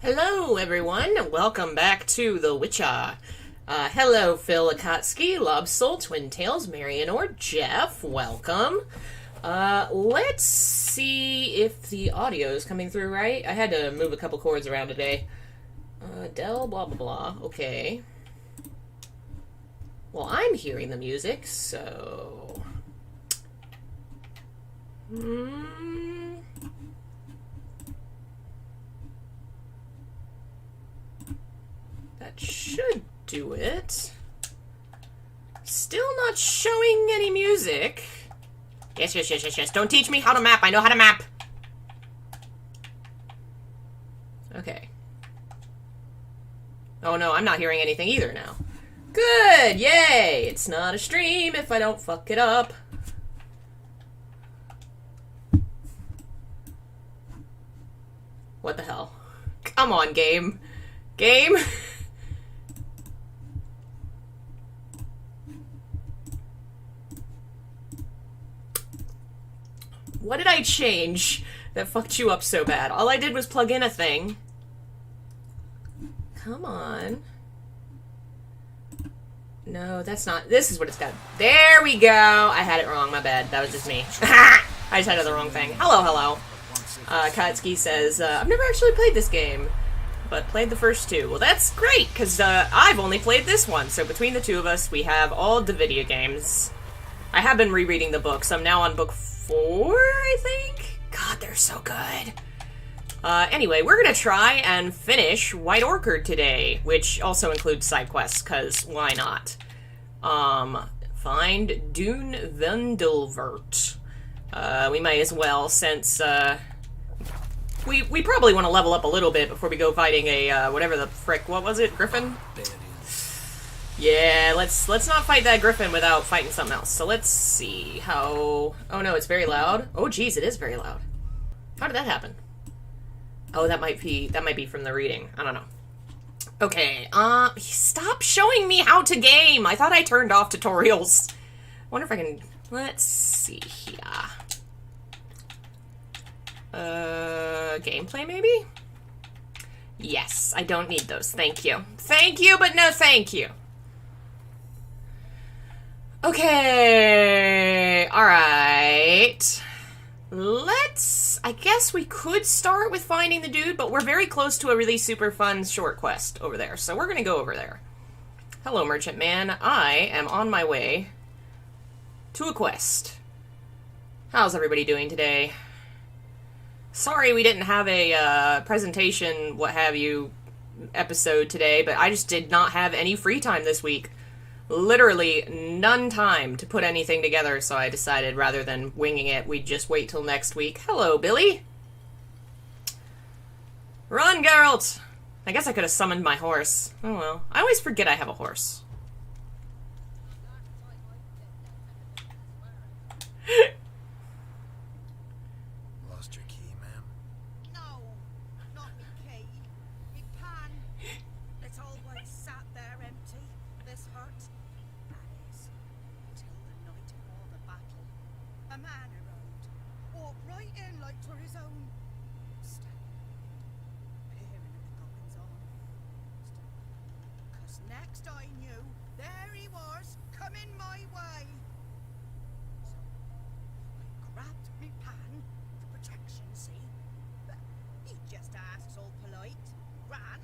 Hello, everyone, and welcome back to The Witcher. Hello, Phil Akatsuki, Lobsoul, Twin Tails, Marion, or Jeff. Welcome. Let's see if the audio is coming through right. I had to move a couple chords around today. Dell, blah, blah, blah. Okay. Well, I'm hearing the music, so... That should do it. Still not showing any music. Yes. Don't teach me how to map. I know how to map. Okay. Oh no, I'm not hearing anything either now. Good! Yay! It's not a stream if I don't fuck it up. What the hell? Come on, game. Game? What did I change that fucked you up so bad? All I did was plug in a thing. Come on. No, that's not... This is what it's got. There we go! I had it wrong, my bad. That was just me. I just had the wrong thing. Hello. Katsuki says, I've never actually played this game, but played the first two. Well, that's great, because I've only played this one, so between the two of us, we have all the video games. I have been rereading the books. I'm now on book 4, I think? God, they're so good. Anyway, we're gonna try and finish White Orchard today, which also includes side quests, because why not? Find Dune Vendelvert. We might as well, since, we probably want to level up a little bit before we go fighting a, whatever the frick, what was it, Griffin? Yeah, let's not fight that Griffin without fighting something else. So let's see how... Oh no, it's very loud. Oh geez, it is very loud. How did that happen? Oh, that might be from the reading. I don't know. Okay, stop showing me how to game! I thought I turned off tutorials. I wonder if I can... Let's see here. Gameplay maybe? Yes, I don't need those. Thank you. Thank you, but no thank you. Okay, alright. I guess we could start with finding the dude, but we're very close to a really super fun short quest over there, so we're gonna go over there. Hello, Merchant Man. I am on my way to a quest. How's everybody doing today? Sorry we didn't have a presentation, what have you, episode today, but I just did not have any free time this week. Literally none time to put anything together, so I decided rather than winging it, we'd just wait till next week. Hello, Billy! Run, Geralt! I guess I could have summoned my horse. Oh well. I always forget I have a horse. Lost your key, ma'am? No, not me key. Me pan. It's always sat there empty, this hut. That is, till the night before the battle. A man around, walked right in like 'twere his own. Peering at the goings on. 'Cause next I knew, there he was, coming my way. So I grabbed me pan for protection, see? But he just asks all polite. Gran,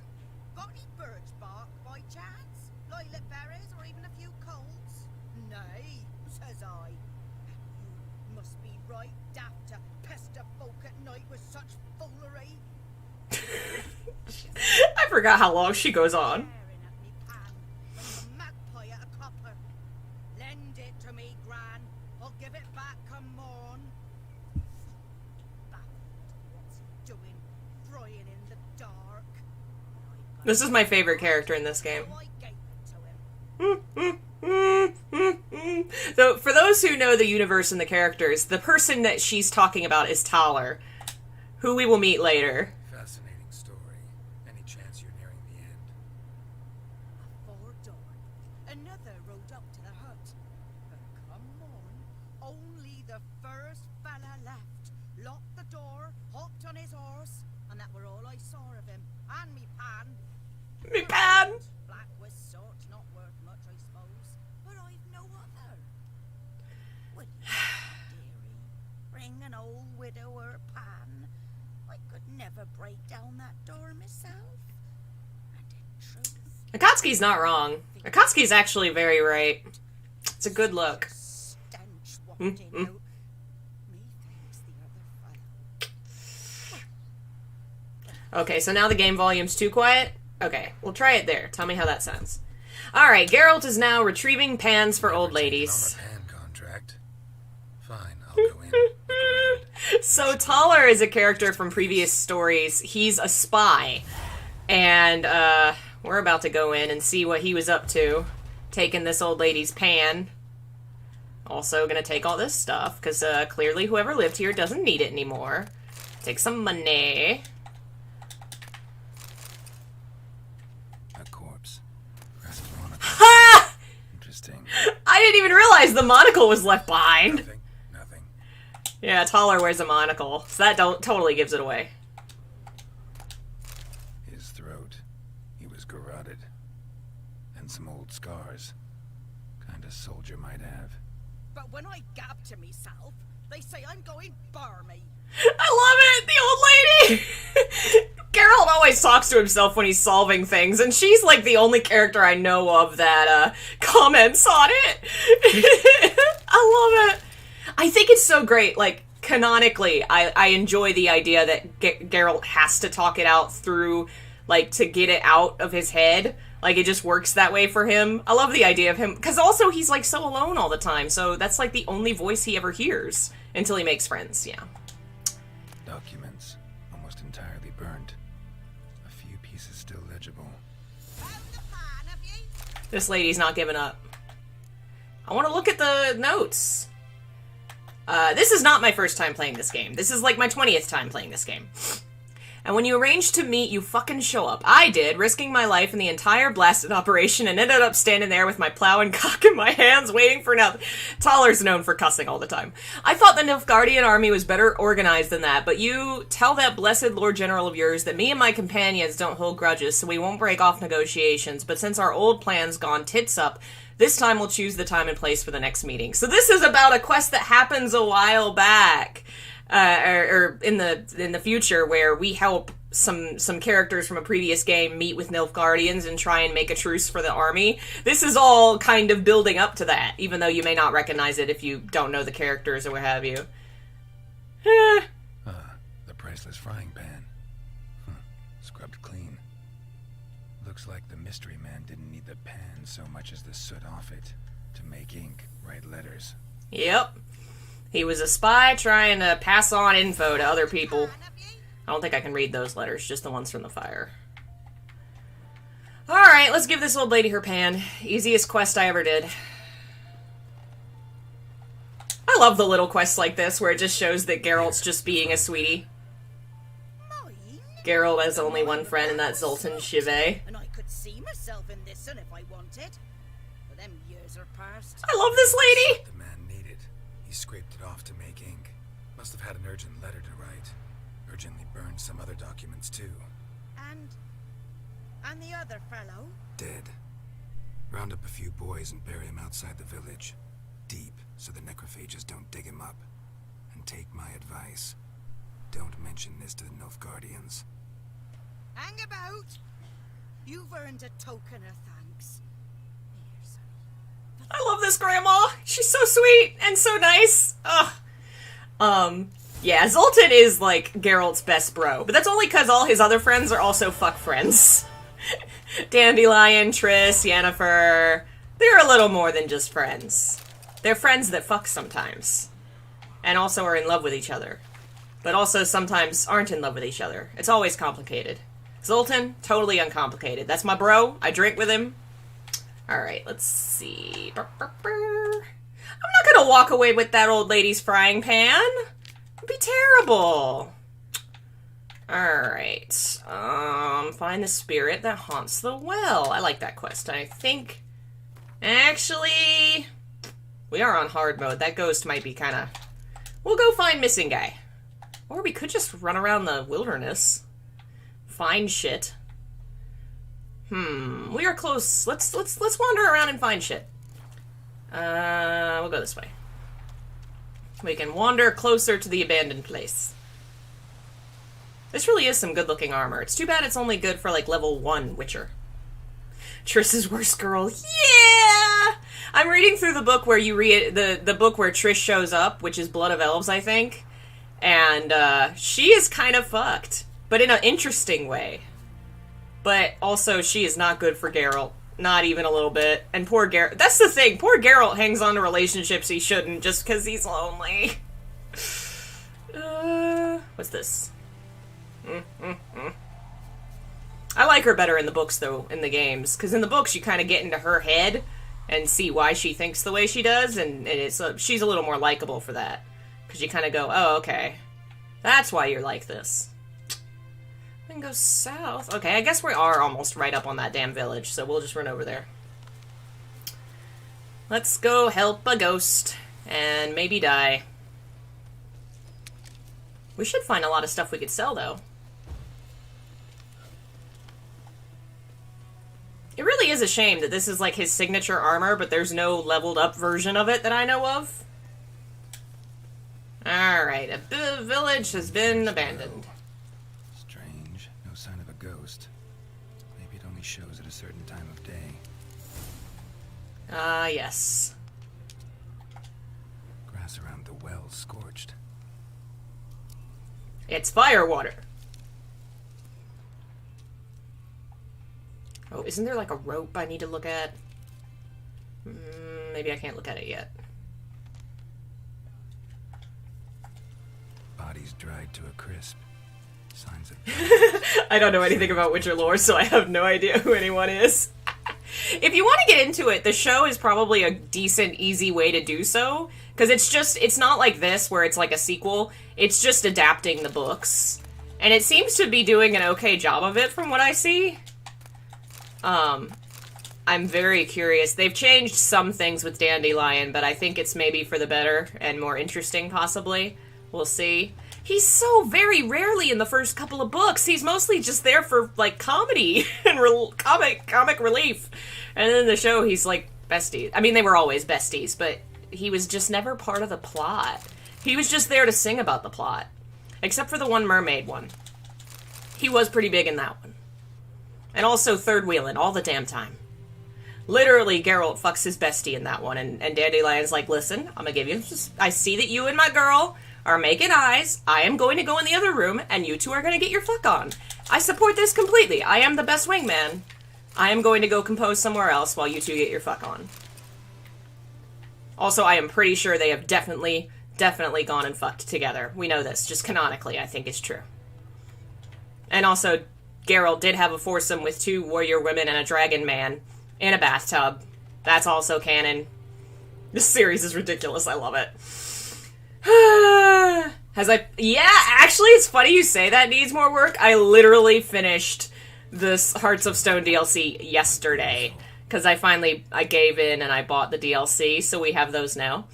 got any birch bark by chance? Lilac berries or even a few coals? Nay, says I. You must be right daft to pester folk at night with such foolery. I forgot how long she goes on. Staring at me pan like a magpie at a copper. Lend it to me, Gran. I'll give it back come morn. Baffled, what's he doing? Frying in the dark. This is my favorite character in this game. So I gave it to him. So, for those who know the universe and the characters, the person that she's talking about is Taller, who we will meet later. Fascinating story. Any chance you're nearing the end? Before dawn, another rode up to the hut. But come on, only the first fella left. Locked the door, hopped on his horse, and that were all I saw of him. And me pan. Me pan! Black was sort not worth much, I suppose, but I've no other. Would you, dearie, bring an old widower pan? I could never break down that door myself. And in truth, Akatsuki's not wrong. Akatsuki's actually very right. It's a good look. stench wafting out. Methinks the other fellow. Okay, so now the game volume's too quiet? Okay, we'll try it there. Tell me how that sounds. Alright, Geralt is now retrieving pans for old ladies. On a pan contract. Fine, I'll go in. Look around. So Taller is a character from previous stories. He's a spy. And, we're about to go in and see what he was up to. Taking this old lady's pan. Also gonna take all this stuff, because, clearly whoever lived here doesn't need it anymore. Take some money. A corpse. Press monocle. Ha! Interesting. I didn't even realize the monocle was left behind. Nothing. Nothing. Yeah, Taller wears a monocle, so that totally gives it away. His throat. He was garroted. And some old scars. Kind of soldier might have. But when I gab to myself, they say I'm going barmy. I love it! The old lady! Geralt always talks to himself when he's solving things, and she's like the only character I know of that comments on it. I love it. I think it's so great. Like, canonically, I enjoy the idea that Geralt has to talk it out through, like, to get it out of his head. Like, it just works that way for him. I love the idea of him, because also he's, like, so alone all the time, so that's, like, the only voice he ever hears until he makes friends, yeah. Documents. Almost entirely burned. A few pieces still legible. Found the pan, have ye? This lady's not giving up. I want to look at the notes. This is not my first time playing this game. This is like my 20th time playing this game. And when you arranged to meet, you fucking show up. I did, risking my life in the entire blasted operation, and ended up standing there with my plow and cock in my hands, waiting for nothing. Toller's known for cussing all the time. I thought the Nilfgaardian army was better organized than that, but you tell that blessed Lord General of yours that me and my companions don't hold grudges, so we won't break off negotiations, but since our old plan's gone tits up, this time we'll choose the time and place for the next meeting. So this is about a quest that happens a while back. Or in the future, where we help some characters from a previous game meet with Nilfgaardians and try and make a truce for the army. This is all kind of building up to that, even though you may not recognize it if you don't know the characters or what have you. The priceless frying pan. Scrubbed clean. Looks like the mystery man didn't need the pan so much as the soot off it to make ink, write letters. Yep. He was a spy trying to pass on info to other people. I don't think I can read those letters, just the ones from the fire. Alright, let's give this old lady her pan. Easiest quest I ever did. I love the little quests like this, where it just shows that Geralt's just being a sweetie. Geralt has only one friend, and that's Zoltan Shive. And I could see myself in this one if I wanted. But them years are past. I love this lady! The man needed. He scraped it off to make ink. Must have had an urgent letter to write. Urgently burned some other documents too. And the other fellow? Dead. Round up a few boys and bury him outside the village. Deep, so the necrophages don't dig him up. And take my advice. Don't mention this to the Nilfgaardians. Hang about! You've earned a token of thanks. Here, son. I love this grandma. She's so sweet and so nice. Ugh. Yeah, Zoltan is like Geralt's best bro, but that's only because all his other friends are also fuck friends. Dandelion, Triss, Yennefer. They're a little more than just friends. They're friends that fuck sometimes. And also are in love with each other. But also sometimes aren't in love with each other. It's always complicated. Zoltan, totally uncomplicated. That's my bro. I drink with him. Alright, let's see. I'm not gonna walk away with that old lady's frying pan. It'd be terrible. Alright. Find the spirit that haunts the well. I like that quest. I think... Actually... We are on hard mode. That ghost might be kinda... We'll go find missing guy. Or we could just run around the wilderness. Find shit. We are close. Let's wander around and find shit. We'll go this way. We can wander closer to the abandoned place. This really is some good-looking armor. It's too bad it's only good for, like, level 1 Witcher. Triss's worst girl. Yeah! I'm reading through the book where you read... The book where Triss shows up, which is Blood of Elves, I think. And, she is kind of fucked. But in an interesting way. But also, she is not good for Geralt. Not even a little bit. And poor Geralt... That's the thing. Poor Geralt hangs on to relationships he shouldn't just because he's lonely. What's this? I like her better in the books, though, in the games. Because in the books, you kind of get into her head and see why she thinks the way she does. And it's she's a little more likable for that. Because you kind of go, oh, okay. That's why you're like this. And go south. Okay, I guess we are almost right up on that damn village, so we'll just run over there. Let's go help a ghost. And maybe die. We should find a lot of stuff we could sell, though. It really is a shame that this is like his signature armor, but there's no leveled up version of it that I know of. Alright, a village has been abandoned. Strange. No sign of a ghost. Maybe it only shows at a certain time of day. Yes. Grass around the well scorched. It's firewater. Oh, isn't there like a rope I need to look at? Maybe I can't look at it yet. Bodies dried to a crisp. Signs of... I don't know anything about Witcher lore, so I have no idea who anyone is. If you want to get into it, the show is probably a decent, easy way to do so. Because it's not like this, where it's like a sequel. It's just adapting the books. And it seems to be doing an okay job of it from what I see. I'm very curious. They've changed some things with Dandelion, but I think it's maybe for the better and more interesting, possibly. We'll see. He's so very rarely in the first couple of books. He's mostly just there for, like, comedy and comic relief. And then in the show, he's, like, besties. I mean, they were always besties, but he was just never part of the plot. He was just there to sing about the plot. Except for the one mermaid one. He was pretty big in that one. And also third wheeling all the damn time. Literally, Geralt fucks his bestie in that one, and Dandelion's like, listen, I'm gonna give you... I see that you and my girl are making eyes. I am going to go in the other room, and you two are gonna get your fuck on. I support this completely. I am the best wingman. I am going to go compose somewhere else while you two get your fuck on. Also, I am pretty sure they have definitely gone and fucked together. We know this. Just canonically, I think it's true. And also, Geralt did have a foursome with 2 warrior women and a dragon man in a bathtub. That's also canon. This series is ridiculous. I love it. Yeah, actually, it's funny you say that needs more work. I literally finished this Hearts of Stone DLC yesterday. Because I gave in and I bought the DLC, so we have those now.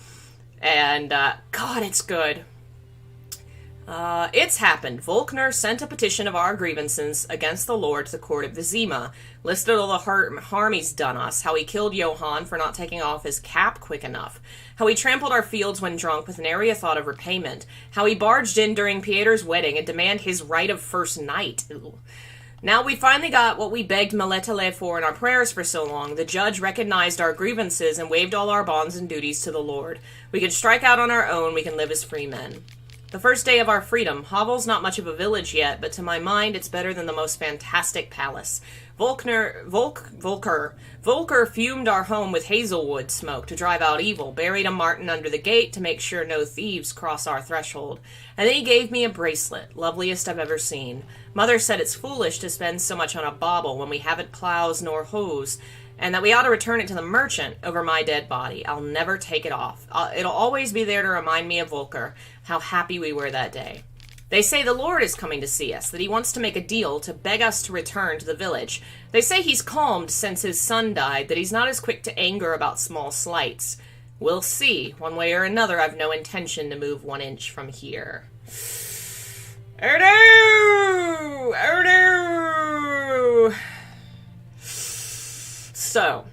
And, God, it's good. It's happened. Volkner sent a petition of our grievances against the Lord to the court of Vizima, listed all the harm he's done us, how he killed Johann for not taking off his cap quick enough, how he trampled our fields when drunk with nary a thought of repayment, how he barged in during Pieter's wedding and demanded his right of first night. Ooh. Now we finally got what we begged Meletele for in our prayers for so long. The judge recognized our grievances and waived all our bonds and duties to the Lord. We can strike out on our own, we can live as free men. The first day of our freedom. Hovel's not much of a village yet, but to my mind it's better than the most fantastic palace. Volker fumed our home with hazelwood smoke to drive out evil, buried a marten under the gate to make sure no thieves cross our threshold, and then he gave me a bracelet, loveliest I've ever seen. Mother said it's foolish to spend so much on a bauble when we haven't plows nor hoes, and that we ought to return it to the merchant over my dead body. I'll never take it off. It'll always be there to remind me of Volker, how happy we were that day. They say the Lord is coming to see us, that he wants to make a deal to beg us to return to the village. They say he's calmed since his son died, that he's not as quick to anger about small slights. We'll see. One way or another, I've no intention to move 1 inch from here. Oh no! Oh no! So,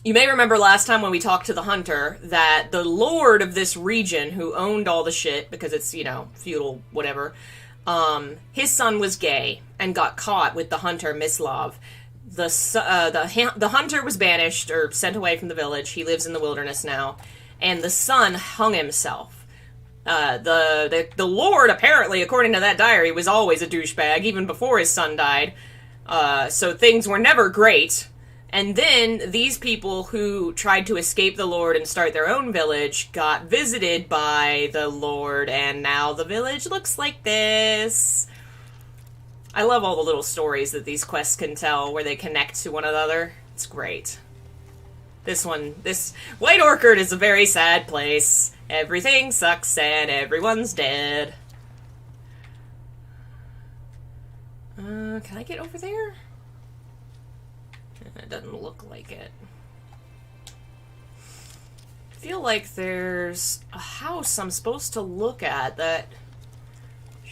you may remember last time when we talked to the hunter that the lord of this region who owned all the shit, because it's, you know, feudal, whatever, his son was gay and got caught with the hunter Mislav. The hunter was banished or sent away from the village. He lives in the wilderness now. And the son hung himself. The lord, apparently, according to that diary, was always a douchebag, even before his son died. So things were never great. And then these people who tried to escape the Lord and start their own village got visited by the Lord, and now the village looks like this. I love all the little stories that these quests can tell where they connect to one another. It's great. This White Orchard is a very sad place. Everything sucks and everyone's dead. Can I get over there? It doesn't look like it. I feel like there's a house I'm supposed to look at that...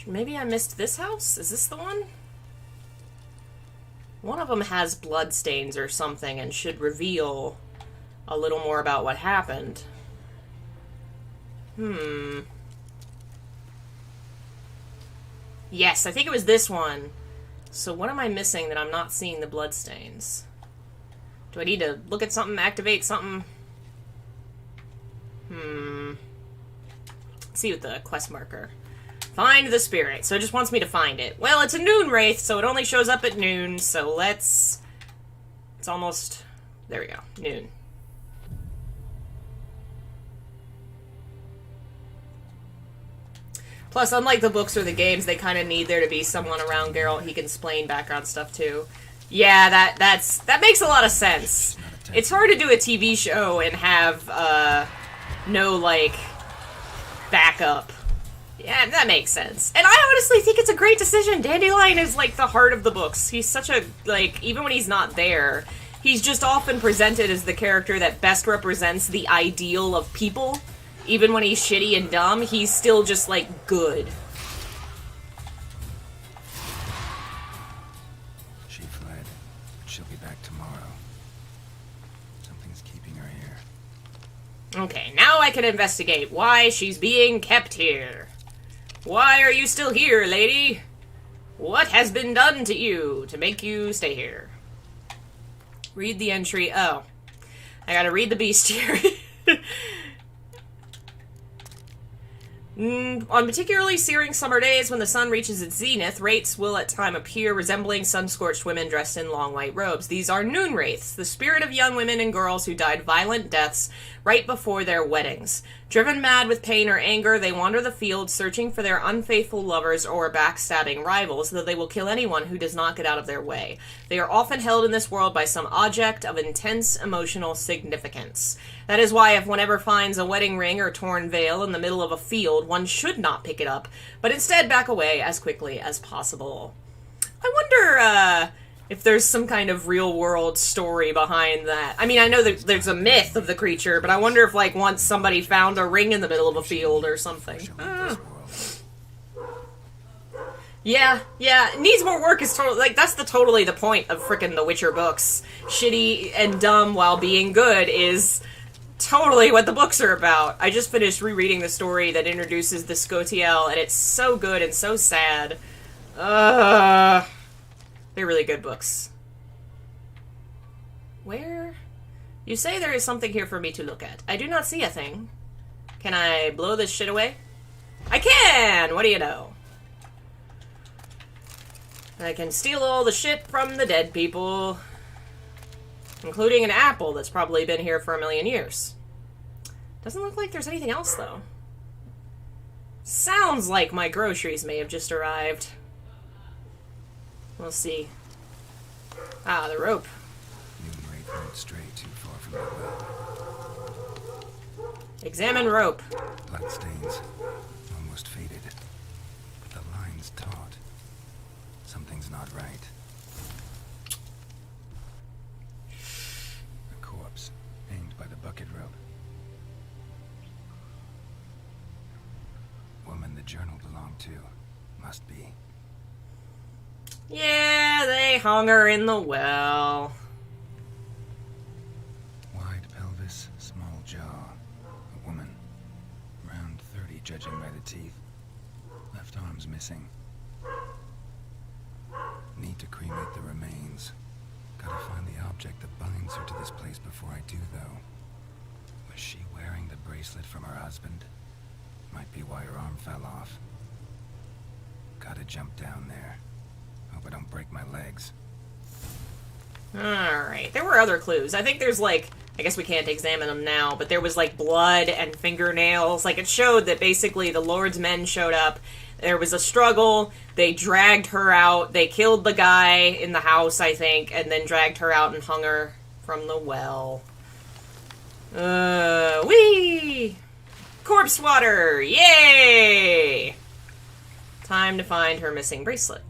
Maybe I missed this house? Is this the one? One of them has bloodstains or something and should reveal a little more about what happened. Yes, I think it was this one. So what am I missing that I'm not seeing the bloodstains? Do I need to look at something, activate something? Let's see with the quest marker. Find the spirit. So it just wants me to find it. Well, it's a noon wraith, so it only shows up at noon, so let's... It's almost... There we go. Noon. Plus, unlike the books or the games, they kind of need there to be someone around Geralt he can explain background stuff to. Yeah, that makes a lot of sense. It's hard to do a TV show and have, no, like, backup Yeah, that makes sense. And I honestly think it's a great decision. Dandelion is, like, the heart of the books. He's such a, like, even when he's not there, he's just often presented as the character that best represents the ideal of people. Even when he's shitty and dumb, he's still just, like, good. She fled. She'll be back tomorrow. Something's keeping her here. Okay, now I can investigate why she's being kept here. Why are you still here, lady? What has been done to you to make you stay here? Read the entry. Oh. I gotta read the bestiary. On particularly searing summer days when the sun reaches its zenith, wraiths will at time appear resembling sun-scorched women dressed in long white robes. These are noon wraiths, the spirit of young women and girls who died violent deaths right before their weddings. Driven mad with pain or anger, they wander the fields searching for their unfaithful lovers or backstabbing rivals, though they will kill anyone who does not get out of their way. They are often held in this world by some object of intense emotional significance. That is why if one ever finds a wedding ring or torn veil in the middle of a field, one should not pick it up, but instead back away as quickly as possible. I wonder, if there's some kind of real-world story behind that. I mean, I know there's a myth of the creature, but I wonder if, like, once somebody found a ring in the middle of a field or something. Yeah, it needs more work is totally, like, that's totally the point of frickin' the Witcher books. Shitty and dumb while being good is totally what the books are about. I just finished rereading the story that introduces the Scotiel, and it's so good and so sad. They're really good books. Where? You say there is something here for me to look at. I do not see a thing. Can I blow this shit away? I can! What do you know? I can steal all the shit from the dead people. Including an apple that's probably been here for 1,000,000 years. Doesn't look like there's anything else, though. Sounds like my groceries may have just arrived. We'll see. Ah, the rope. Noon wraith won't stray too far from the well. Examine rope. Bloodstains. Almost faded. But the line's taut. Something's not right. A corpse, aimed by the bucket rope. Woman the journal belonged to. Must be. Yeah, they hung her in the well. Wide pelvis, small jaw. A woman. Around 30, judging by the teeth. Left arm's missing. Need to cremate the remains. Gotta find the object that binds her to this place before I do, though. Was she wearing the bracelet from her husband? Might be why her arm fell off. Gotta jump down there. Hope I don't break my legs. Alright, there were other clues. I think there's, like, I guess we can't examine them now, but there was, like, blood and fingernails. Like, it showed that basically the Lord's men showed up. There was a struggle. They dragged her out. They killed the guy in the house, I think, and then dragged her out and hung her from the well. Whee! Corpse water! Yay! Time to find her missing bracelet.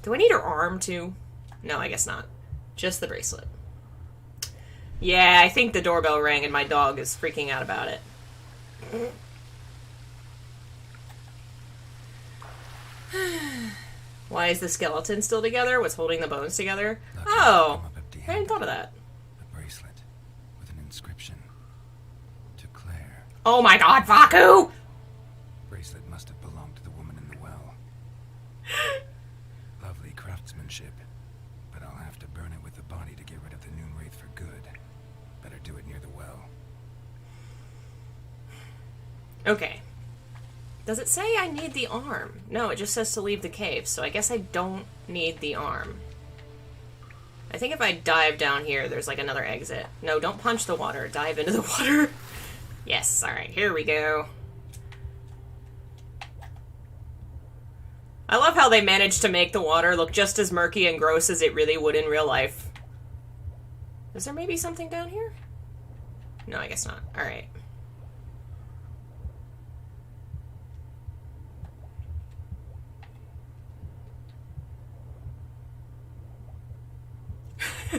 Do I need her arm, too? No, I guess not. Just the bracelet. Yeah, I think the doorbell rang and my dog is freaking out about it. Why is the skeleton still together? What's holding the bones together? Oh, I hadn't thought of that. A bracelet with an inscription. To Claire. Oh my god, Vaku! Bracelet must have belonged to the woman in the well. Lovely craftsmanship, but I'll have to burn it with the body to get rid of the noon wraith for good. Better do it near the well. Okay. Does it say I need the arm? No, it just says to leave the cave, so I guess I don't need the arm. I think if I dive down here, there's like another exit. No, don't punch the water. Dive into the water. Yes, alright, here we go. I love how they managed to make the water look just as murky and gross as it really would in real life. Is there maybe something down here? No, I guess not. Alright.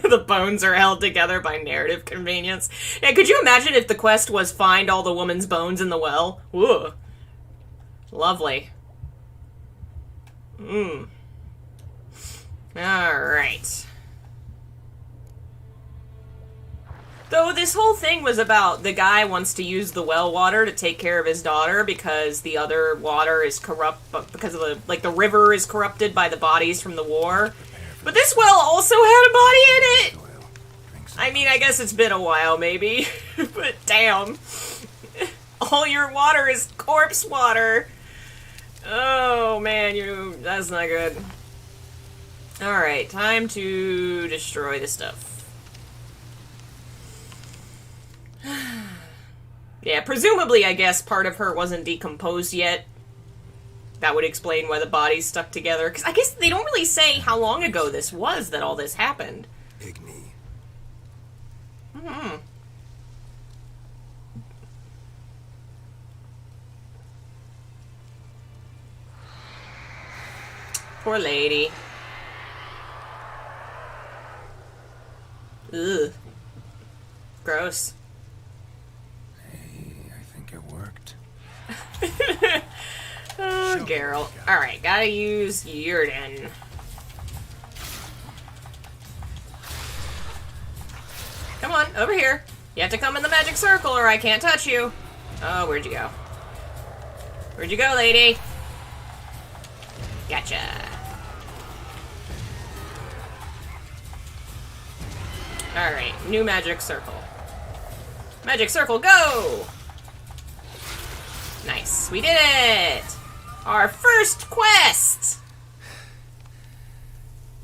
The bones are held together by narrative convenience. Yeah, could you imagine if the quest was find all the woman's bones in the well? Ooh. Lovely. Alright. Though this whole thing was about the guy wants to use the well water to take care of his daughter because the other water is corrupt, because of the, like, the river is corrupted by the bodies from the war. But this well also had a body in it! I mean, I guess it's been a while, maybe. But damn. All your water is corpse water. Oh, man, that's not good. Alright, time to destroy the stuff. Yeah, presumably, I guess, part of her wasn't decomposed yet. That would explain why the body's stuck together. Because I guess they don't really say how long ago this was that all this happened. Igni. Poor lady. Ugh. Gross. Hey, I think it worked. Oh, Geralt. Alright, gotta use Yurden. Come on, over here. You have to come in the magic circle or I can't touch you. Oh, where'd you go? Where'd you go, lady? Gotcha. Alright, new magic circle. Magic circle, go! Nice, we did it! Our first quest!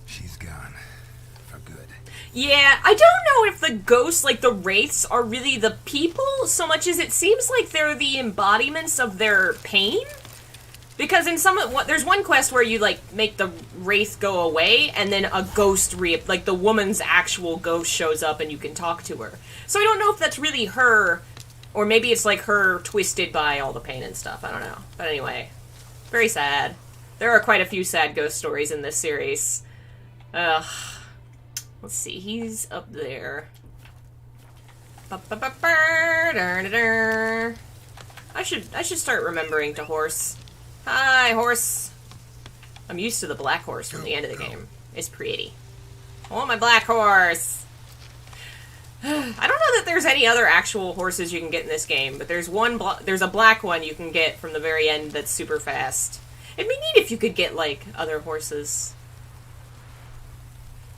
She's gone. For good. Yeah, I don't know if the ghosts, like the wraiths, are really the people so much as it seems like they're the embodiments of their pain. Because in there's one quest where you, like, make the wraith go away, and then a ghost like, the woman's actual ghost shows up and you can talk to her. So I don't know if that's really her, or maybe it's, like, her twisted by all the pain and stuff. I don't know. But anyway, very sad. There are quite a few sad ghost stories in this series. Ugh. Let's see, he's up there. I should start remembering to horse. Hi, horse. I'm used to the black horse from the end of the game. It's pretty. I want my black horse. I don't know that there's any other actual horses you can get in this game, but there's there's a black one you can get from the very end that's super fast. It'd be neat if you could get, like, other horses.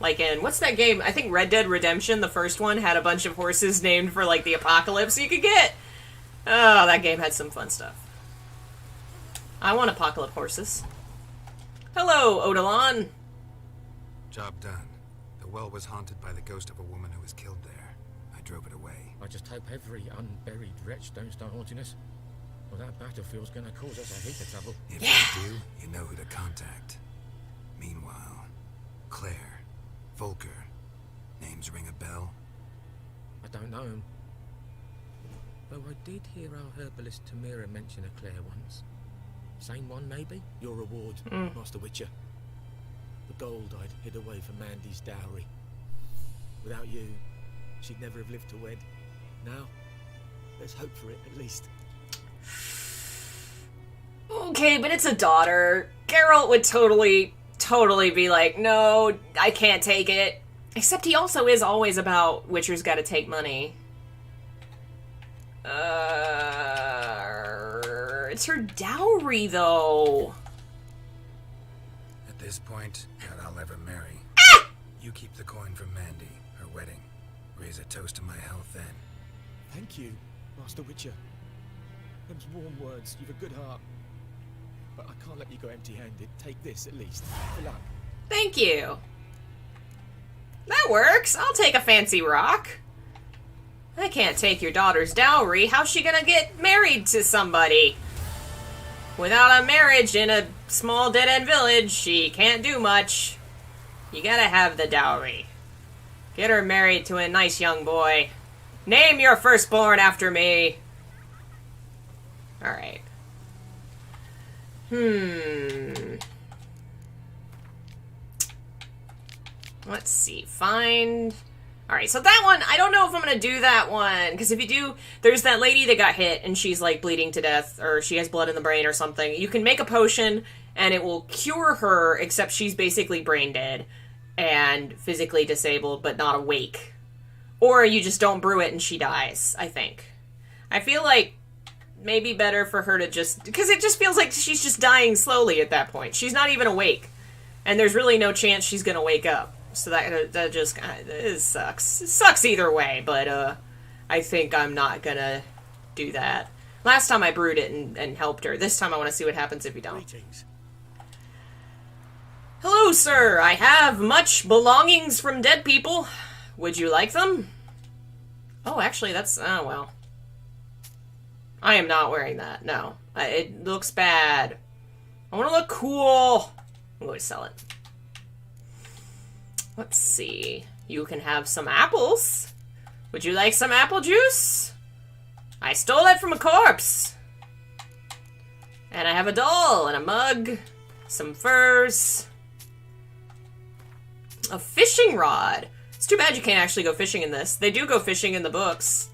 Like in, what's that game? I think Red Dead Redemption, the first one, had a bunch of horses named for, like, the apocalypse you could get. Oh, that game had some fun stuff. I want apocalypse horses. Hello, Odilon. Job done. The well was haunted by the ghost of a woman who was killed there. I drove it away. I just hope every unburied wretch don't start haunting us. Well, that battlefield's gonna cause us a heap of trouble. If you do, you know who to contact. Meanwhile, Claire, Volker, names ring a bell? I don't know 'em. Though I did hear our herbalist Tamira mention a Claire once. Same one, maybe? Your reward, Master Witcher. The gold I'd hid away for Mandy's dowry. Without you, she'd never have lived to wed. Now, there's hope for it, at least. Okay, but it's a daughter. Geralt would totally be like, no, I can't take it. Except he also is always about Witcher's gotta take money. It's her dowry, though. At this point, God, I'll ever marry. You keep the coin from Mandy, her wedding. Raise a toast to my health then. Thank you, Master Witcher. Them's warm words. You've a good heart. But I can't let you go empty-handed. Take this, at least. For luck. Thank you. That works. I'll take a fancy rock. I can't take your daughter's dowry. How's she gonna get married to somebody? Without a marriage in a small dead-end village, she can't do much. You gotta have the dowry. Get her married to a nice young boy. Name your firstborn after me. Alright. Let's see. Find... Alright, so that one, I don't know if I'm gonna do that one, because if you do, there's that lady that got hit, and she's, like, bleeding to death, or she has blood in the brain or something. You can make a potion, and it will cure her, except she's basically brain dead, and physically disabled, but not awake. Or you just don't brew it and she dies, I think. I feel like maybe better for her to just... Because it just feels like she's just dying slowly at that point. She's not even awake. And there's really no chance she's gonna wake up. So that just it sucks. It sucks either way, but I think I'm not gonna do that. Last time I brewed it and helped her. This time I want to see what happens if you don't. Greetings. Hello, sir. I have much belongings from dead people. Would you like them? Oh, actually, that's... Oh, well. I am not wearing that. No. It looks bad. I want to look cool. I'm going to sell it. Let's see. You can have some apples. Would you like some apple juice? I stole it from a corpse. And I have a doll and a mug. Some furs. A fishing rod. It's too bad you can't actually go fishing in this. They do go fishing in the books.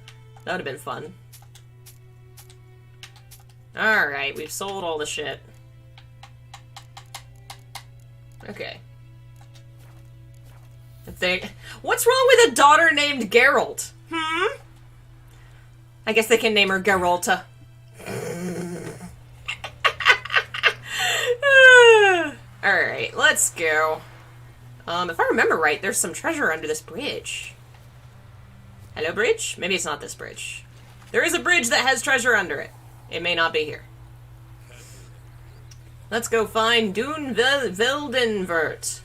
That would have been fun. Alright, we've sold all the shit. Okay. What's wrong with a daughter named Geralt? I guess they can name her Geralta. Alright, let's go. If I remember right, there's some treasure under this bridge. Hello, bridge? Maybe it's not this bridge. There is a bridge that has treasure under it. It may not be here. Let's go find Dune Vildenvert.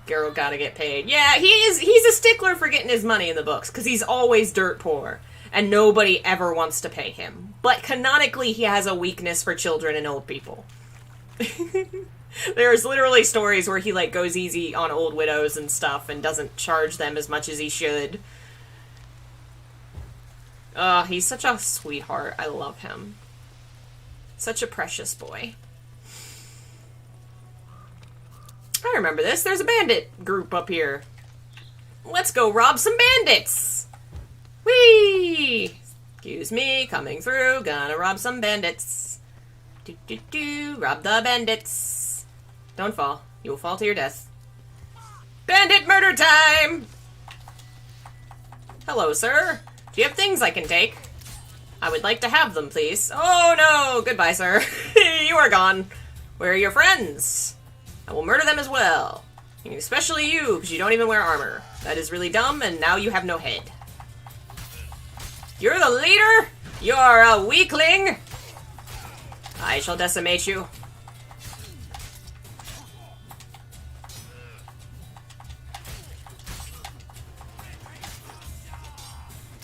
Geralt gotta get paid. Yeah, he's a stickler for getting his money in the books, because he's always dirt poor, and nobody ever wants to pay him. But canonically, he has a weakness for children and old people. There's literally stories where he, like, goes easy on old widows and stuff, and doesn't charge them as much as he should. He's such a sweetheart. I love him. Such a precious boy. I remember this. There's a bandit group up here. Let's go rob some bandits! Whee! Excuse me, coming through. Gonna rob some bandits. Rob the bandits. Don't fall. You will fall to your death. Bandit murder time! Hello, sir. Do you have things I can take? I would like to have them, please. Oh, no! Goodbye, sir. You are gone. Where are your friends? I will murder them as well. Especially you, because you don't even wear armor. That is really dumb, and now you have no head. You're the leader? You're a weakling? I shall decimate you.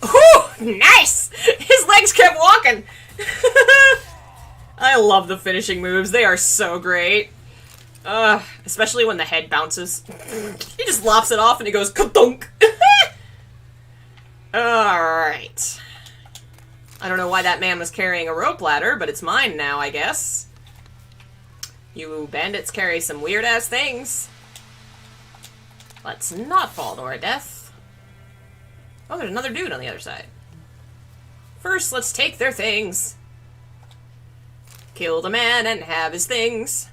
Ooh, nice! His legs kept walking! I love the finishing moves. They are so great. Especially when the head bounces. He just lops it off and he goes ka-dunk. Alright. I don't know why that man was carrying a rope ladder, but it's mine now, I guess. You bandits carry some weird-ass things. Let's not fall to our death. Oh, there's another dude on the other side. First, let's take their things. Kill the man and have his things.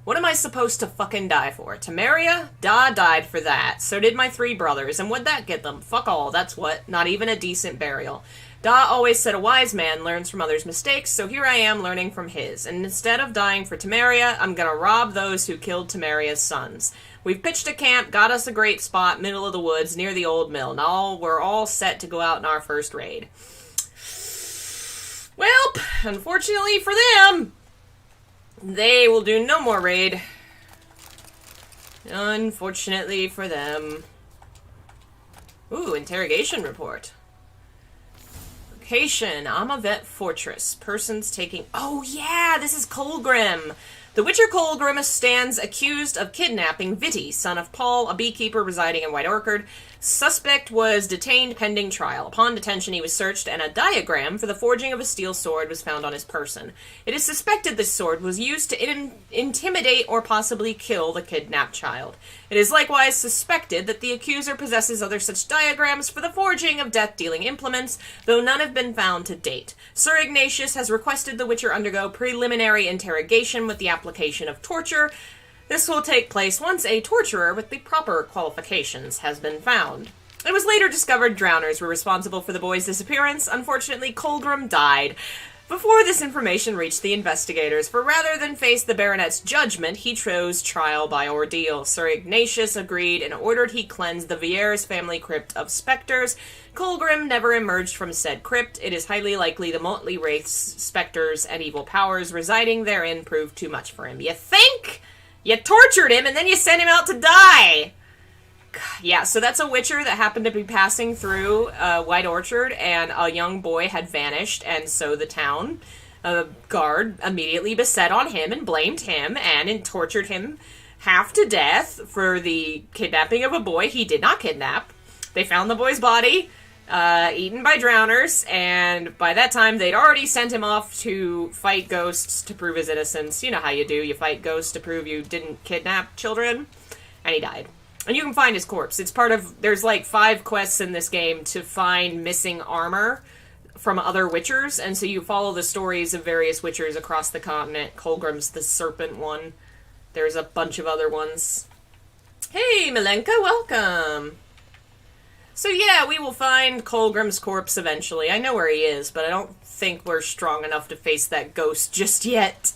What am I supposed to fucking die for? Temeria? Da died for that. So did my 3 brothers. And what'd that get them? Fuck all. That's what. Not even a decent burial. Da always said a wise man learns from others' mistakes, so here I am learning from his. And instead of dying for Temeria, I'm gonna rob those who killed Temeria's sons. We've pitched a camp, got us a great spot, middle of the woods, near the old mill. Now we're all set to go out in our first raid. Well, unfortunately for them, they will do no more raid. Unfortunately for them. Ooh, interrogation report. Location, Amavet Fortress. Persons taking... Oh yeah, this is Colgrim. The Witcher Colgrim stands accused of kidnapping Vitty, son of Paul, a beekeeper residing in White Orchard. Suspect was detained pending trial. Upon detention, he was searched, and a diagram for the forging of a steel sword was found on his person. It is suspected this sword was used to intimidate or possibly kill the kidnapped child. It is likewise suspected that the accuser possesses other such diagrams for the forging of death-dealing implements, though none have been found to date. Sir Ignatius has requested the Witcher undergo preliminary interrogation with the application of torture. This will take place once a torturer with the proper qualifications has been found. It was later discovered drowners were responsible for the boy's disappearance. Unfortunately, Colgrim died before this information reached the investigators, for rather than face the baronet's judgment, he chose trial by ordeal. Sir Ignatius agreed and ordered he cleanse the Vieres family crypt of specters. Colgrim never emerged from said crypt. It is highly likely the motley wraiths, specters, and evil powers residing therein proved too much for him. You think? You tortured him and then you sent him out to die! Yeah, so that's a Witcher that happened to be passing through White Orchard, and a young boy had vanished, and so the town guard immediately beset on him and blamed him and tortured him half to death for the kidnapping of a boy he did not kidnap. They found the boy's body, eaten by drowners, and by that time they'd already sent him off to fight ghosts to prove his innocence. You know how you do, you fight ghosts to prove you didn't kidnap children, and he died. And you can find his corpse. It's part of... There's like 5 quests in this game to find missing armor from other Witchers. And so you follow the stories of various Witchers across the continent. Colgrim's the serpent one. There's a bunch of other ones. Hey, Milenka, welcome! So yeah, we will find Colgrim's corpse eventually. I know where he is, but I don't think we're strong enough to face that ghost just yet.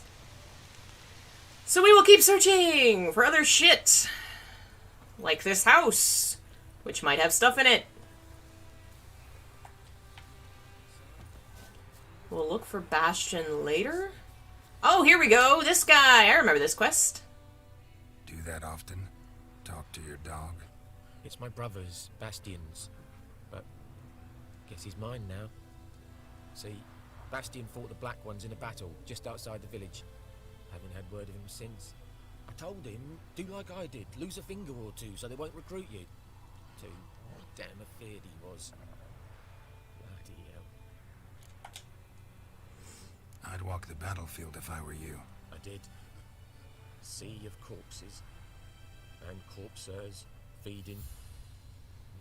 So we will keep searching for other shit. Like this house, which might have stuff in it. We'll look for Bastion later. Oh, here we go. This guy. I remember this quest. Do that often? Talk to your dog? It's my brother's, Bastion's, but guess he's mine now. See, Bastion fought the Black Ones in a battle just outside the village. Haven't had word of him since. I told him, do like I did, lose a finger or two so they won't recruit you. Too damn afeard he was. Bloody hell. I'd walk the battlefield if I were you. I did. Sea of corpses. And corpsers, feeding.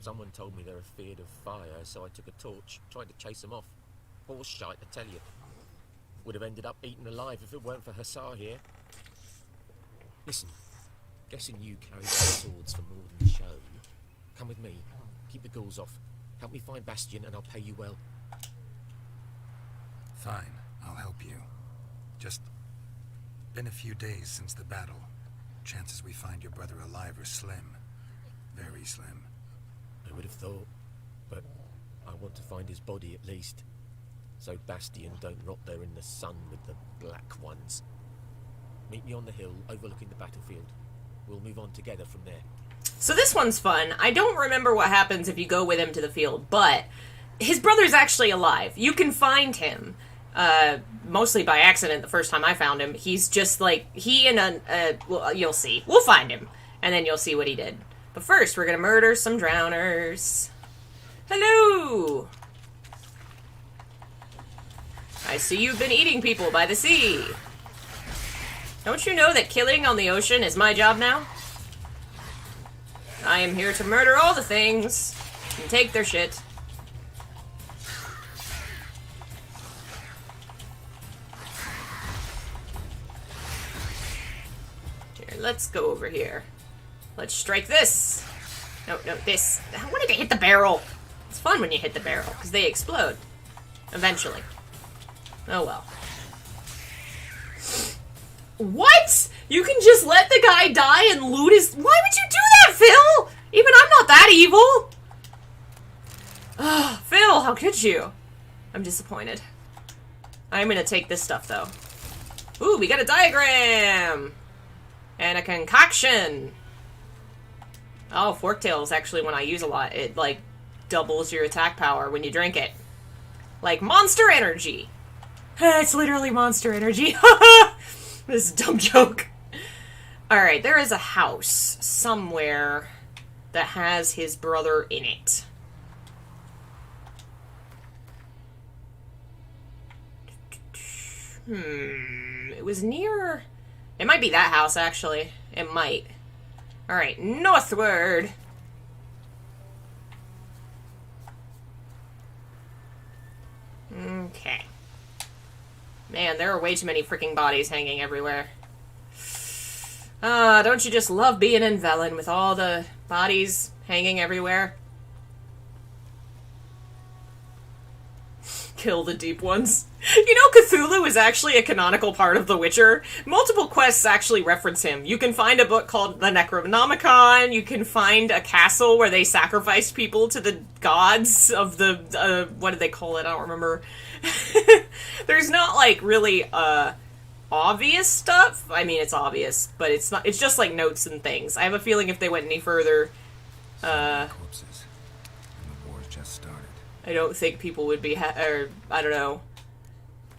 Someone told me they're afeard of fire, so I took a torch, tried to chase them off. Horse shite, I tell you. Would have ended up eaten alive if it weren't for Hussar here. Listen, guessing you carry swords for more than show. Come with me, keep the ghouls off. Help me find Bastion and I'll pay you well. Fine, I'll help you. Just been a few days since the battle. Chances we find your brother alive are slim. Very slim. I would have thought, but I want to find his body at least. So Bastion don't rot there in the sun with the Black Ones. Meet me on the hill overlooking the battlefield. We'll move on together from there. So this one's fun. I don't remember what happens if you go with him to the field, but his brother's actually alive. You can find him, mostly by accident the first time I found him. He's just like, well, you'll see. We'll find him, and then you'll see what he did. But first, we're gonna murder some drowners. Hello! I see you've been eating people by the sea. Don't you know that killing on the ocean is my job now? I am here to murder all the things and take their shit. Here, let's go over here. Let's strike this. No, this. I wanted to hit the barrel. It's fun when you hit the barrel, because they explode. Eventually. Oh well. What? You can just let the guy die and loot his... Why would you do that, Phil? Even I'm not that evil. Ugh, Phil, how could you? I'm disappointed. I'm gonna take this stuff, though. Ooh, we got a diagram! And a concoction! Oh, Forktail is actually one I use a lot. It, like, doubles your attack power when you drink it. Like Monster Energy! It's literally Monster Energy. This is a dumb joke. Alright, there is a house somewhere that has his brother in it. It was near... It might be that house, actually. It might. Alright, northward. Okay. Man, there are way too many freaking bodies hanging everywhere. Don't you just love being in Velen with all the bodies hanging everywhere? Kill the deep ones. You know, Cthulhu is actually a canonical part of The Witcher. Multiple quests actually reference him. You can find a book called The Necronomicon. You can find a castle where they sacrificed people to the gods of the, what did they call it? I don't remember. There's not, like, really, obvious stuff. I mean, it's obvious, but it's not. It's just like notes and things. I have a feeling if they went any further, corpses, and the war's just started. I don't think people would be, or I don't know,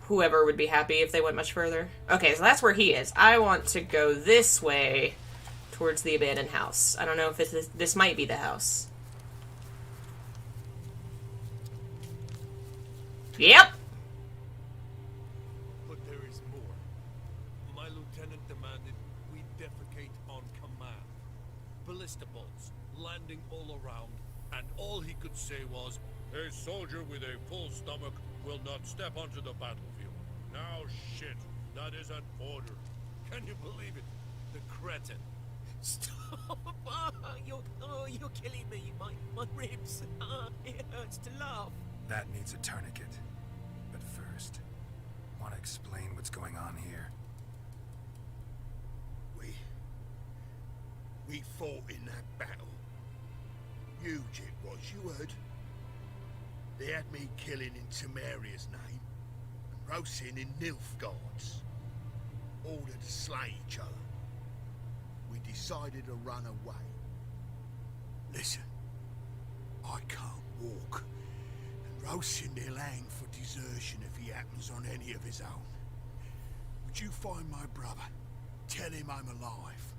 whoever would be happy if they went much further. Okay, so that's where he is. I want to go this way towards the abandoned house. I don't know if this might be the house. Yep. Ballista bolts landing all around, and all he could say was, "A soldier with a full stomach will not step onto the battlefield." Now shit, that is an order. Can you believe it? The cretin. Stop! You're killing me. My ribs. It hurts to laugh. That needs a tourniquet. But first, want to explain what's going on here? We fought in that battle. Huge it was, you heard. They had me killing in Temeria's name, and roasting in Nilfgaard's. Ordered to slay each other. We decided to run away. Listen, I can't walk, and Rosin will hang for desertion if he happens on any of his own. Would you find my brother? Tell him I'm alive.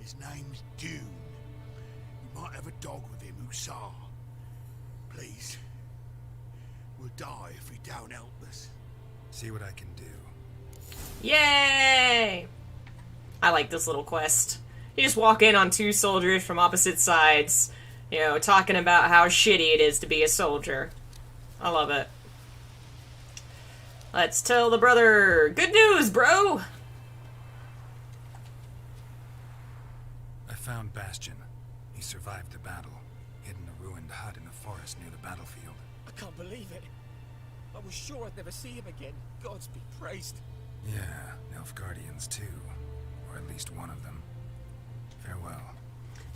His name's Dune. You might have a dog with him, Hussar. Please. We'll die if we don't help us. See what I can do. Yay! I like this little quest. You just walk in on two soldiers from opposite sides, you know, talking about how shitty it is to be a soldier. I love it. Let's tell the brother, good news, bro! I found Bastion. He survived the battle, hid in a ruined hut in the forest near the battlefield. I can't believe it. I was sure I'd never see him again. Gods be praised. Yeah, Nilfgaardians too. Or at least one of them. Farewell.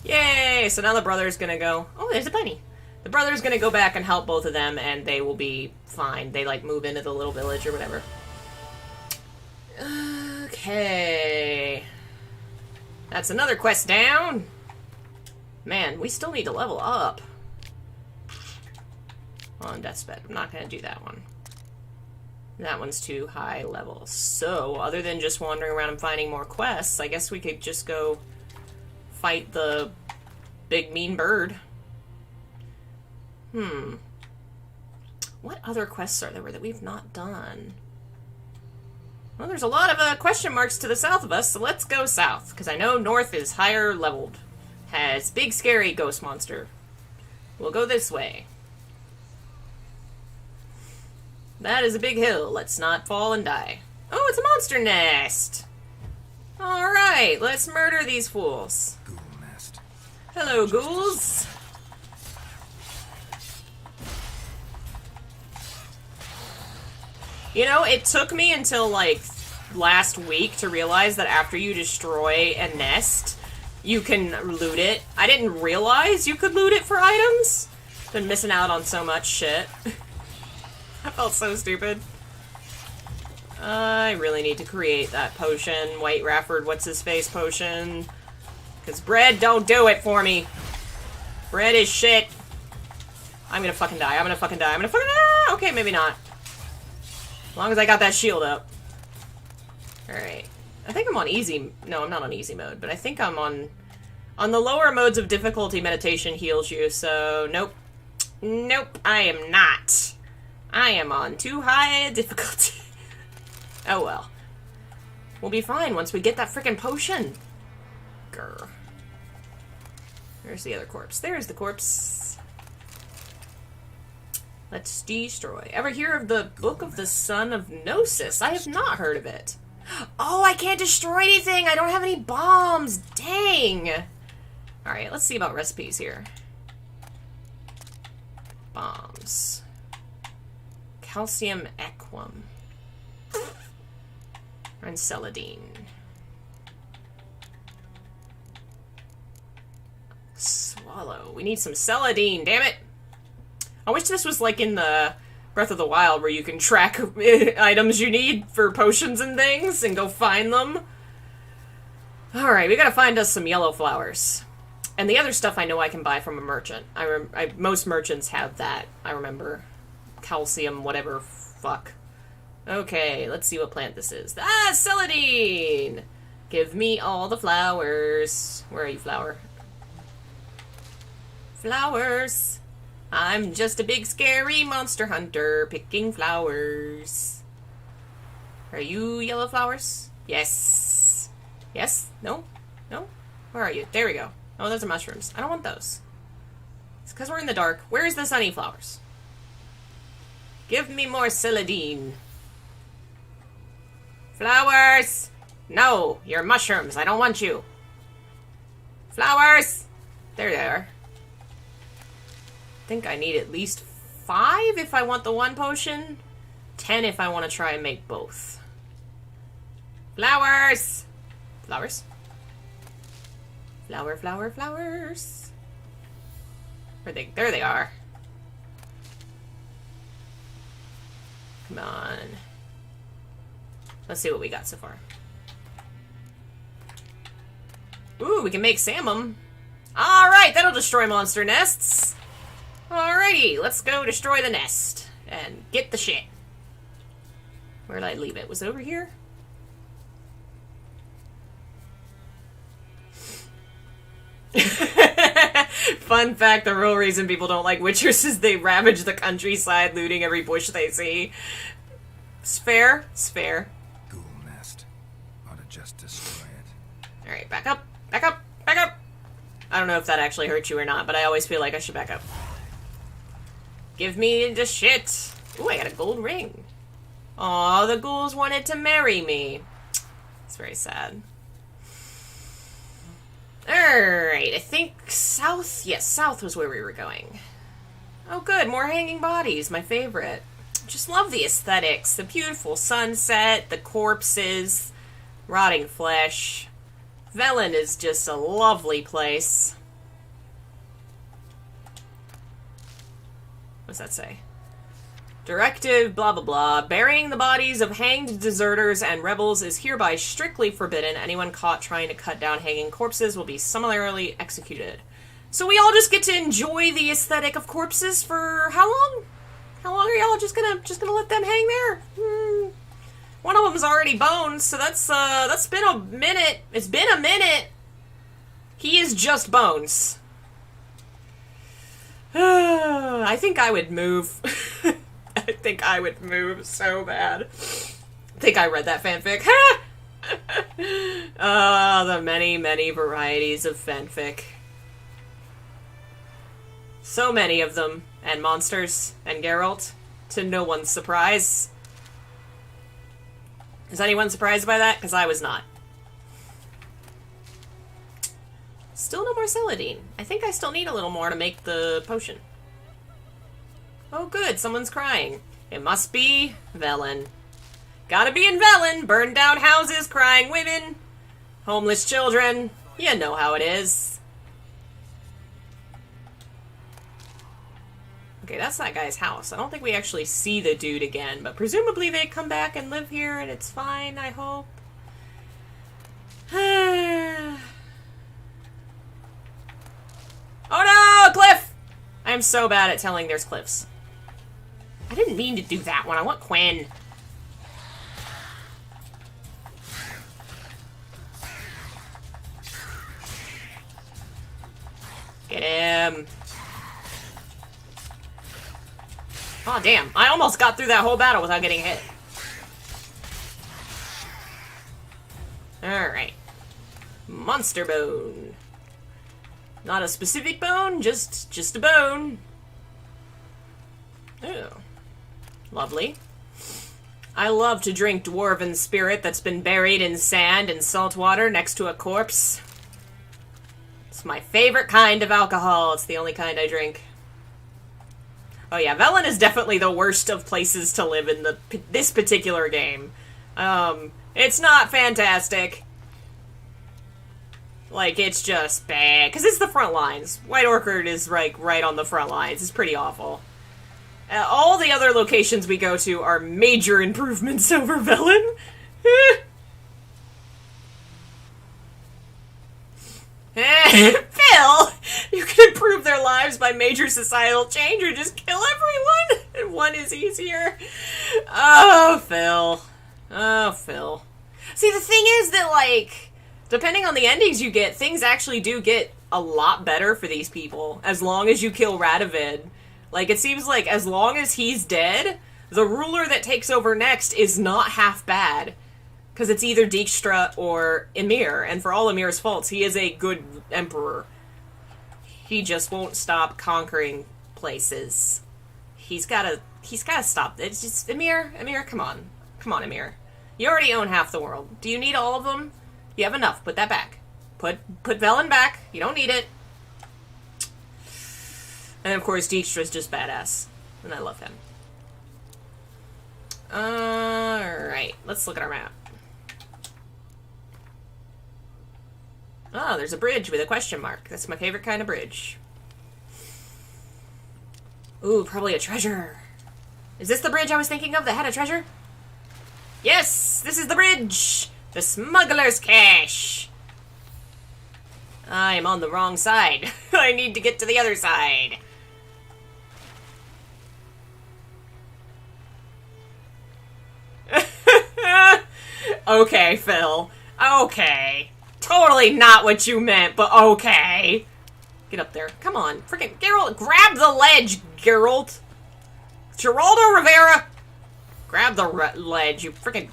Yay! So now the brother's gonna go... Oh, there's a bunny. The brother's gonna go back and help both of them, and they will be fine. They, like, move into the little village or whatever. Okay... That's another quest down. Man, we still need to level up. On Deathbed. I'm not going to do that one. That one's too high level. So, other than just wandering around and finding more quests, I guess we could just go fight the big mean bird. What other quests are there that we've not done? Well, there's a lot of question marks to the south of us, so let's go south. Because I know north is higher leveled. Has big scary ghost monster. We'll go this way. That is a big hill. Let's not fall and die. Oh, it's a monster nest! Alright, let's murder these fools. Ghoul nest. Hello, ghouls! You know, it took me until, like, last week to realize that after you destroy a nest, you can loot it. I didn't realize you could loot it for items. Been missing out on so much shit. I felt so stupid. I really need to create that potion. White Rafford, what's-his-face potion. Because bread don't do it for me. Bread is shit. I'm gonna fucking die. I'm gonna fucking die. I'm gonna fucking die. Okay, maybe not. As long as I got that shield up. Alright. I think I'm on easy. No, I'm not on easy mode, but I think I'm on the lower modes of difficulty. Meditation heals you, so nope. Nope, I am not. I am on too high a difficulty. Oh well. We'll be fine once we get that frickin' potion. Grr. There's the other corpse. There's the corpse. Let's destroy. Ever hear of the Book of the Son of Gnosis? I have not heard of it. Oh, I can't destroy anything! I don't have any bombs! Dang! Alright, let's see about recipes here. Bombs. Calcium equum. And celadine. Swallow. We need some celadine, damn it! I wish this was like in the Breath of the Wild where you can track items you need for potions and things and go find them. Alright, we gotta find us some yellow flowers. And the other stuff I know I can buy from a merchant. Most merchants have that, I remember. Calcium, whatever, fuck. Okay, let's see what plant this is. Ah, celadine! Give me all the flowers. Where are you, flower? Flowers! I'm just a big scary monster hunter picking flowers. Are you yellow flowers? Yes. Yes? No? No? Where are you? There we go. Oh, those are mushrooms. I don't want those. It's because we're in the dark. Where's the sunny flowers? Give me more celadine. Flowers! No, you're mushrooms. I don't want you. Flowers! There they are. I think I need at least 5 if I want the one potion. 10 if I want to try and make both. Flowers! Flowers? Flower, flower, flowers. Where'd they? There they are. Come on. Let's see what we got so far. Ooh, we can make salmon. Alright, that'll destroy monster nests. Alrighty, let's go destroy the nest. And get the shit. Where did I leave it? Was it over here? Fun fact, the real reason people don't like witchers is they ravage the countryside, looting every bush they see. It's fair. It's fair. Ghoul nest. Ought to just destroy it. Alright, back up. Back up. Back up. I don't know if that actually hurts you or not, but I always feel like I should back up. Give me the shit. Ooh, I got a gold ring. Aw, the ghouls wanted to marry me. It's very sad. Alright, I think south? Yes, south was where we were going. Oh good, more hanging bodies, my favorite. Just love the aesthetics. The beautiful sunset, the corpses, rotting flesh. Velen is just a lovely place. What's that say? Directive, blah blah blah. Burying the bodies of hanged deserters and rebels is hereby strictly forbidden. Anyone caught trying to cut down hanging corpses will be summarily executed. So we all just get to enjoy the aesthetic of corpses for how long? How long are y'all just gonna let them hang there? One of them's already bones, so that's been a minute. It's been a minute. He is just bones. I think I would move. I think I would move so bad. I think I read that fanfic. The many, many varieties of fanfic. So many of them. And monsters. And Geralt. To no one's surprise. Is anyone surprised by that? Because I was not. Still no more celadine. I think I still need a little more to make the potion. Oh good, someone's crying. It must be Velen. Gotta be in Velen. Burned down houses, crying women, homeless children. You know how it is. Okay, that's that guy's house. I don't think we actually see the dude again, but presumably they come back and live here and it's fine, I hope. Oh no, cliff! I am so bad at telling there's cliffs. I didn't mean to do that one. I want Quinn. Get him. Oh, damn. I almost got through that whole battle without getting hit. Alright. Monster bone. Not a specific bone, just a bone. Oh. Lovely. I love to drink dwarven spirit that's been buried in sand and salt water next to a corpse. It's my favorite kind of alcohol. It's the only kind I drink. Oh yeah, Velen is definitely the worst of places to live in this particular game. It's not fantastic. Like, it's just bad. Because it's the front lines. White Orchard is, like, right on the front lines. It's pretty awful. All the other locations we go to are major improvements over Velen. Phil! You can improve their lives by major societal change or just kill everyone! And one is easier. Oh, Phil. Oh, Phil. See, the thing is that, like, depending on the endings you get, things actually do get a lot better for these people, as long as you kill Radovid. Like, it seems like as long as he's dead, the ruler that takes over next is not half bad. Because it's either Dijkstra or Emhyr, and for all Emhyr's faults, he is a good emperor. He just won't stop conquering places. He's gotta stop. It's just, Emhyr, come on. Come on, Emhyr. You already own half the world. Do you need all of them? You have enough. Put that back. Put Velen back. You don't need it. And of course, Dijkstra's just badass. And I love him. Alright, let's look at our map. Oh, there's a bridge with a question mark. That's my favorite kind of bridge. Ooh, probably a treasure. Is this the bridge I was thinking of that had a treasure? Yes, this is the bridge! The smuggler's cache! I am on the wrong side. I need to get to the other side. Okay, Phil. Okay. Totally not what you meant, but okay. Get up there. Come on. Freaking Geralt, grab the ledge, Geralt. Geraldo Rivera. Grab the ledge, you freaking...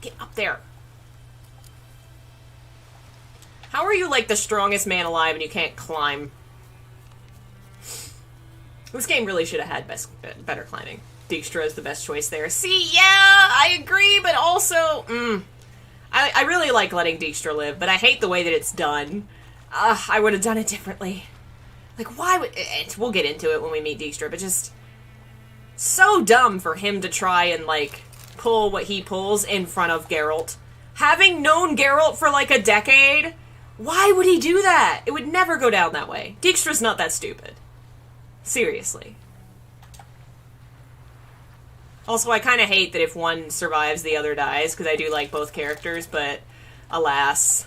Get up there. How are you, like, the strongest man alive and you can't climb? This game really should have had better climbing. Dijkstra is the best choice there. See, yeah, I agree, but also... I really like letting Dijkstra live, but I hate the way that it's done. I would have done it differently. Like, why would... We'll get into it when we meet Dijkstra, but just... So dumb for him to try and, like, pull what he pulls in front of Geralt. Having known Geralt for, like, a decade, why would he do that? It would never go down that way. Dijkstra's not that stupid. Seriously. Also, I kind of hate that if one survives, the other dies, because I do like both characters, but alas.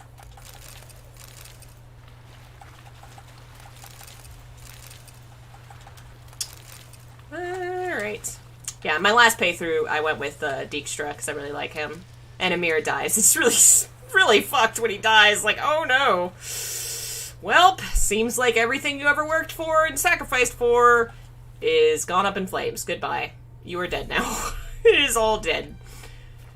Alright. Yeah, my last playthrough, I went with Dijkstra, because I really like him. And Emhyr dies. It's really fucked when he dies. Like, oh no. Welp, seems like everything you ever worked for and sacrificed for is gone up in flames. Goodbye. You are dead now. It is all dead.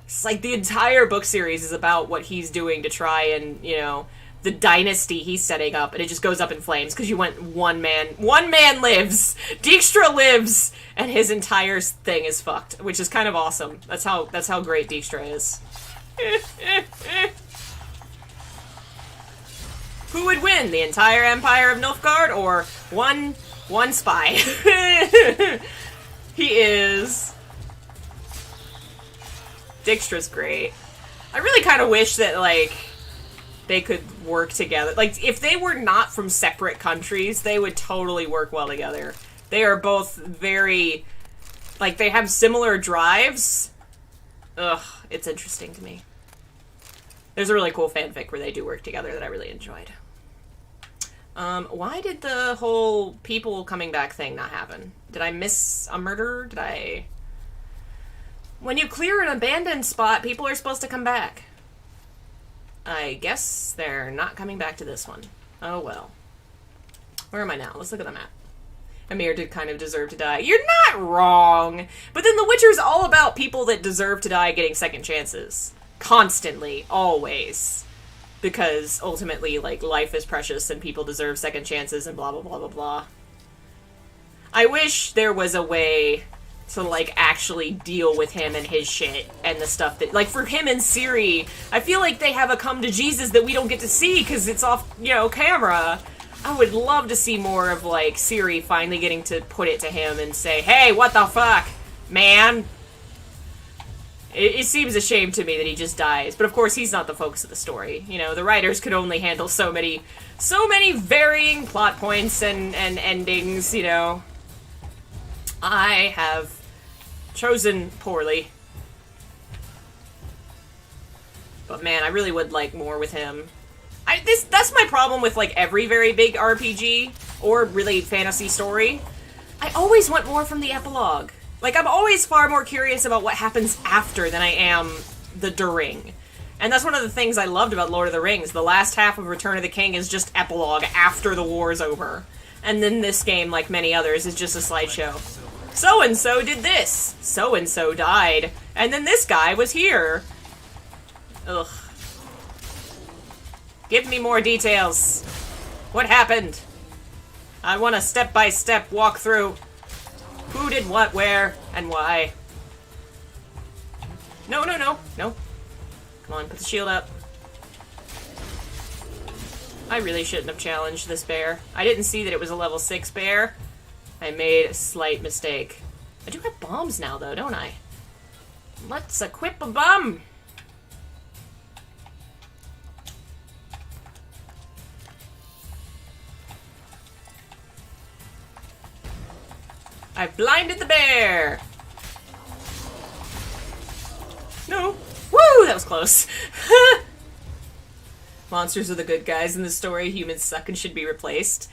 It's like the entire book series is about what he's doing to try and, you know, the dynasty he's setting up, and it just goes up in flames because you went one man. One man lives! Dijkstra lives! And his entire thing is fucked, which is kind of awesome. That's how great Dijkstra is. Who would win? The entire Empire of Nilfgaard or one spy? He is. Dijkstra's great. I really kind of wish that, like, they could work together. Like, if they were not from separate countries, they would totally work well together. They are both very, like, they have similar drives. Ugh, it's interesting to me. There's a really cool fanfic where they do work together that I really enjoyed. Why did the whole people coming back thing not happen? Did I miss a murder? Did I... When you clear an abandoned spot, people are supposed to come back. I guess they're not coming back to this one. Oh well. Where am I now? Let's look at the map. Amir did kind of deserve to die. You're not wrong! But then The Witcher's all about people that deserve to die getting second chances. Constantly. Always. Because, ultimately, like, life is precious and people deserve second chances and blah blah blah blah blah. I wish there was a way to, like, actually deal with him and his shit and the stuff that... Like, for him and Ciri, I feel like they have a come to Jesus that we don't get to see because it's off, you know, camera. I would love to see more of, like, Ciri finally getting to put it to him and say, hey, what the fuck, man? It seems a shame to me that he just dies. But, of course, he's not the focus of the story. You know, the writers could only handle so many varying plot points and endings, you know. I have chosen poorly. But, man, I really would like more with him. That's my problem with, like, every very big RPG, or really fantasy story. I always want more from the epilogue. Like, I'm always far more curious about what happens after than I am the during. And that's one of the things I loved about Lord of the Rings. The last half of Return of the King is just epilogue after the war is over. And then this game, like many others, is just a slideshow. So-and-so did this. So-and-so died. And then this guy was here. Ugh. Give me more details. What happened? I want a step-by-step walkthrough. Who did what, where, and why? No, no, no, no. Come on, put the shield up. I really shouldn't have challenged this bear. I didn't see that it was a level 6 bear. I made a slight mistake. I do have bombs now, though, don't I? Let's equip a bomb! I blinded the bear! No. Woo! That was close. Monsters are the good guys in the story. Humans suck and should be replaced.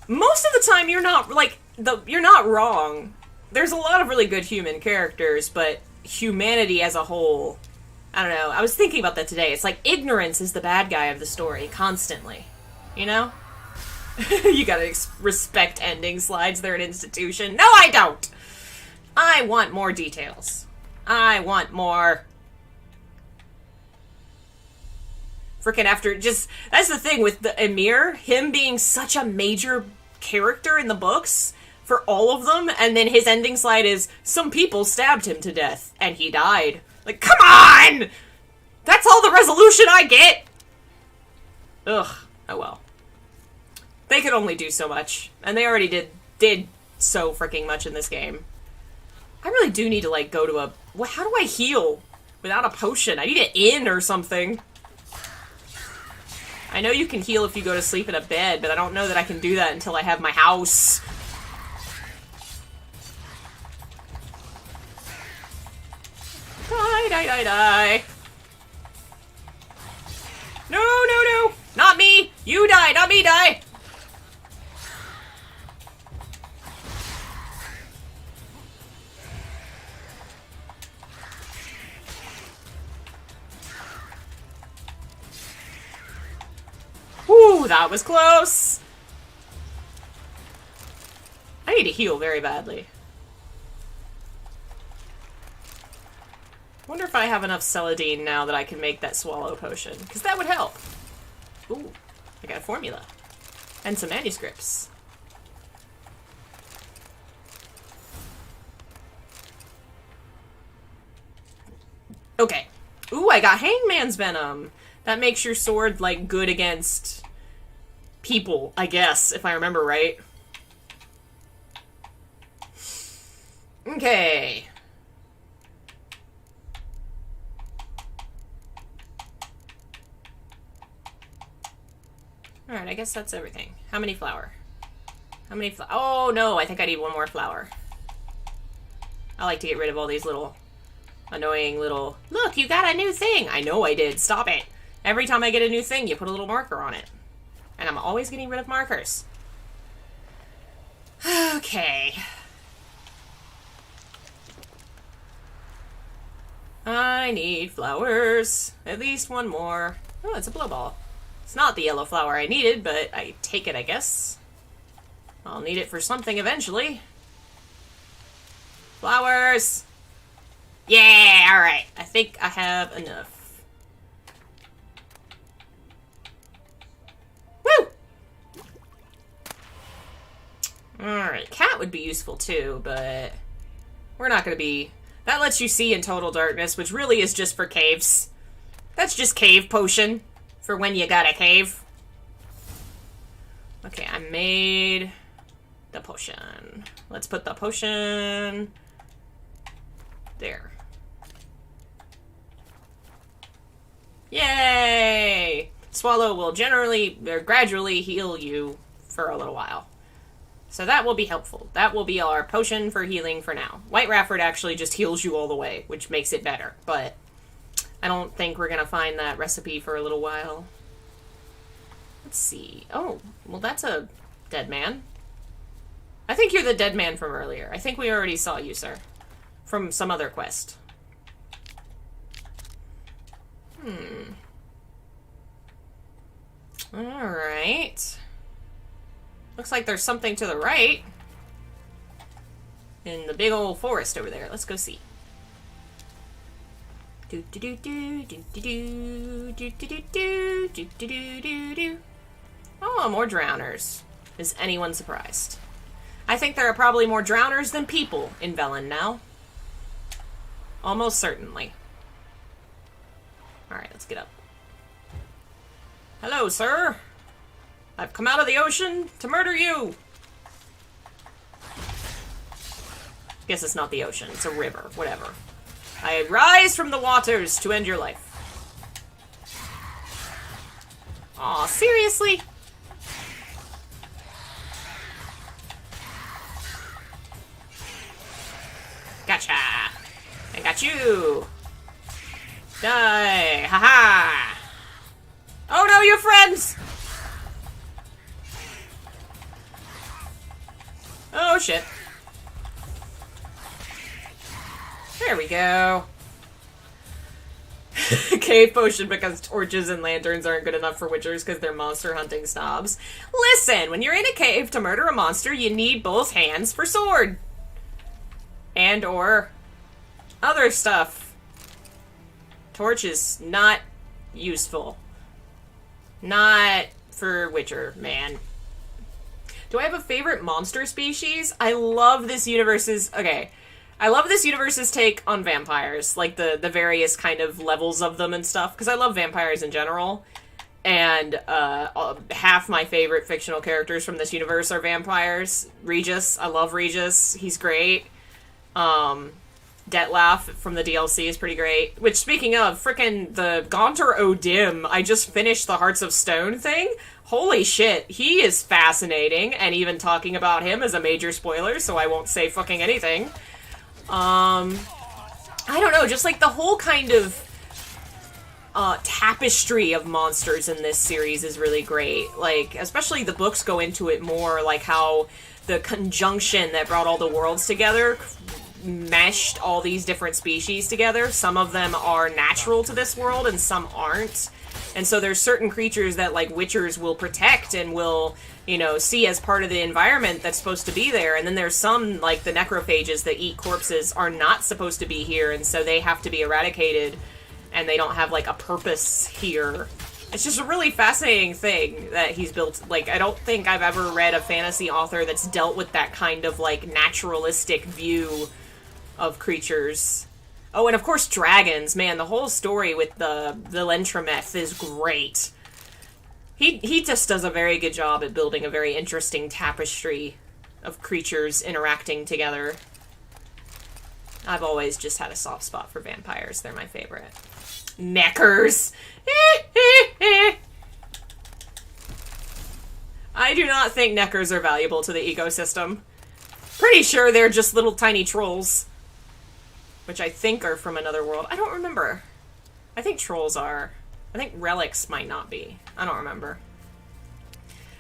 Most of the time, you're not, like, you're not wrong. There's a lot of really good human characters, but humanity as a whole... I don't know. I was thinking about that today. It's like ignorance is the bad guy of the story, constantly. You know? You gotta respect ending slides. They're an institution. No, I don't! I want more details. I want more. Frickin' after just... That's the thing with the Emir. Him being such a major character in the books for all of them, and then his ending slide is, some people stabbed him to death, and he died. Like, come on! That's all the resolution I get! Ugh. Oh well. They could only do so much. And they already did so freaking much in this game. I really do need to, like, go to a... How do I heal without a potion? I need an inn or something. I know you can heal if you go to sleep in a bed, but I don't know that I can do that until I have my house. Die, die, die, die. No, no, no! Not me! You die, not me die! Whew, that was close! I need to heal very badly. Wonder if I have enough Celadine now that I can make that swallow potion, because that would help. Ooh, I got a formula. And some manuscripts. Okay. Ooh, I got Hangman's Venom. That makes your sword, like, good against people, I guess, if I remember right. Okay. Alright, I guess that's everything. How many flour? How many Oh, no, I think I need one more flour. I like to get rid of all these little annoying little... Look, you got a new thing! I know I did. Stop it. Every time I get a new thing, you put a little marker on it. And I'm always getting rid of markers. Okay. I need flowers. At least one more. Oh, it's a blow ball. It's not the yellow flower I needed, but I take it, I guess. I'll need it for something eventually. Flowers! Yeah, alright. I think I have enough. Woo! Alright, cat would be useful too, but we're not gonna be... That lets you see in total darkness, which really is just for caves. That's just cave potion for when you got a cave. Okay, I made the potion. Let's put the potion there. Yay! Swallow will gradually heal you for a little while. So that will be helpful. That will be our potion for healing for now. White Rafford actually just heals you all the way, which makes it better, but I don't think we're gonna find that recipe for a little while. Let's see. Oh, well that's a dead man. I think you're the dead man from earlier. I think we already saw you, sir. From some other quest. Alright. Looks like there's something to the right. In the big old forest over there. Let's go see. Do do do do do do do do do do do do do do do. Oh, more drowners. Is anyone surprised? I think there are probably more drowners than people in Velen now. Almost certainly. Alright, let's get up. Hello, sir. I've come out of the ocean to murder you. Guess it's not the ocean, it's a river, whatever. I rise from the waters to end your life. Aw, seriously? Gotcha! I got you! Die! Haha! Oh no, you're friends! Oh shit. There we go. Cave potion because torches and lanterns aren't good enough for witchers because they're monster hunting snobs. Listen, when you're in a cave to murder a monster, you need both hands for sword. And or other stuff. Torch is not useful. Not for witcher, man. Do I have a favorite monster species? I love this universe's... Okay. I love this universe's take on vampires. Like, the various kind of levels of them and stuff. Because I love vampires in general. And half my favorite fictional characters from this universe are vampires. Regis. I love Regis. He's great. Detlef from the DLC is pretty great. Which, speaking of, frickin' the Gaunter O'Dim, I just finished the Hearts of Stone thing. Holy shit, he is fascinating, and even talking about him is a major spoiler, so I won't say fucking anything. I don't know, just like the whole kind of tapestry of monsters in this series is really great. Like, especially the books go into it more, like how the conjunction that brought all the worlds together meshed all these different species together. Some of them are natural to this world and some aren't. And so there's certain creatures that, like, witchers will protect and will, you know, see as part of the environment that's supposed to be there. And then there's some, like the necrophages that eat corpses, are not supposed to be here, and so they have to be eradicated, and they don't have, like, a purpose here. It's just a really fascinating thing that he's built. Like, I don't think I've ever read a fantasy author that's dealt with that kind of, like, naturalistic view of creatures. Oh, and of course dragons. Man, the whole story with the Lentrameth is great. He just does a very good job at building a very interesting tapestry of creatures interacting together. I've always just had a soft spot for vampires. They're my favorite. Neckers! I do not think neckers are valuable to the ecosystem. Pretty sure they're just little tiny trolls. Which I think are from another world. I don't remember. I think trolls are. I think relics might not be. I don't remember.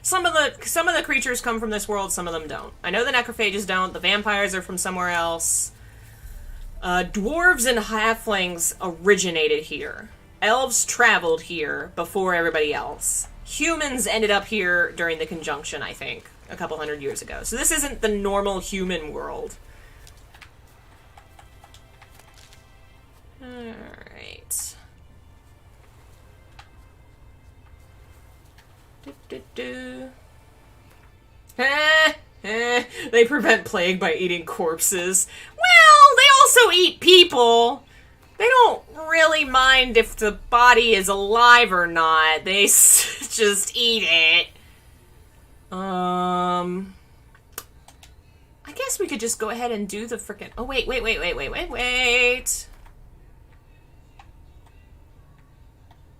Some of the creatures come from this world, some of them don't. I know the necrophages don't. The vampires are from somewhere else. Dwarves and halflings originated here. Elves traveled here before everybody else. humans ended up here during the conjunction, I think, a couple hundred years ago. So this isn't the normal human world. Alright. They prevent plague by eating corpses. Well, they also eat people. They don't really mind if the body is alive or not. They just eat it. I guess we could just go ahead and do the frickin'... Oh, wait.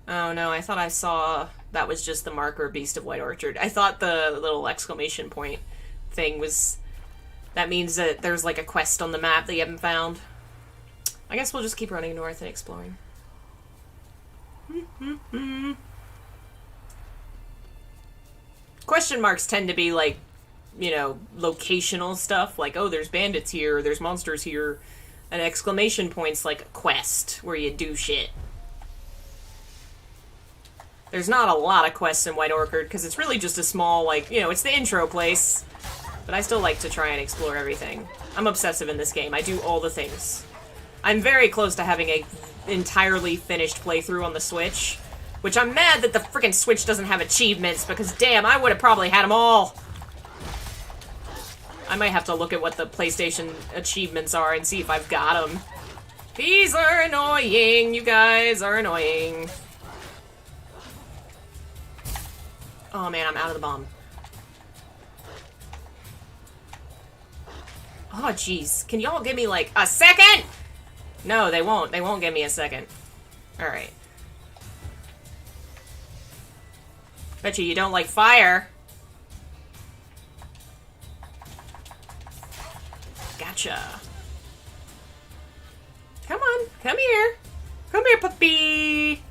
Oh, no, I thought I saw... That was just the marker Beast of White Orchard. I thought the little exclamation point thing was... That means that there's, like, a quest on the map that you haven't found. I guess we'll just keep running north and exploring. Question marks tend to be, like, you know, locational stuff. Like, oh, there's bandits here, there's monsters here. An exclamation point's like a quest where you do shit. There's not a lot of quests in White Orchard, because it's really just a small, like, you know, it's the intro place. But I still like to try and explore everything. I'm obsessive in this game. I do all the things. I'm very close to having a entirely finished playthrough on the Switch, which I'm mad that the frickin' Switch doesn't have achievements, because damn, I would have probably had them all. I might have to look at what the PlayStation achievements are and see if I've got them. These are annoying. You guys are annoying. Oh man, I'm out of the bomb. Oh jeez, can y'all give me like a second? No, they won't. They won't give me a second. Alright. Bet you don't like fire. Gotcha. Come on, come here. Come here, puppy.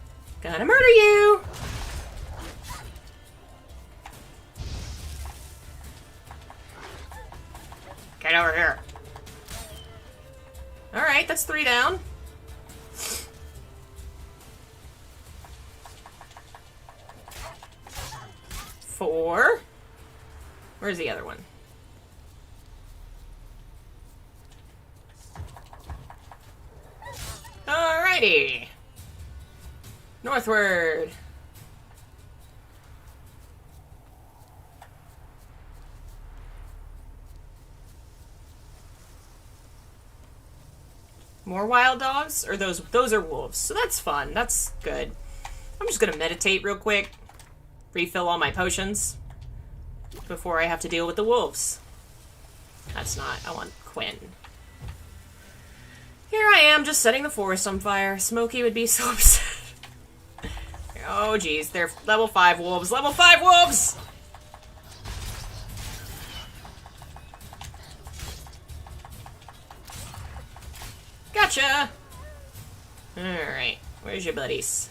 Gonna murder you. Get over here. Alright, that's 3 down. 4. Where's the other one? Alrighty. Northward. More wild dogs? Or those are wolves. So that's fun. That's good. I'm just gonna meditate real quick. Refill all my potions. Before I have to deal with the wolves. That's not. I want Quinn. Here I am, just setting the forest on fire. Smokey would be so upset. Oh geez, they're level 5 wolves. Level 5 wolves! Gotcha! Alright, where's your buddies?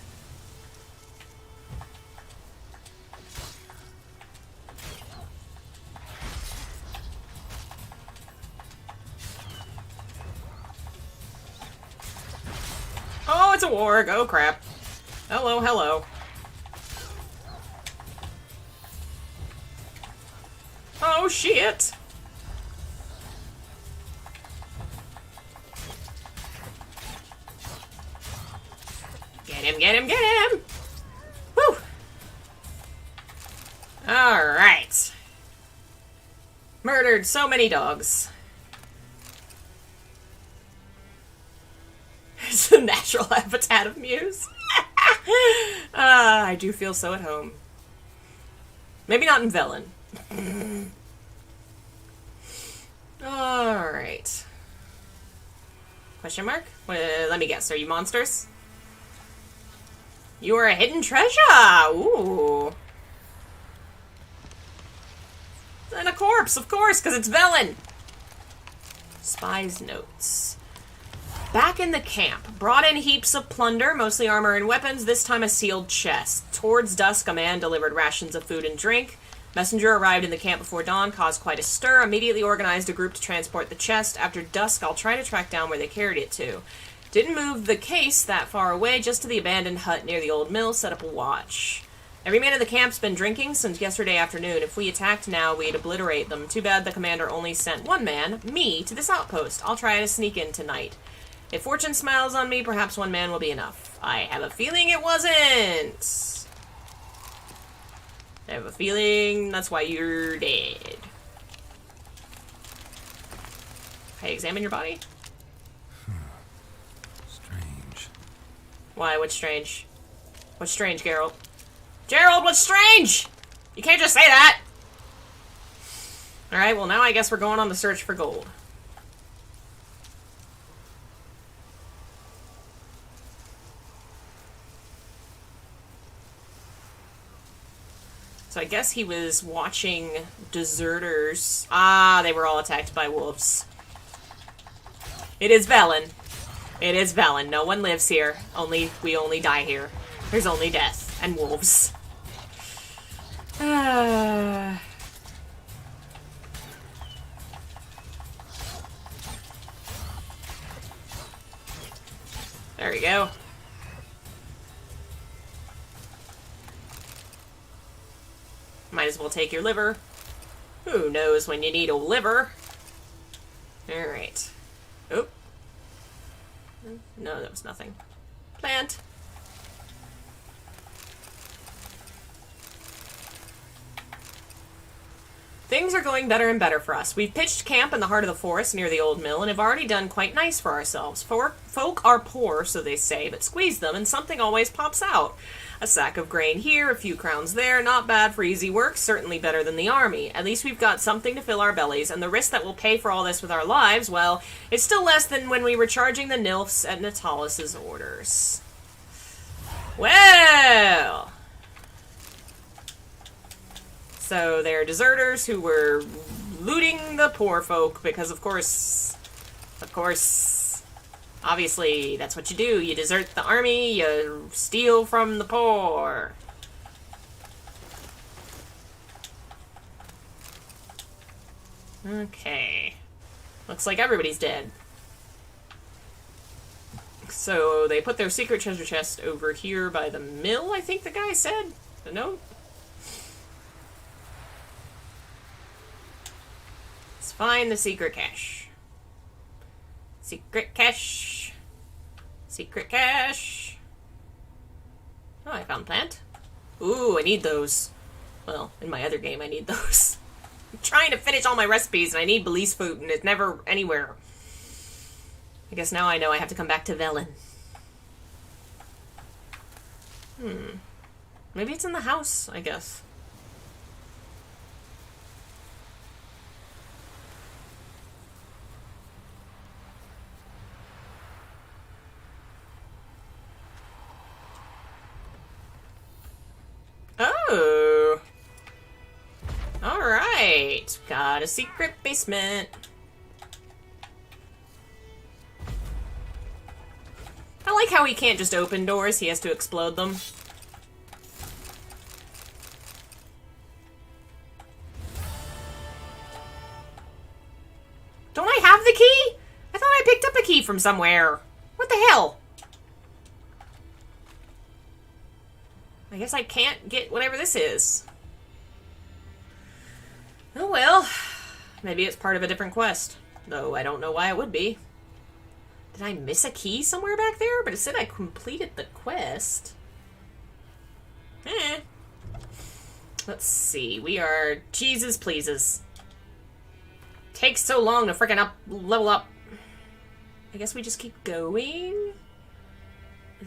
Oh, it's a warg. Oh, crap. Hello, hello. Oh, shit! Get him, get him, get him! Woo! Alright. Murdered so many dogs. It's the natural habitat of Muse. I do feel so at home. Maybe not in Velen. Alright. Question mark? Let me guess. Are you monsters? You are a hidden treasure! Ooh. And a corpse, of course, because it's Velen! Spy's notes. Back in the camp. Brought in heaps of plunder, mostly armor and weapons, this time a sealed chest. Towards dusk, a man delivered rations of food and drink. Messenger arrived in the camp before dawn, caused quite a stir, immediately organized a group to transport the chest. After dusk, I'll try to track down where they carried it to. Didn't move the case that far away, just to the abandoned hut near the old mill, set up a watch. Every man in the camp's been drinking since yesterday afternoon. If we attacked now, we'd obliterate them. Too bad the commander only sent one man, me, to this outpost. I'll try to sneak in tonight. If fortune smiles on me, perhaps one man will be enough. I have a feeling it wasn't. I have a feeling that's why you're dead. Hey, examine your body. Strange. Why? What's strange? What's strange, Geralt? Gerald, what's strange? You can't just say that! Alright, well now I guess we're going on the search for gold. So I guess he was watching deserters. Ah, they were all attacked by wolves. It is Velen. It is Velen. No one lives here. We only die here. There's only death. And wolves. There we go. Might as well take your liver. Who knows when you need a liver? Alright. Oh. No, that was nothing. Plant. Things are going better and better for us. We've pitched camp in the heart of the forest near the old mill and have already done quite nice for ourselves. Folk are poor, so they say, but squeeze them and something always pops out. A sack of grain here, a few crowns there, not bad for easy work, certainly better than the army. At least we've got something to fill our bellies, and the risk that we'll pay for all this with our lives, well, it's still less than when we were charging the nilfs at Natalis' orders. Well... So they're deserters who were looting the poor folk because, of course, obviously, that's what you do. You desert the army, you steal from the poor. Okay. Looks like everybody's dead. So they put their secret treasure chest over here by the mill, I think the guy said. No? Let's find the secret cache. Secret cache. Secret cache. Oh, I found plant. Ooh, I need those. Well, in my other game, I need those. I'm trying to finish all my recipes, and I need Belize food, and it's never anywhere. I guess now I know I have to come back to Velen. Maybe it's in the house, I guess. Oh! Alright. Got a secret basement. I like how he can't just open doors, he has to explode them. Don't I have the key? I thought I picked up a key from somewhere. What the hell? I guess I can't get whatever this is. Oh well. Maybe it's part of a different quest. Though I don't know why it would be. Did I miss a key somewhere back there? But it said I completed the quest. Let's see. We are... Jesus pleases. Takes so long to frickin' level up. I guess we just keep going.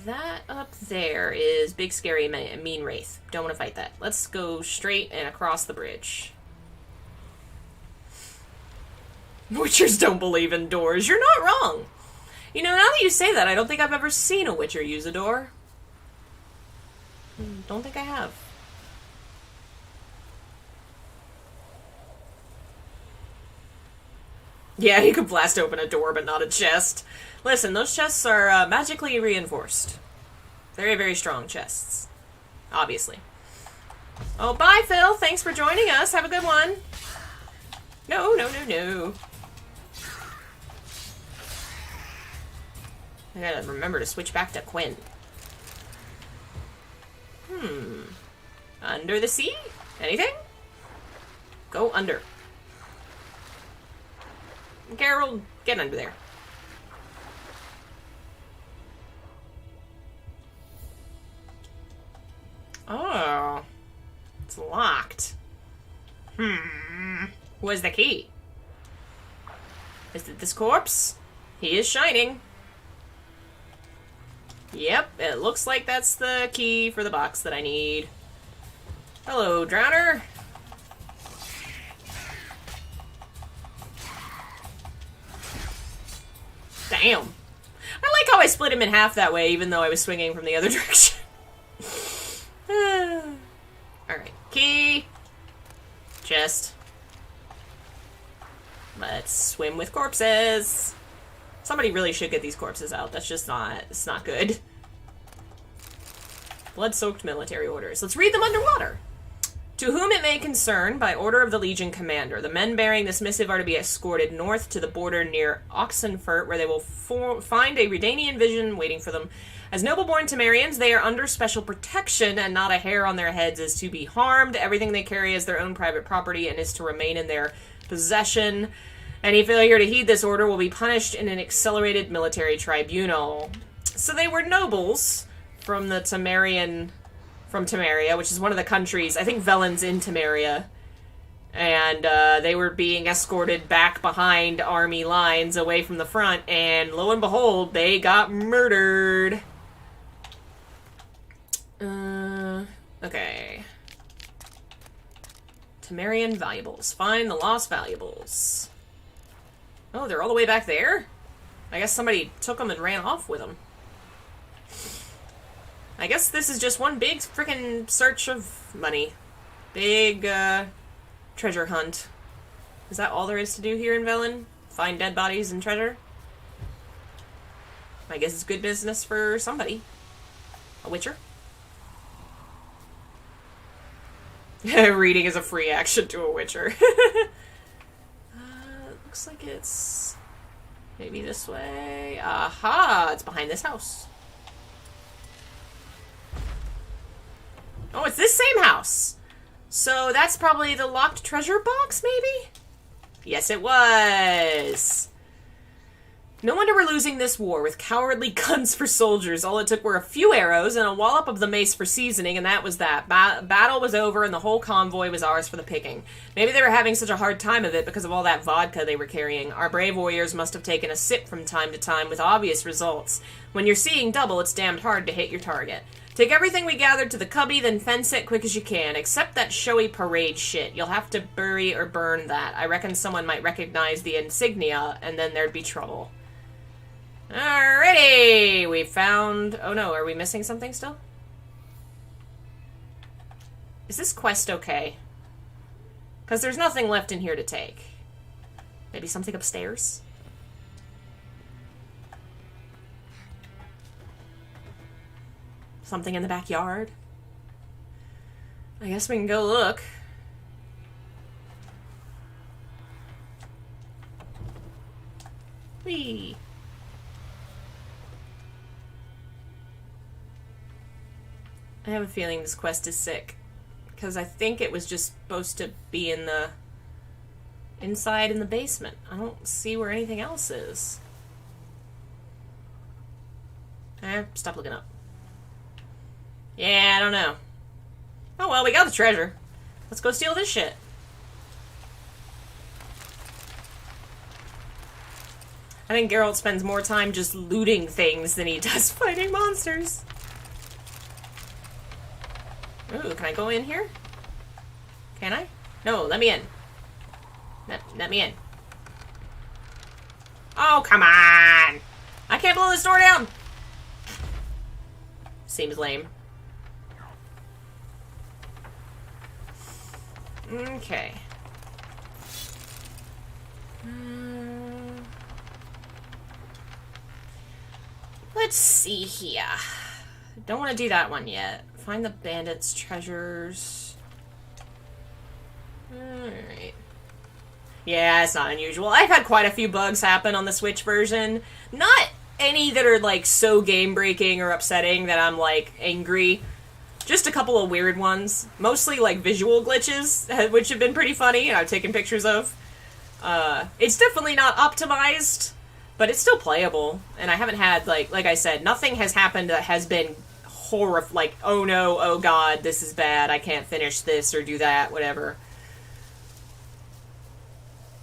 That up there is big, scary, mean wraith. Don't want to fight that. Let's go straight and across the bridge. Witchers don't believe in doors. You're not wrong. You know, now that you say that, I don't think I've ever seen a Witcher use a door. Don't think I have. Yeah, you could blast open a door, but not a chest. Listen, those chests are magically reinforced. Very, very strong chests. Obviously. Oh, bye, Phil. Thanks for joining us. Have a good one. No, no, no, no. I gotta remember to switch back to Quinn. Under the sea? Anything? Go under. Carol, get under there. Oh. It's locked. Where's the key? Is it this corpse? He is shining. Yep, it looks like that's the key for the box that I need. Hello, Drowner. Damn. I like how I split him in half that way, even though I was swinging from the other direction. Alright, key. Chest. Let's swim with corpses. Somebody really should get these corpses out. That's just not, it's not good. Blood-soaked military orders. Let's read them underwater. To whom it may concern, by order of the Legion Commander, the men bearing this missive are to be escorted north to the border near Oxenfurt, where they will find a Redanian vision waiting for them. As noble-born Temerians, they are under special protection, and not a hair on their heads is to be harmed. Everything they carry is their own private property and is to remain in their possession. Any failure to heed this order will be punished in an accelerated military tribunal. So they were nobles from the from Temeria, which is one of the countries. I think Velen's in Temeria. And they were being escorted back behind army lines away from the front, and lo and behold, they got murdered. Okay. Temerian valuables. Find the lost valuables. Oh, they're all the way back there? I guess somebody took them and ran off with them. I guess this is just one big frickin' search of money. Big, treasure hunt. Is that all there is to do here in Velen? Find dead bodies and treasure? I guess it's good business for somebody. A witcher? Reading is a free action to a witcher. Looks like it's maybe this way. Aha! It's behind this house. Oh, it's this same house. So that's probably the locked treasure box, maybe? Yes, it was. No wonder we're losing this war with cowardly guns for soldiers. All it took were a few arrows and a wallop of the mace for seasoning, and that was that. Battle was over, and the whole convoy was ours for the picking. Maybe they were having such a hard time of it because of all that vodka they were carrying. Our brave warriors must have taken a sip from time to time with obvious results. When you're seeing double, it's damned hard to hit your target. Take everything we gathered to the cubby, then fence it quick as you can, except that showy parade shit. You'll have to bury or burn that. I reckon someone might recognize the insignia, and then there'd be trouble. Alrighty! We found... Oh no, are we missing something still? Is this quest okay? Because there's nothing left in here to take. Maybe something upstairs? Something in the backyard? I guess we can go look. Whee! I have a feeling this quest is sick. Because I think it was just supposed to be in the... inside in the basement. I don't see where anything else is. Stop looking up. Yeah, I don't know. Oh well, we got the treasure. Let's go steal this shit. I think Geralt spends more time just looting things than he does fighting monsters. Ooh, can I go in here? Can I? No, let me in. Let me in. Oh, come on! I can't blow this door down! Seems lame. Okay. Let's see here. Don't want to do that one yet. Find the bandits' treasures. Alright. Yeah, it's not unusual. I've had quite a few bugs happen on the Switch version. Not any that are, like, so game-breaking or upsetting that I'm, like, angry. Just a couple of weird ones. Mostly, like, visual glitches, which have been pretty funny, and I've taken pictures of. It's definitely not optimized, but it's still playable. And I haven't had, like I said, nothing has happened that has been like, oh no, oh god, this is bad, I can't finish this or do that, whatever.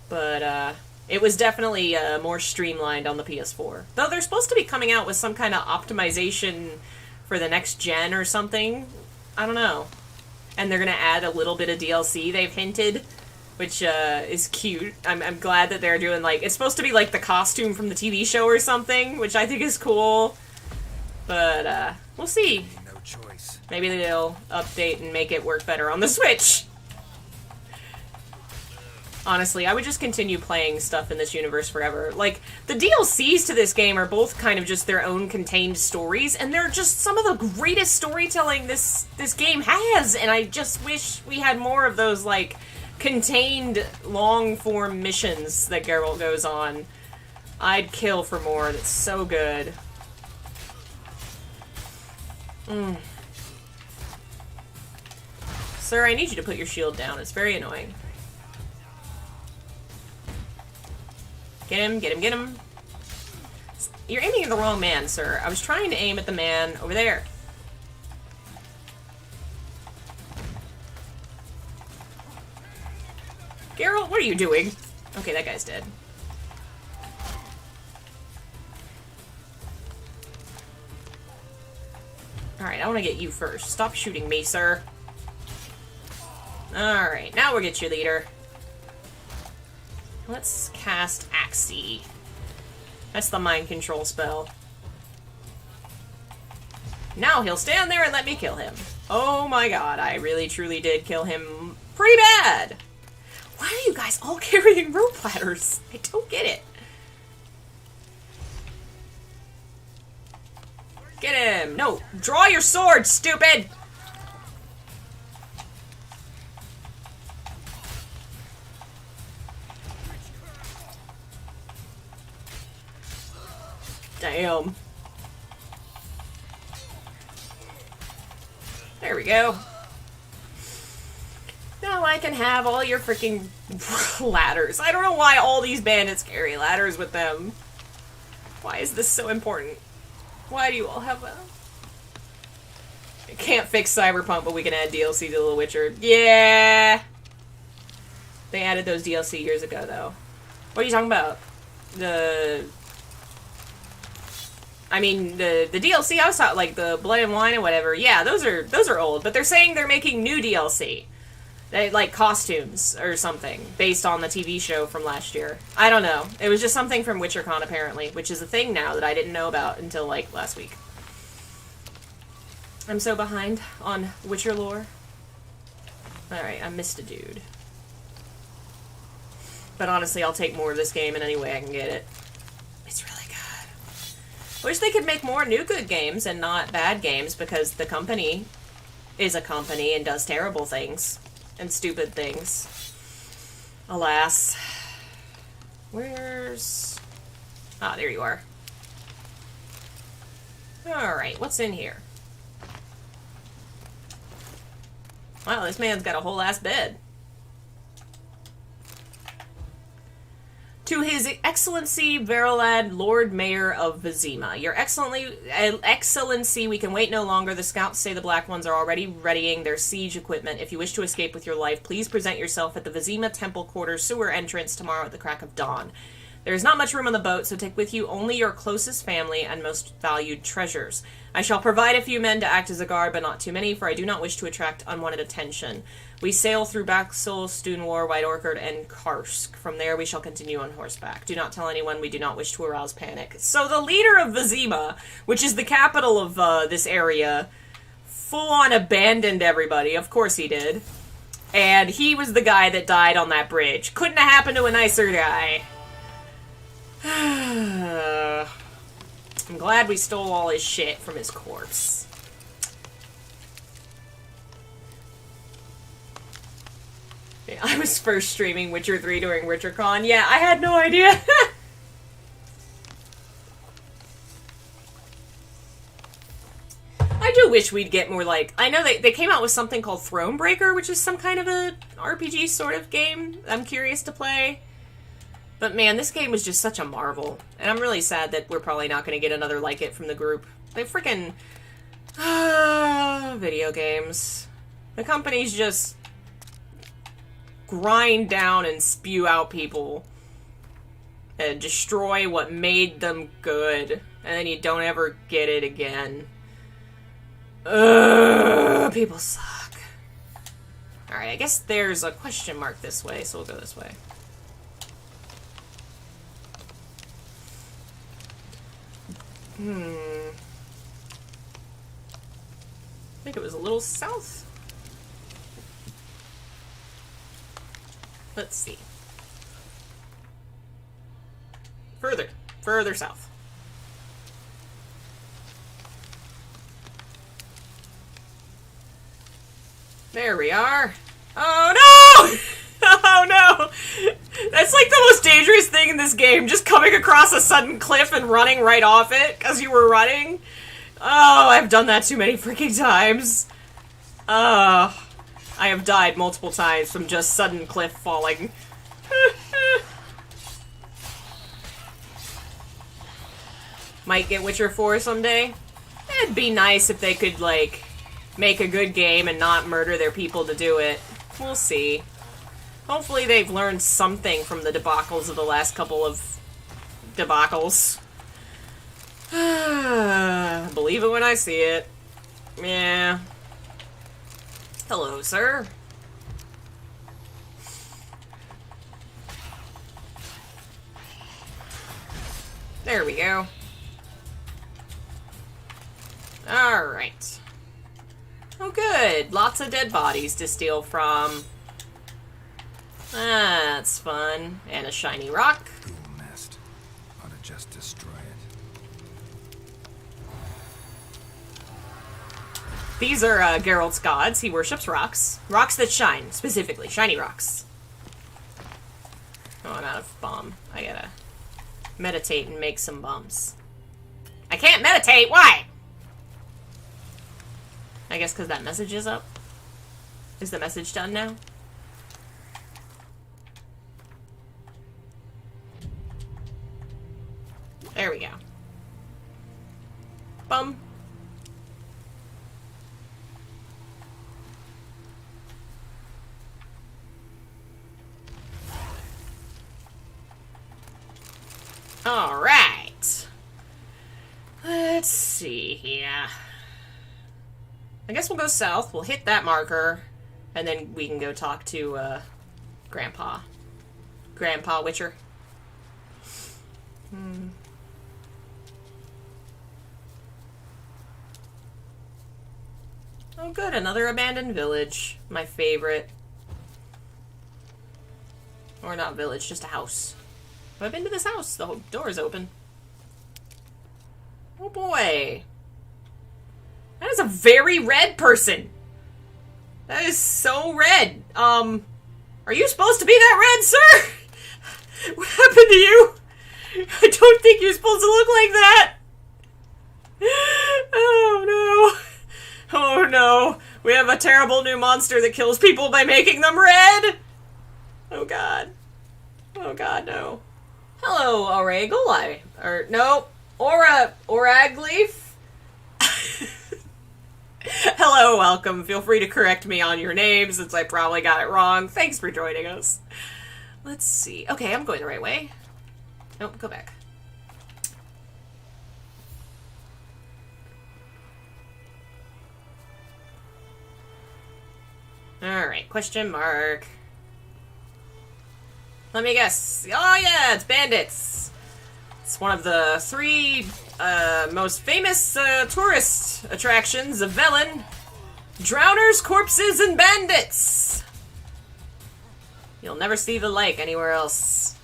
But, it was definitely more streamlined on the PS4. Though they're supposed to be coming out with some kind of optimization for the next gen or something. I don't know. And they're going to add a little bit of DLC, they've hinted, which is cute. I'm glad that they're doing, like, it's supposed to be like the costume from the TV show or something, which I think is cool. But, we'll see. No choice. Maybe they'll update and make it work better on the Switch. Honestly, I would just continue playing stuff in this universe forever. Like, the DLCs to this game are both kind of just their own contained stories, and they're just some of the greatest storytelling this game has, and I just wish we had more of those, like, contained, long-form missions that Geralt goes on. I'd kill for more. That's so good. Sir, I need you to put your shield down. It's very annoying. Get him, get him, get him. You're aiming at the wrong man, sir. I was trying to aim at the man over there. Geralt, what are you doing? Okay, that guy's dead. Alright, I want to get you first. Stop shooting me, sir. Alright, now we'll get your leader. Let's cast Axii. That's the mind control spell. Now he'll stand there and let me kill him. Oh my god, I really truly did kill him pretty bad. Why are you guys all carrying rope ladders? I don't get it. Get him! No, draw your sword, stupid! Damn. There we go. Now I can have all your freaking ladders. I don't know why all these bandits carry ladders with them. Why is this so important? Why do you all have a... I can't fix Cyberpunk, but we can add DLC to The Witcher. Yeah! They added those DLC years ago, though. What are you talking about? I mean, the DLC I was talking, like, the Blood and Wine and whatever, yeah, those are old, but they're saying they're making new DLC. They, like, costumes or something, based on the TV show from last year. I don't know. It was just something from WitcherCon, apparently, which is a thing now that I didn't know about until, like, last week. I'm so behind on Witcher lore. Alright, I missed a dude. But honestly, I'll take more of this game in any way I can get it. It's really good. Wish they could make more new good games and not bad games, because the company is a company and does terrible things. And stupid things. Alas. Where's... Ah, there you are. Alright, what's in here? Wow, this man's got a whole ass bed. To His Excellency Verilad, Lord Mayor of Vizima. Your Excellency, we can wait no longer. The scouts say the Black Ones are already readying their siege equipment. If you wish to escape with your life, please present yourself at the Vizima Temple Quarter sewer entrance tomorrow at the crack of dawn. There is not much room on the boat, so take with you only your closest family and most valued treasures. I shall provide a few men to act as a guard, but not too many, for I do not wish to attract unwanted attention. We sail through Baxil, Stunwar, White Orchard, and Karsk. From there, we shall continue on horseback. Do not tell anyone. We do not wish to arouse panic. So the leader of Vizima, which is the capital of this area, full-on abandoned everybody. Of course he did. And he was the guy that died on that bridge. Couldn't have happened to a nicer guy. I'm glad we stole all his shit from his corpse. Yeah, I was first streaming Witcher 3 during WitcherCon. Yeah, I had no idea. I do do wish we'd get more, like... I know they came out with something called Thronebreaker, which is some kind of a RPG sort of game I'm curious to play. But man, this game was just such a marvel. And I'm really sad that we're probably not going to get another like it from the group. They freaking... video games. The companies just grind down and spew out people and destroy what made them good, and then you don't ever get it again. Ugh, people suck. Alright, I guess there's a question mark this way, so we'll go this way. I think it was a little south. Let's see. Further south. There we are. Oh no! Oh no! That's like the most dangerous thing in this game, just coming across a sudden cliff and running right off it because you were running. Oh, I've done that too many freaking times. I have died multiple times from just sudden cliff falling. Might get Witcher 4 someday. It'd be nice if they could, like, make a good game and not murder their people to do it. We'll see. Hopefully they've learned something from the debacles of the last couple of debacles. Believe it when I see it. Yeah. Hello, sir. There we go. Alright. Oh good, lots of dead bodies to steal from. That's fun. And a shiny rock. Ghoul nest. Ought to just destroy it. These are Geralt's gods. He worships rocks. Rocks that shine, specifically. Shiny rocks. Oh, I'm out of bomb. I gotta meditate and make some bombs. I can't meditate! Why? I guess because that message is up. Is the message done now? There we go. Bum. Alright. Let's see here. I guess we'll go south. We'll hit that marker. And then we can go talk to, Grandpa. Grandpa Witcher. Oh good, another abandoned village. My favorite. Or not village, just a house. Have I been to this house? The whole door's open. Oh boy. That is a very red person. That is so red. Are you supposed to be that red, sir? What happened to you? I don't think you're supposed to look like that. Oh no. Oh no. We have a terrible new monster that kills people by making them red. Oh god. Oh god, no. Hello, Auragul. Oragleaf. Hello, welcome. Feel free to correct me on your name since I probably got it wrong. Thanks for joining us. Let's see. Okay, I'm going the right way. Nope, go back. Alright, question mark. Let me guess. Oh yeah, it's bandits. It's one of the 3 most famous tourist attractions of Velen. Drowners, corpses, and bandits. You'll never see the like anywhere else.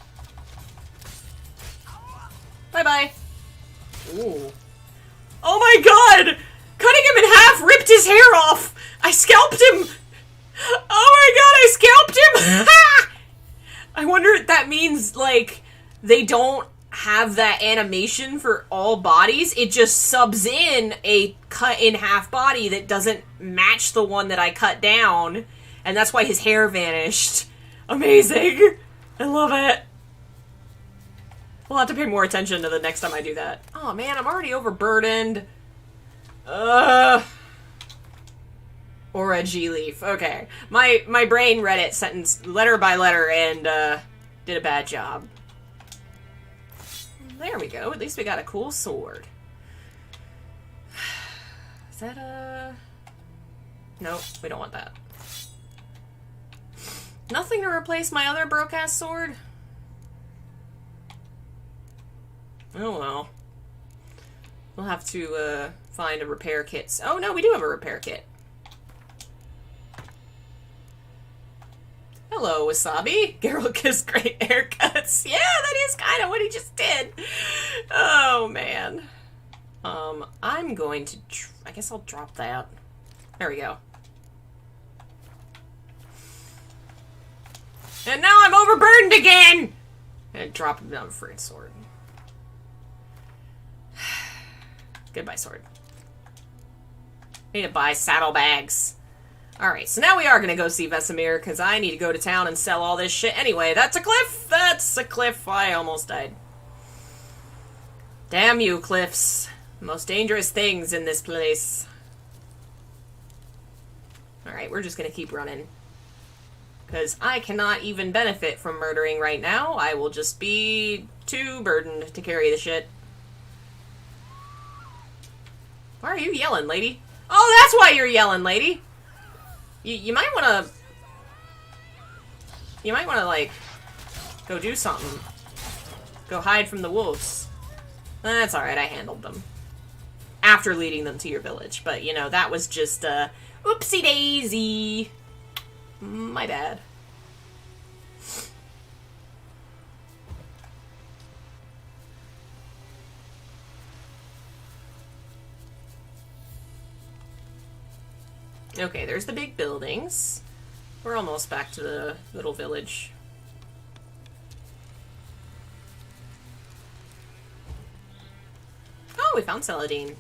Bye-bye. Ooh. Oh my god! Cutting him in half ripped his hair off! I scalped him! Oh my god, I scalped him! I wonder if that means, like, they don't have that animation for all bodies. It just subs in a cut in half body that doesn't match the one that I cut down, and that's why his hair vanished. Amazing! I love it. We'll have to pay more attention to the next time I do that. Oh man, I'm already overburdened. Or a G-leaf. Okay. My brain read it sentence letter by letter and did a bad job. There we go. At least we got a cool sword. Is that a... Nope, we don't want that. Nothing to replace my other broke-ass sword? Oh well. We'll have to find a repair kit. Oh no, we do have a repair kit. Hello, Wasabi. Geralt gives great haircuts. Yeah, that is kind of what he just did. Oh, man. I'm going to... I guess I'll drop that. There we go. And now I'm overburdened again! And drop him down for his sword. Goodbye, sword. Need to buy saddlebags. Alright, so now we are gonna go see Vesemir, because I need to go to town and sell all this shit. Anyway, that's a cliff! That's a cliff! I almost died. Damn you, cliffs. Most dangerous things in this place. Alright, we're just gonna keep running. Because I cannot even benefit from murdering right now. I will just be too burdened to carry the shit. Why are you yelling, lady? Oh, that's why you're yelling, lady! You might wanna... You might wanna, like, go do something. Go hide from the wolves. That's alright, I handled them. After leading them to your village. But, you know, that was just, oopsie-daisy. My bad. Okay, there's the big buildings. We're almost back to the little village. Oh, we found Celadine.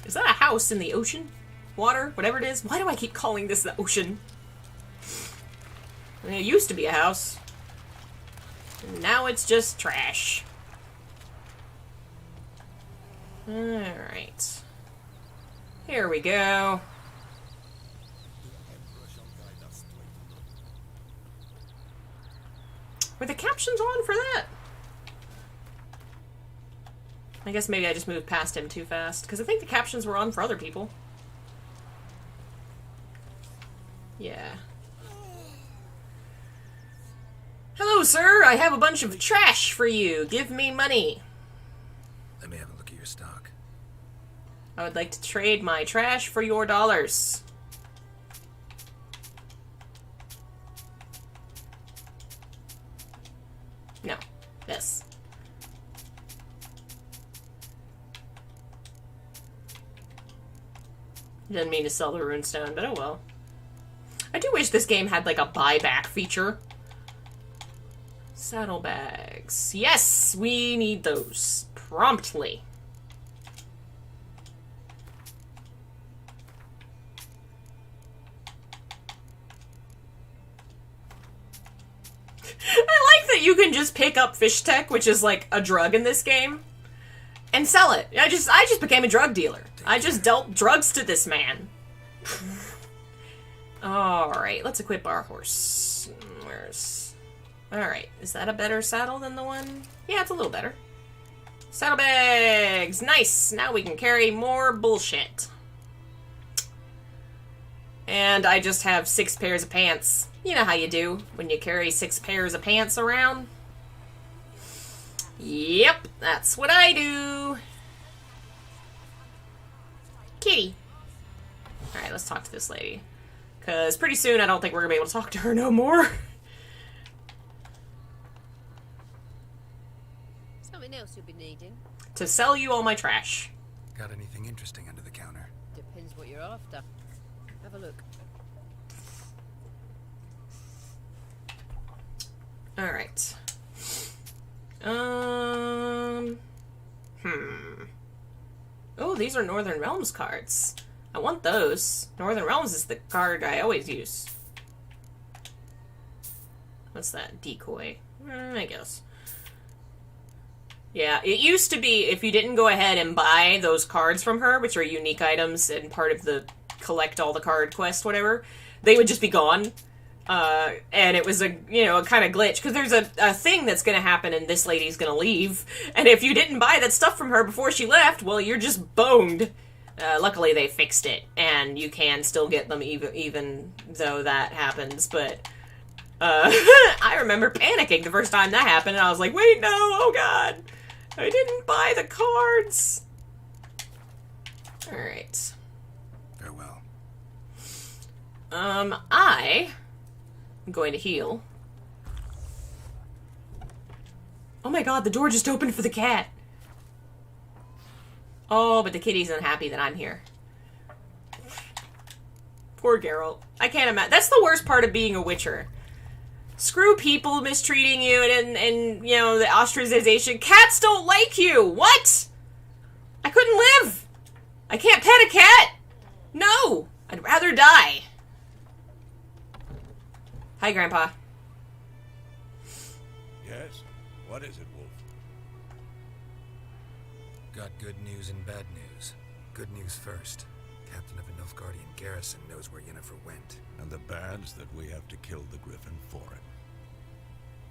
Is that a house in the ocean? Water? Whatever it is? Why do I keep calling this the ocean? I mean, it used to be a house. And now it's just trash. Alright. Here we go. Were the captions on for that? I guess maybe I just moved past him too fast, because I think the captions were on for other people. Yeah. Hello, sir. I have a bunch of trash for you. Give me money. Let me have a look at your stock. I would like to trade my trash for your dollars. No. This. Didn't mean to sell the runestone, but oh well. I do wish this game had like a buyback feature. Saddlebags. Yes, we need those. Promptly. I like that you can just pick up fish tech, which is like a drug in this game, and sell it. I just became a drug dealer. I just dealt drugs to this man. Alright, let's equip our horse. Where's... Alright, is that a better saddle than the one? Yeah, it's a little better. Saddlebags! Nice! Now we can carry more bullshit. And I just have 6 pairs of pants. You know how you do when you carry 6 pairs of pants around. Yep, that's what I do. Kitty. Alright, let's talk to this lady. Because pretty soon I don't think we're going to be able to talk to her no more. Something else you'll be needing? To sell you all my trash. Got anything interesting under the counter? Depends what you're after. Have a look. Alright. Oh, these are Northern Realms cards. I want those. Northern Realms is the card I always use. What's that? Decoy. I guess. Yeah, it used to be if you didn't go ahead and buy those cards from her, which are unique items and part of the collect all the card quest, whatever, they would just be gone. And it was a kind of glitch, because there's a thing that's going to happen and this lady's going to leave. And if you didn't buy that stuff from her before she left, well, you're just boned. Luckily, they fixed it, and you can still get them even though that happens, but... I remember panicking the first time that happened, and I was like, wait, no, oh god! I didn't buy the cards! Alright. Farewell. I am going to heal. Oh my god, the door just opened for the cat! Oh, but the kitty's unhappy that I'm here. Poor Geralt. I can't imagine. That's the worst part of being a Witcher. Screw people mistreating you and you know, the ostracization. Cats don't like you! What? I couldn't live! I can't pet a cat! No! I'd rather die. Hi, Grandpa. Yes? What is it, Wolf? Got good news and bad news. Good news first. Captain of a Nilfgaardian garrison knows where Yennefer went. And the bad's that we have to kill the Griffin for him.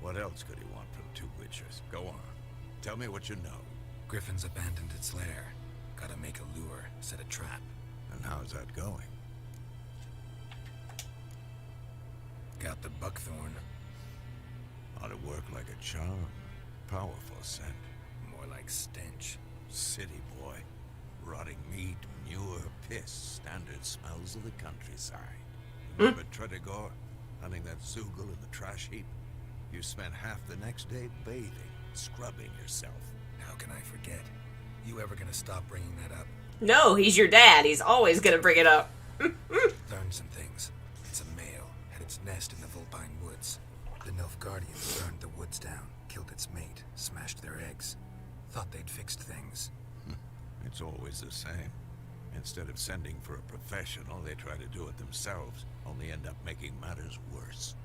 What else could he want from two Witchers? Go on. Tell me what you know. Griffin's abandoned its lair. Gotta make a lure, set a trap. And how's that going? Got the buckthorn. Ought to work like a charm. Powerful scent. More like stench. City boy. Rotting meat, manure, piss. Standard smells of the countryside. Remember Tredigor? Hunting that Zoogle in the trash heap? You spent half the next day bathing, scrubbing yourself. How can I forget? You ever gonna stop bringing that up? No, he's your dad. He's always gonna bring it up. Learned some things. It's a male. Had its nest in the Vulpine Woods. The Nilfgaardians burned the woods down, killed its mate, smashed their eggs. Thought they'd fixed things. It's always the same. Instead of sending for a professional, they try to do it themselves, only end up making matters worse.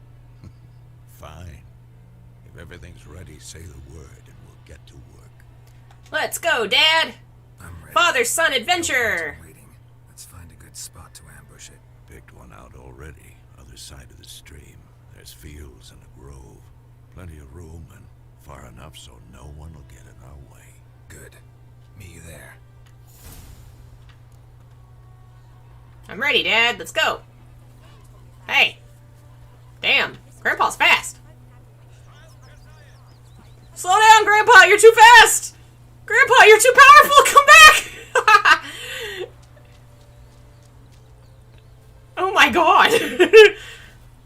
Fine. If everything's ready, say the word and we'll get to work. Let's go, Dad! I'm ready. Father-son adventure! Waiting. Let's find a good spot to ambush it. Picked one out already. Other side of the stream. There's fields and a grove. Plenty of room and far enough so no one will get in our way. Good. Meet you there. I'm ready, Dad. Let's go. Hey. Damn. Grandpa's fast. Slow down, Grandpa. You're too fast. Grandpa, you're too powerful. Come back. Oh my god.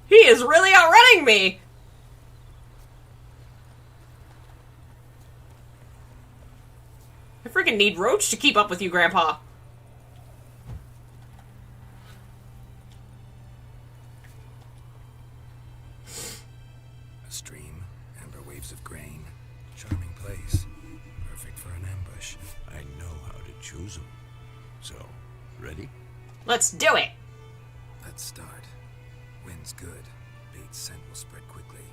He is really outrunning me. I freaking need Roach to keep up with you, Grandpa. A stream, amber waves of grain. Charming place. Perfect for an ambush. I know how to choose them. So, ready? Let's do it. Let's start. Wind's good. Bait's scent will spread quickly.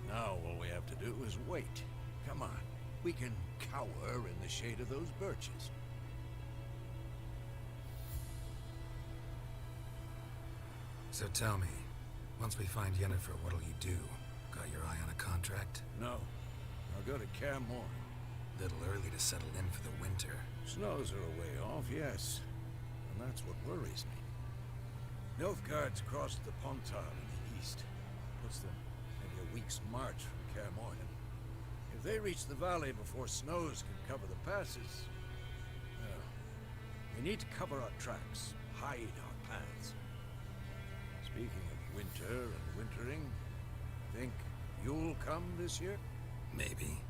Now all we have to do is wait. Come on. We can cower in the shade of those birches. So tell me, once we find Yennefer, what'll you do? Got your eye on a contract? No. I'll go to Kaer Morhen. Little early to settle in for the winter. Snows are a way off, yes. And that's what worries me. Nilfgaard's crossed the Pontar in the east. Puts them maybe a week's march from Kaer Morhen. If they reach the valley before snows can cover the passes, well, we need to cover our tracks, hide our paths. Speaking of winter and wintering, think you'll come this year? Maybe.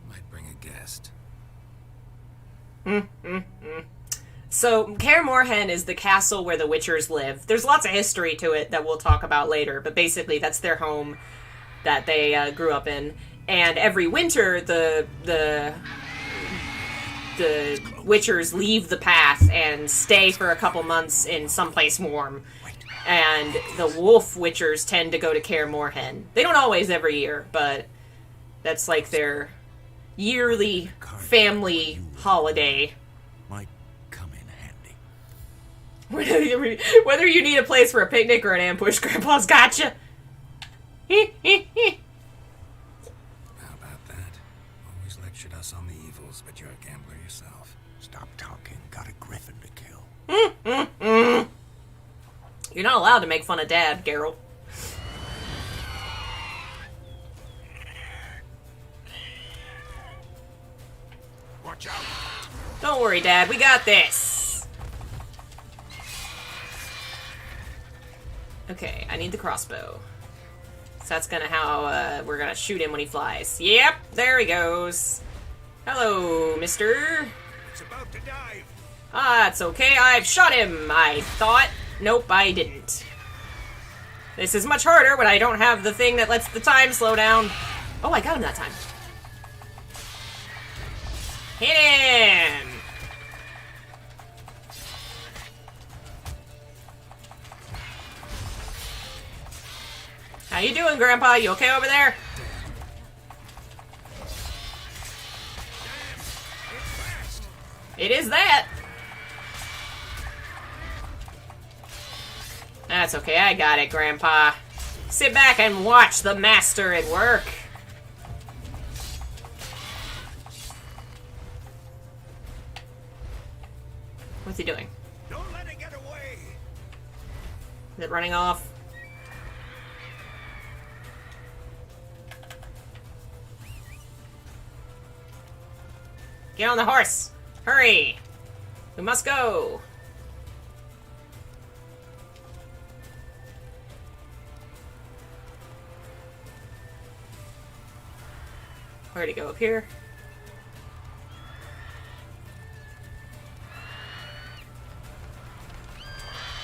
Might bring a guest. So, Kaer Morhen is the castle where the Witchers live. There's lots of history to it that we'll talk about later, but basically that's their home that they grew up in. And every winter, the Witchers leave the path and stay for a couple months in someplace warm. And the Wolf Witchers tend to go to Kaer Morhen. They don't always every year, but that's like their yearly family holiday. Might come in handy. Whether you need a place for a picnic or an ambush, Grandpa's gotcha. How about that? Always lectured us on the evils, but you're a gambler yourself. Stop talking. Got a griffin to kill. You're not allowed to make fun of Dad, Geralt. Watch out. Don't worry, Dad. We got this. Okay, I need the crossbow. So that's gonna how we're gonna shoot him when he flies. Yep, there he goes. Hello, mister. It's about to dive. Ah, it's okay. I've shot him, I thought. Nope, I didn't. This is much harder when I don't have the thing that lets the time slow down. Oh, I got him that time. Hit him! How you doing, Grandpa? You okay over there? It is that. That's okay, I got it, Grandpa. Sit back and watch the master at work. What's he doing? Don't let it get away. Is it running off? Get on the horse! Hurry! We must go! Where'd he go? Up here?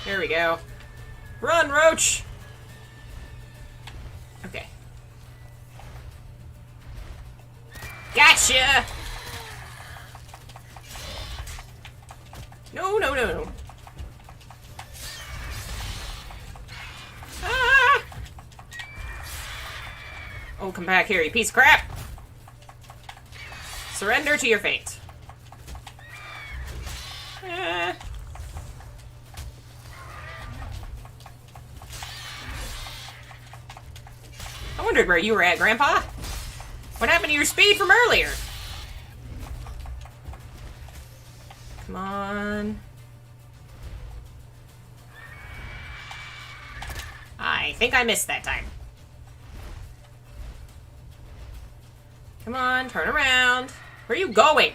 Here we go. Run, Roach! Okay. Gotcha! No, no, no, no. Ah! Oh, come back here, you piece of crap! Surrender to your fate. Ah. I wondered where you were at, Grandpa. What happened to your speed from earlier? Come on. I think I missed that time. Come on, turn around. Where are you going?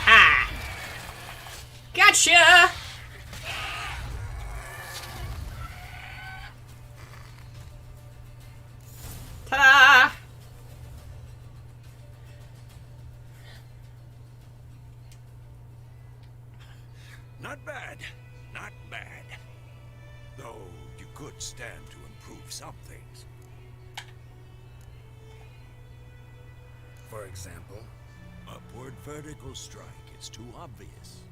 Ah! Gotcha! Ta-da! Not bad. Not bad. Though you could stand to improve some things. For example? Upward vertical strike. It's too obvious.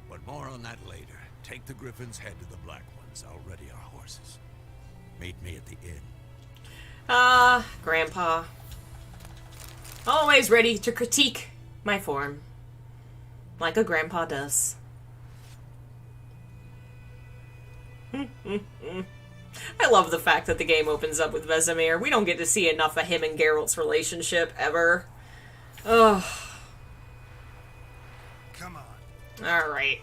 But more on that later. Take the Griffin's head to the Black Ones. I'll ready our horses. Meet me at the inn. Grandpa. Always ready to critique my form. Like a grandpa does. I love the fact that the game opens up with Vesemir. We don't get to see enough of him and Geralt's relationship, ever. Ugh. Come on. Alright.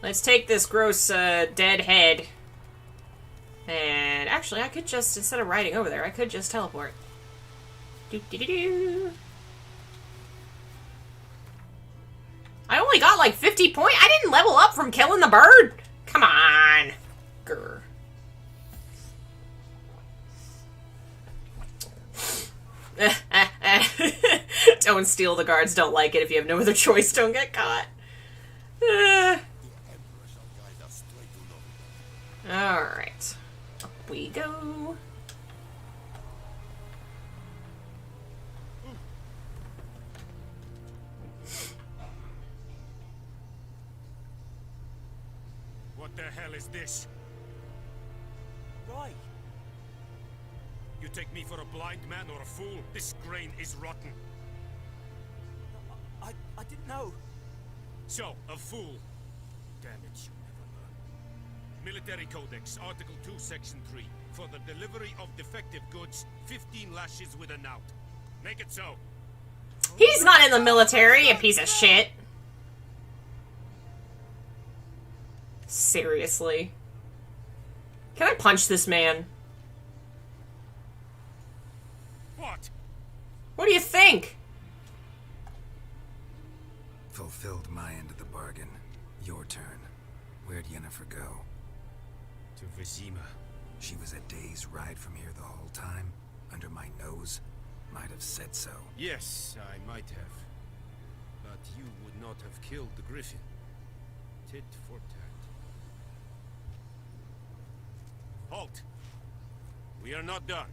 Let's take this gross, dead head. And actually, I could just, instead of riding over there, I could just teleport. Do-do-do-do. I only got like 50 points. I didn't level up from killing the bird. Come on. Grr. Don't steal the guards, don't like it. If you have no other choice, don't get caught. Alright. Up we go. What the hell is this? Right. You take me for a blind man or a fool? This grain is rotten. I didn't know. So, a fool. Damn it, you never learn. Military Codex, Article 2, Section 3. For the delivery of defective goods, 15 lashes with a knout. Make it so. He's not in the military, you piece of shit. Seriously. Can I punch this man? What? What do you think? Fulfilled my end of the bargain. Your turn. Where'd Yennefer go? To Vizima. She was a day's ride from here the whole time? Under my nose? Might have said so. Yes, I might have. But you would not have killed the griffin. Tit for tat. Halt! We are not done.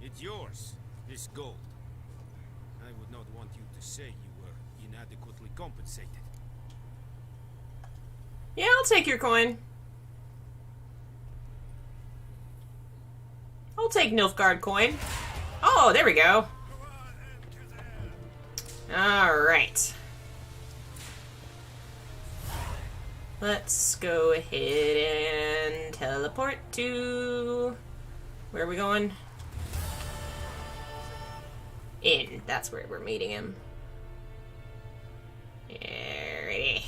It's yours, this gold. I would not want you to say you were inadequately compensated. Yeah, I'll take your coin. I'll take Nilfgaard coin. Oh, there we go. Alright. Let's go ahead and teleport to... Where are we going? In. That's where we're meeting him. Alrighty.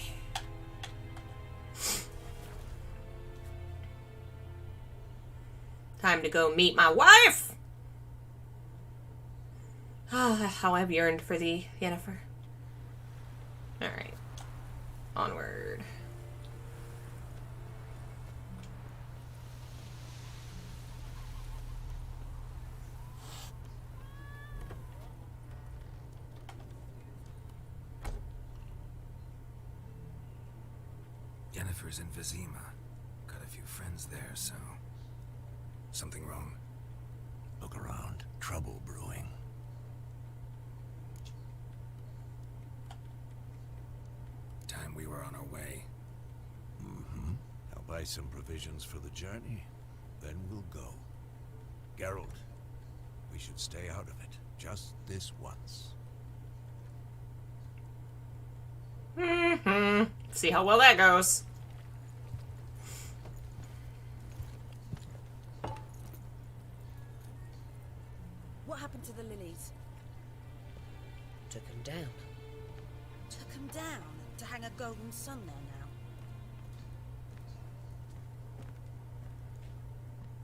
Time to go meet my wife! Ah, how I've yearned for thee, Yennefer. Alright. Onward. Yennefer's in Vizima. Got a few friends there, so... Something wrong? Look around. Trouble brewing. Time we were on our way. Mm-hmm. I'll buy some provisions for the journey. Then we'll go. Geralt, we should stay out of it. Just this once. Mm-hmm. See how well that goes. What happened to the lilies? Took him down. Took them down to hang a golden sun there now.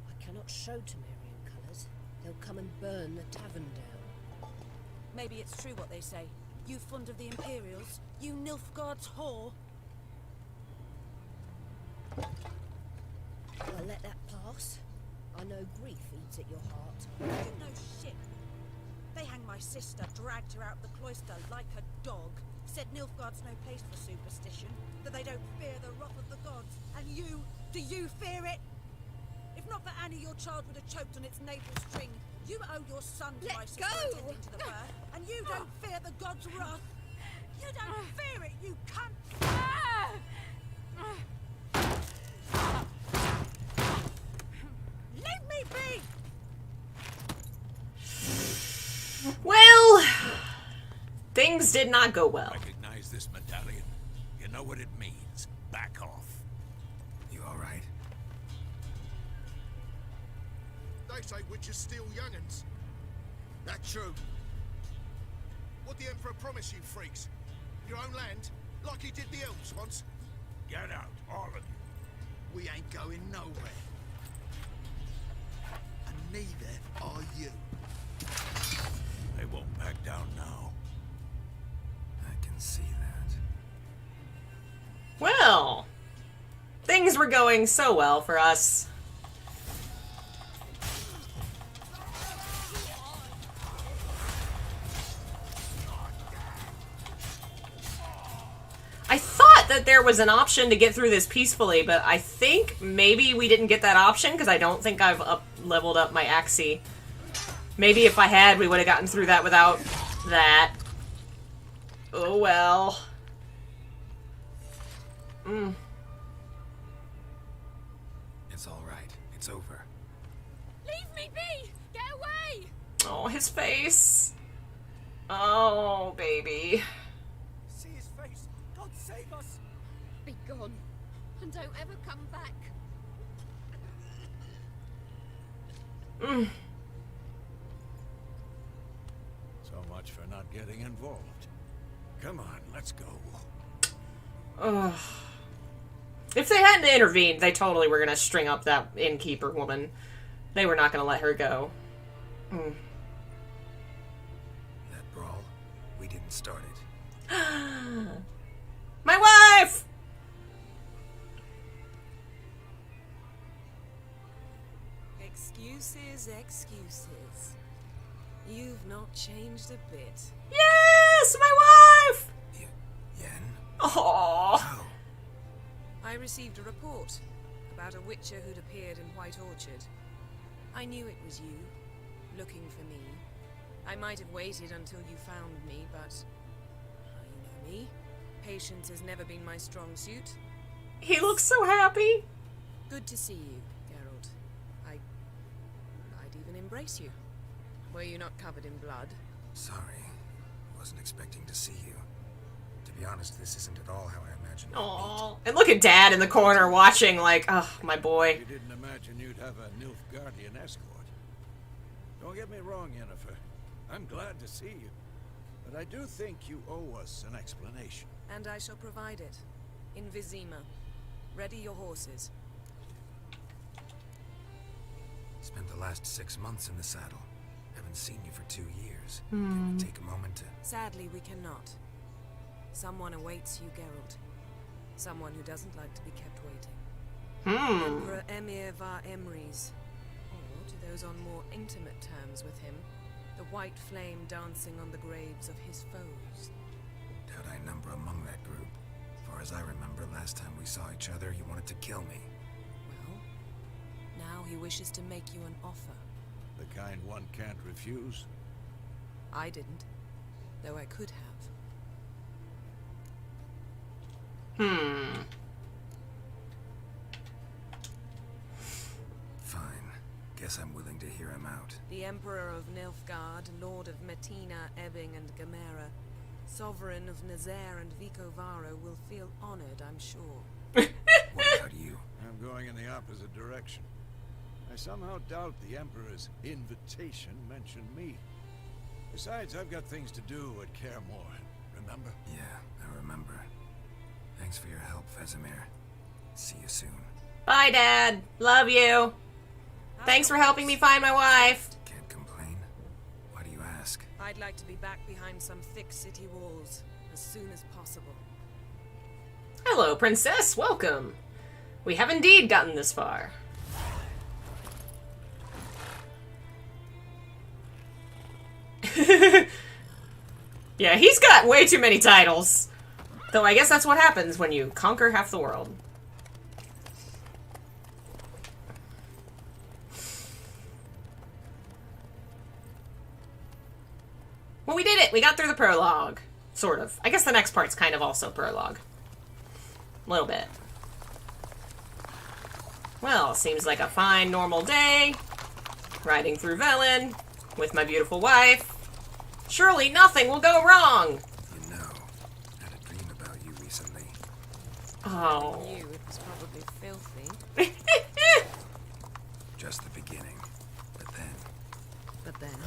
I cannot show Temerian colours. They'll come and burn the tavern down. Maybe it's true what they say. You fond of the Imperials? You Nilfgaard's whore? I'll let that pass. I know grief eats at your heart. You know shit. They hang my sister, dragged her out the cloister like a dog. Said Nilfgaard's no place for superstition, that they don't fear the wrath of the gods. And you, do you fear it? If not for Annie, your child would have choked on its navel string. You owe your son to my sister attending to the birth, and you don't fear the gods' wrath. You don't fear it, you cunt! Leave me be! Well, things did not go well. Recognize this medallion. You know what it means. Back off. You alright? They say witches steal young'uns. That true? What the Emperor promise you freaks? Your own land? Like he did the elves once? Get out, all of you. We ain't going nowhere. And neither are you. They won't back down now. I can see that. Well, things Things were going so well for us. I thought that there was an option to get through this peacefully, but I think maybe we didn't get that option because I don't think I've leveled up my Axie. Maybe if I had, we would have gotten through that without that. Oh well. It's all right. It's over. Leave me be! Get away! Oh, his face. Oh, baby. See his face. God save us. Be gone, and don't ever come back. So much for not getting involved. Come on, let's go. Ugh. If they hadn't intervened, they totally were going to string up that innkeeper woman. They were not going to let her go. That brawl, we didn't start it. My wife! Excuses, excuses. You've not changed a bit. Yes! My wife! Yen? Oh. How? I received a report about a witcher who'd appeared in White Orchard. I knew it was you, looking for me. I might have waited until you found me, but you know me. Patience has never been my strong suit. He looks so happy. Good to see you, Geralt. I'd even embrace you. Were you not covered in blood? Sorry. Wasn't expecting to see you. To be honest, this isn't at all how I imagined we'd Oh, and look at Dad in the corner watching like, oh, my boy. You didn't imagine you'd have a Nilfgaardian escort. Don't get me wrong, Yennefer. I'm glad to see you. But I do think you owe us an explanation. And I shall provide it. In Vizima. Ready your horses. Spent the last 6 months in the saddle. Haven't seen you for 2 years. Can we take a moment to... Sadly, we cannot. Someone awaits you, Geralt. Someone who doesn't like to be kept waiting. Emperor Emir var Emrys. Or, to those on more intimate terms with him, the white flame dancing on the graves of his foes. Doubt I number among that group. Far as I remember, last time we saw each other, you wanted to kill me. Well, now he wishes to make you an offer. The kind one can't refuse. I didn't, though I could have. Fine. Guess I'm willing to hear him out. The Emperor of Nilfgaard, Lord of Metina, Ebbing, and Gamera, Sovereign of Nazaire and Vicovaro will feel honored, I'm sure. What about you? I'm going in the opposite direction. I somehow doubt the Emperor's invitation mentioned me. Besides, I've got things to do at Kaer Morhen, remember? Yeah, I remember. Thanks for your help, Vesemir. See you soon. Bye, Dad. Love you. Thanks for helping me find my wife. Can't complain. Why do you ask? I'd like to be back behind some thick city walls as soon as possible. Hello, Princess. Welcome. We have indeed gotten this far. Yeah, he's got way too many titles. Though I guess that's what happens when you conquer half the world. Well, we did it! We got through the prologue. Sort of. I guess the next part's kind of also prologue. A little bit. Well, seems like a fine, normal day. Riding through Velen with my beautiful wife. Surely nothing will go wrong! You know, I had a dream about you recently. Oh. I knew it was probably filthy. Just the beginning. But then... But then...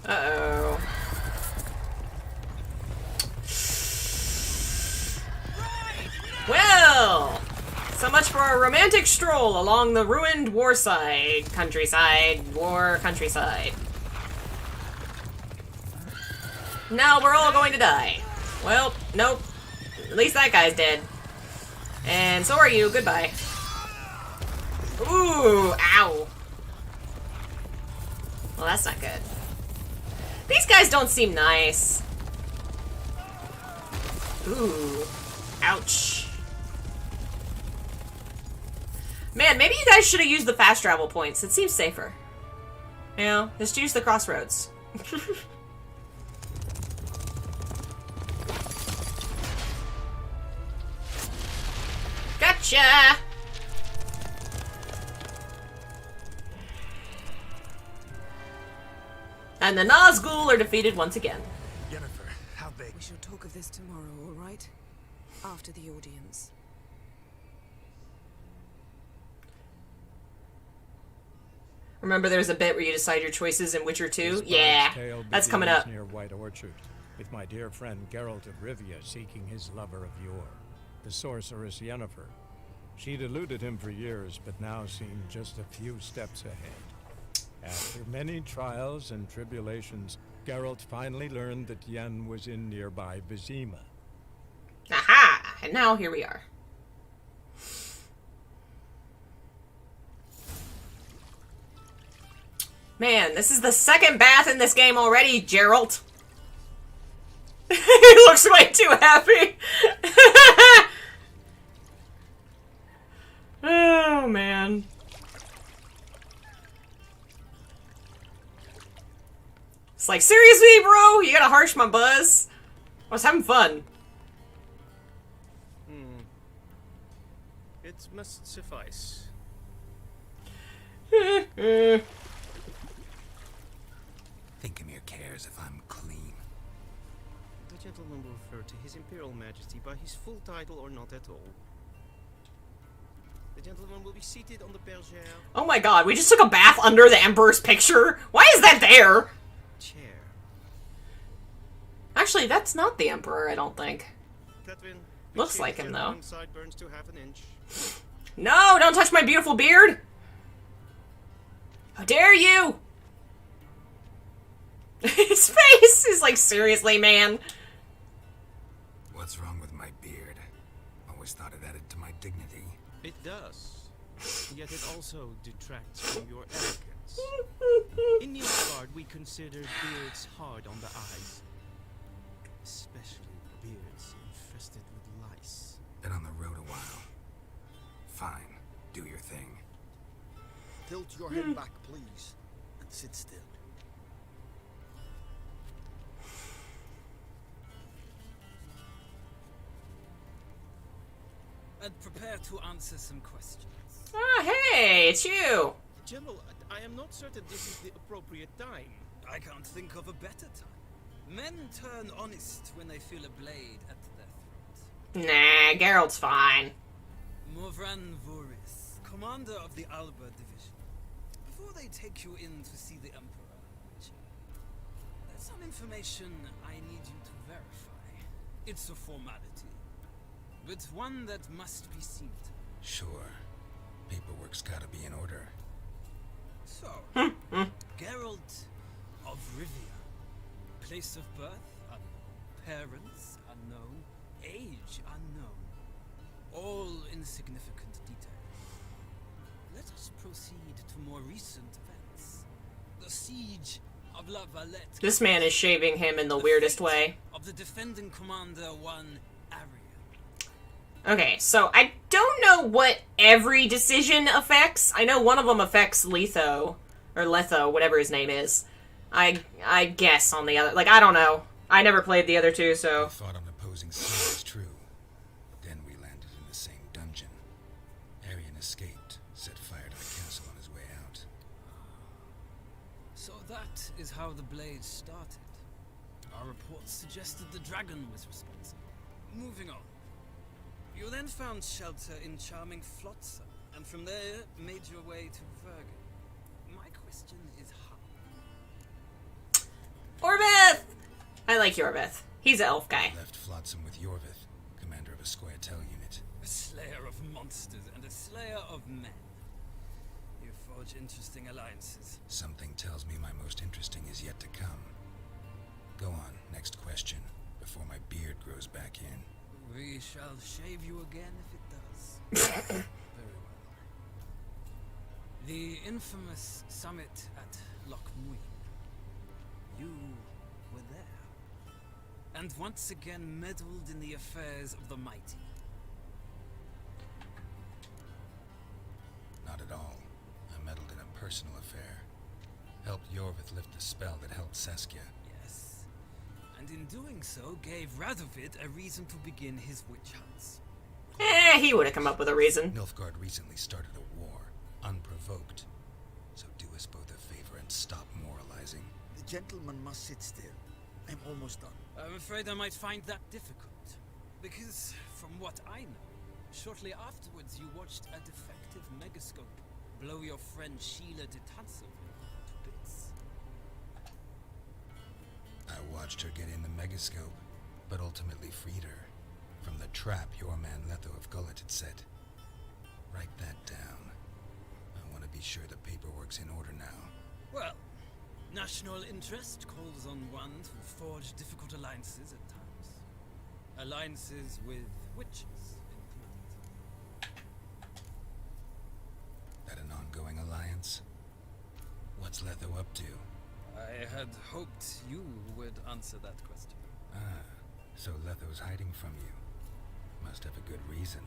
Uh-oh. Well, so much for a romantic stroll along the ruined countryside. Now we're all going to die. Well, nope. At least that guy's dead. And so are you. Goodbye. Ooh, ow. Well, that's not good. These guys don't seem nice. Ooh. Ouch. Man, maybe you guys should have used the fast travel points. It seems safer. You know, just use the crossroads. Gotcha! And the Nazgul are defeated once again. Jennifer, how big? We shall talk of this tomorrow, all right? After the audience. Remember there's a bit where you decide your choices in Witcher 2? This Yeah, bird's tale that's coming begins up. near White Orchard, with my dear friend Geralt of Rivia seeking his lover of yore, the sorceress Yennefer. She'd eluded him for years, but now seemed just a few steps ahead. After many trials and tribulations, Geralt finally learned that Yen was in nearby Vizima. Aha! And now here we are. Man, this is the second bath in this game already, Geralt. He looks way too happy. Oh, man. It's like, seriously, bro? You gotta harsh my buzz? I was having fun. It must suffice. Think Emir cares if I'm clean. The gentleman will refer to His Imperial Majesty by his full title or not at all. The gentleman will be seated on the bergère Oh my god, we just took a bath under the Emperor's picture? Why is that there? chair. Actually, that's not the Emperor, I don't think. Cletwin, Looks please like shave him, the though. gentleman's sideburns to half an inch. No, don't touch my beautiful beard! How dare you! His face is like, seriously, man. What's wrong with my beard? Always thought it added to my dignity. It does. Yet it also detracts from your elegance. In Nilfgaard, we consider beards hard on the eyes. Especially beards infested with lice. Been on the road a while. Fine, do your thing. Tilt your head back, please, and sit still. And prepare to answer some questions. Ah, hey, it's you. General, I am not certain this is the appropriate time. I can't think of a better time. Men turn honest when they feel a blade at their throat. Nah, Geralt's fine. Morvran Voris, commander of the Alba Division. Before they take you in to see the Emperor, there's some information I need you to verify. It's a formality, but one that must be seen to. Sure. Paperwork's gotta be in order. So, Geralt of Rivia. Place of birth unknown. Parents unknown. Age unknown. All insignificant details. Let us proceed to more recent events. The siege of La Valette. This man is shaving him in the weirdest way. Of the defending commander, one Arya. Okay, so I don't know what every decision affects. I know one of them affects Letho, or Letho, whatever his name is. I guess on the other, like, I don't know. I never played the other two, so. I thought on opposing side was true. Then we landed in the same dungeon. Arian escaped, set fire to the castle on his way out. So that is how the blade started. Our reports suggested the dragon was responsible. Moving on. You then found shelter in charming Flotsam, and from there made your way to Vergen. My question is how? Orbith! I like Yorvith. He's an elf guy. Left Flotsam with Yorvith, commander of a Squaretel unit. A slayer of monsters and a slayer of men. You forge interesting alliances. Something tells me my most interesting is yet to come. Go on, next question, before my beard grows back in. We shall shave you again if it does. Very well. The infamous summit at Loch Muin. You were there. And once again meddled in the affairs of the mighty. Not at all. I meddled in a personal affair. Helped Yorvith lift the spell that held Saskia. Yes. And in doing so, gave Radovid a reason to begin his witch hunts. He would have come up with a reason. Nilfgaard recently started a war, unprovoked. So do us both a favor and stop moralizing. The gentleman must sit still. I'm almost done. I'm afraid I might find that difficult. Because, from what I know, shortly afterwards you watched a defective megascope blow your friend Sheila de Tansoville to bits. I watched her get in the megascope, but ultimately freed her from the trap your man Letho of Gullet had set. Write that down. I want to be sure the paperwork's in order now. Well, national interest calls on one to forge difficult alliances at times. Alliances with witches included. That an ongoing alliance? What's Letho up to? I had hoped you would answer that question. Ah, so Letho's hiding from you. Must have a good reason.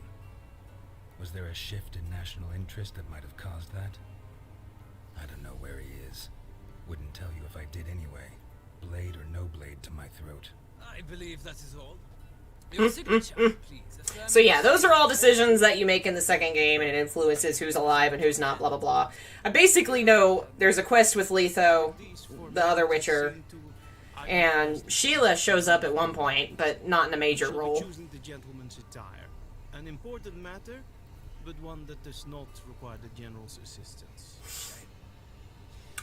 Was there a shift in national interest that might have caused that? I don't know where he is. Wouldn't tell you if I did anyway. Blade or no blade to my throat. I believe that is all. Your signature, please. So yeah, those are all decisions that you make in the second game, and it influences who's alive and who's not, blah blah blah. I basically know there's a quest with Letho, the other Witcher, and Sheila shows up at one point, but not in a major role. Choosing the gentleman's attire. An important matter, but one that does not require the general's assistance.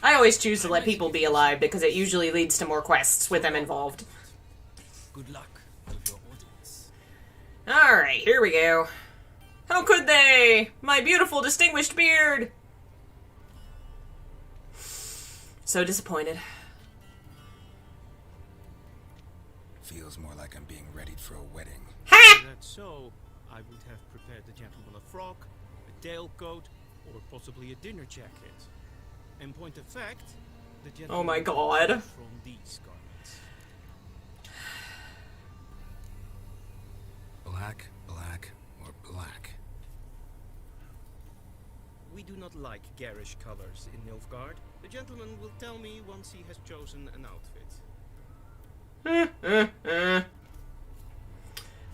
I always choose to let people be alive because it usually leads to more quests with them involved. Good luck with your audience. Alright, here we go. How could they? My beautiful, distinguished beard! So disappointed. Feels more like I'm being readied for a wedding. If that's so, I would have prepared the gentleman a frock, a tailcoat, or possibly a dinner jacket. In point of fact, the gentleman Oh my god. from these garments. Black, black, or black? We do not like garish colors in Nilfgaard. The gentleman will tell me once he has chosen an outfit.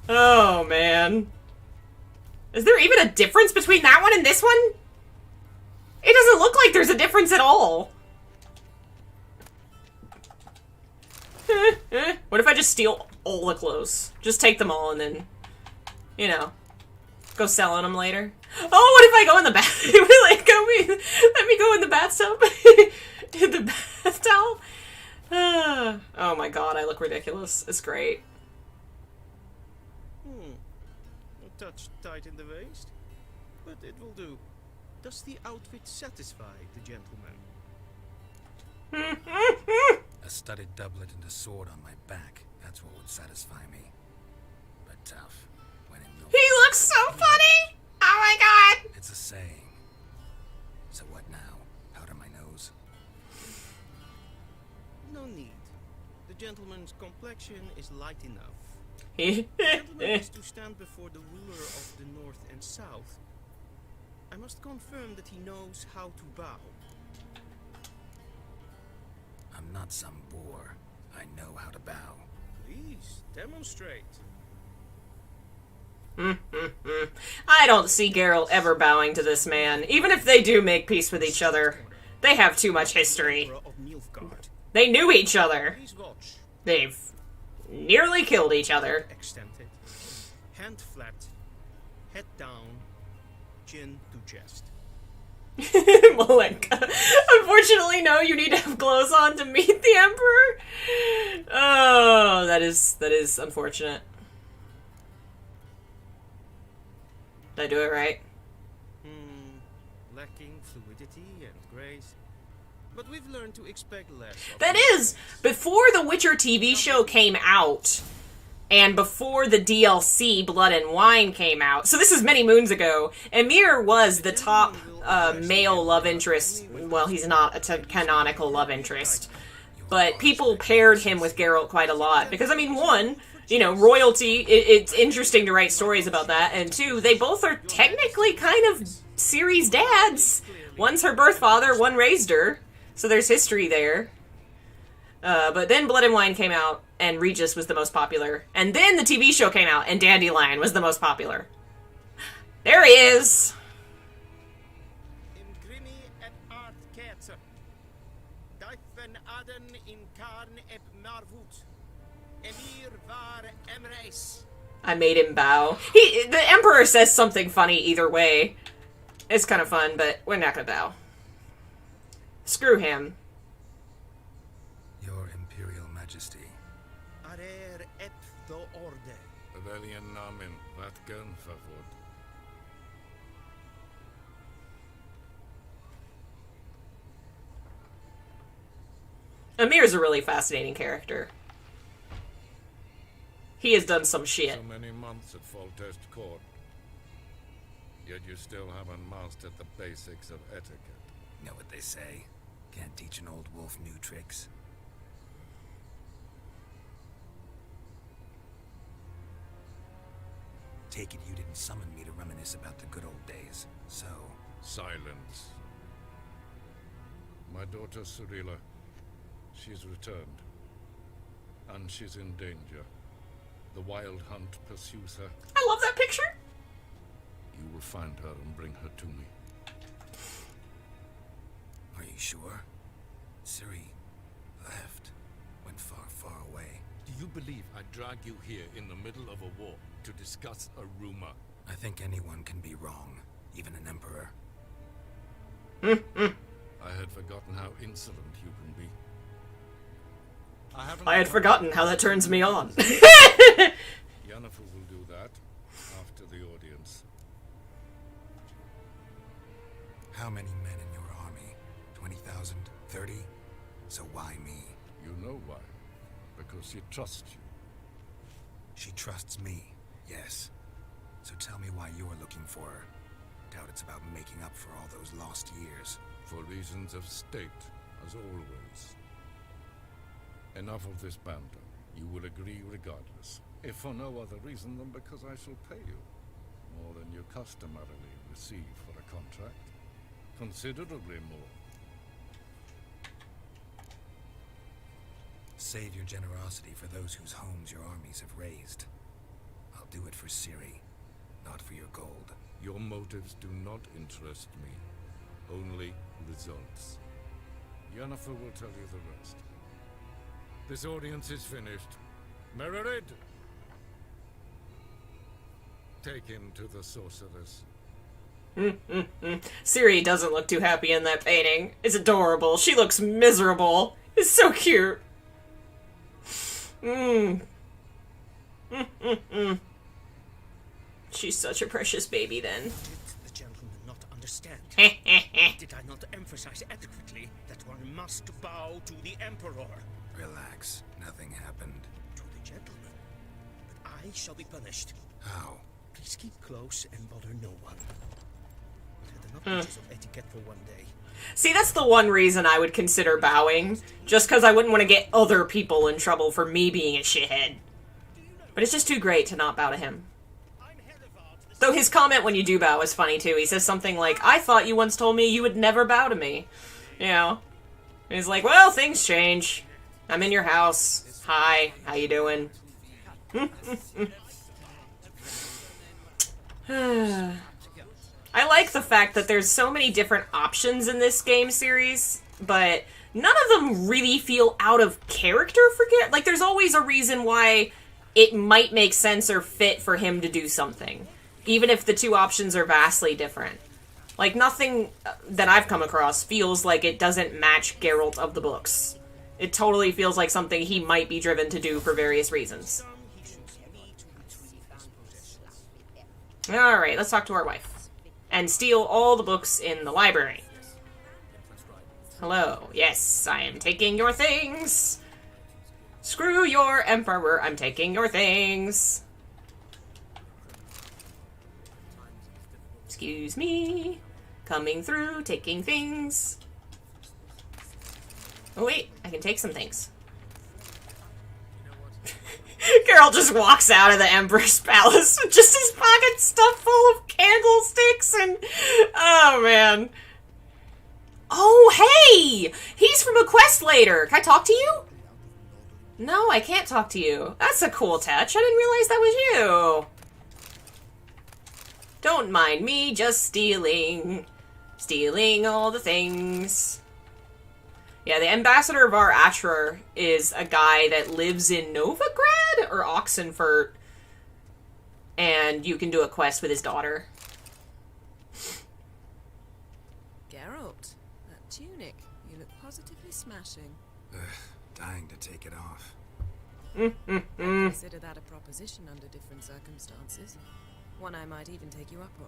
Oh, man. Is there even a difference between that one and this one? It doesn't look like there's a difference at all. What if I just steal all the clothes? Just take them all and then, you know, go selling them later. Oh, what if I go in the bath? Let me go in the bathtub? In the bath towel? Oh my god, I look ridiculous. It's great. A touch tight in the waist, but it will do. Does the outfit satisfy the gentleman? A studded doublet and a sword on my back. That's what would satisfy me. But tough. When in the... He looks so funny! Oh my god! It's a saying. So what now? Powder my nose? No need. The gentleman's complexion is light enough. The gentleman is to stand before the ruler of the North and South. I must confirm that he knows how to bow. I'm not some boor. I know how to bow. Please, demonstrate. I don't see Geralt ever bowing to this man. Even if they do make peace with each other, they have too much history. They knew each other. They've nearly killed each other. Extended. Hand flat. Head down. Chin to chest. Malenka. Unfortunately, no, you need to have clothes on to meet the Emperor. Oh, that is unfortunate. Did I do it right? Lacking fluidity and grace. But we've learned to expect less. That is, before the Witcher TV show came out, And before the DLC Blood and Wine came out, so this is many moons ago, Emir was the top male love interest. Well, he's not a canonical love interest, but people paired him with Geralt quite a lot. Because, I mean, one, you know, royalty, it's interesting to write stories about that, and two, they both are technically kind of Ciri's dads. One's her birth father, one raised her, so there's history there. But then Blood and Wine came out, and Regis was the most popular. And then the TV show came out, and Dandelion was the most popular. There he is! I made him bow. The Emperor says something funny either way. It's kind of fun, but we're not gonna bow. Screw him. Your Imperial Majesty. Rebellion namen, wat gun favor. Amir's a really fascinating character. He has done some shit. So many months at Foltest Court. Yet you still haven't mastered the basics of etiquette. Know what they say? Can't teach an old wolf new tricks. Take it you didn't summon me to reminisce about the good old days, so... Silence. My daughter Cirilla, she's returned. And she's in danger. The Wild Hunt pursues her. I love that picture! You will find her and bring her to me. Are you sure? Ciri left. Went far, far away. Do you believe I drag you here in the middle of a war to discuss a rumor? I think anyone can be wrong, even an emperor. I had forgotten how insolent you can be. I had forgotten how that turns me on. Yennefer will do that after the audience. How many men in your army? 20,000? 30? So why me? You know why. Because she trusts you. She trusts me, yes. So tell me why you're looking for her. Doubt it's about making up for all those lost years. For reasons of state, as always. Enough of this banter. You will agree regardless. If for no other reason than because I shall pay you. More than you customarily receive for a contract. Considerably more. Save your generosity for those whose homes your armies have razed. I'll do it for Ciri, not for your gold. Your motives do not interest me. Only results. Yennefer will tell you the rest. This audience is finished. Mererid! Take him to the sorceress. Ciri doesn't look too happy in that painting. It's adorable. She looks miserable. It's so cute. She's such a precious baby then. Did the gentleman not understand? Did I not emphasize adequately that one must bow to the Emperor? Relax. Nothing happened. To the gentleman. But I shall be punished. How? Please keep close and bother no one. Had enough pieces of etiquette for one day. See, that's the one reason I would consider bowing. Just because I wouldn't want to get other people in trouble for me being a shithead. But it's just too great to not bow to him. Though his comment when you do bow is funny too. He says something like, I thought you once told me you would never bow to me. You know? And he's like, well, things change. I'm in your house. Hi, how you doing? I like the fact that there's so many different options in this game series, but none of them really feel out of character for Geralt. Like, there's always a reason why it might make sense or fit for him to do something, even if the two options are vastly different. Like, nothing that I've come across feels like it doesn't match Geralt of the books. It totally feels like something he might be driven to do for various reasons. Alright, let's talk to our wife. And steal all the books in the library. Hello. Yes, I am taking your things. Screw your emperor, I'm taking your things. Excuse me. Coming through, taking things. Oh wait, I can take some things. Geralt just walks out of the Emperor's palace with just his pockets stuffed full of candlesticks and... Oh, man. Oh, hey! He's from a quest later. Can I talk to you? No, I can't talk to you. That's a cool touch. I didn't realize that was you. Don't mind me, just stealing. Stealing all the things. Yeah, the Ambassador of our Ashra is a guy that lives in Novigrad or Oxenfurt, and you can do a quest with his daughter. Geralt, that tunic, you look positively smashing. Dying to take it off. I'd consider that a proposition under different circumstances. One I might even take you up on.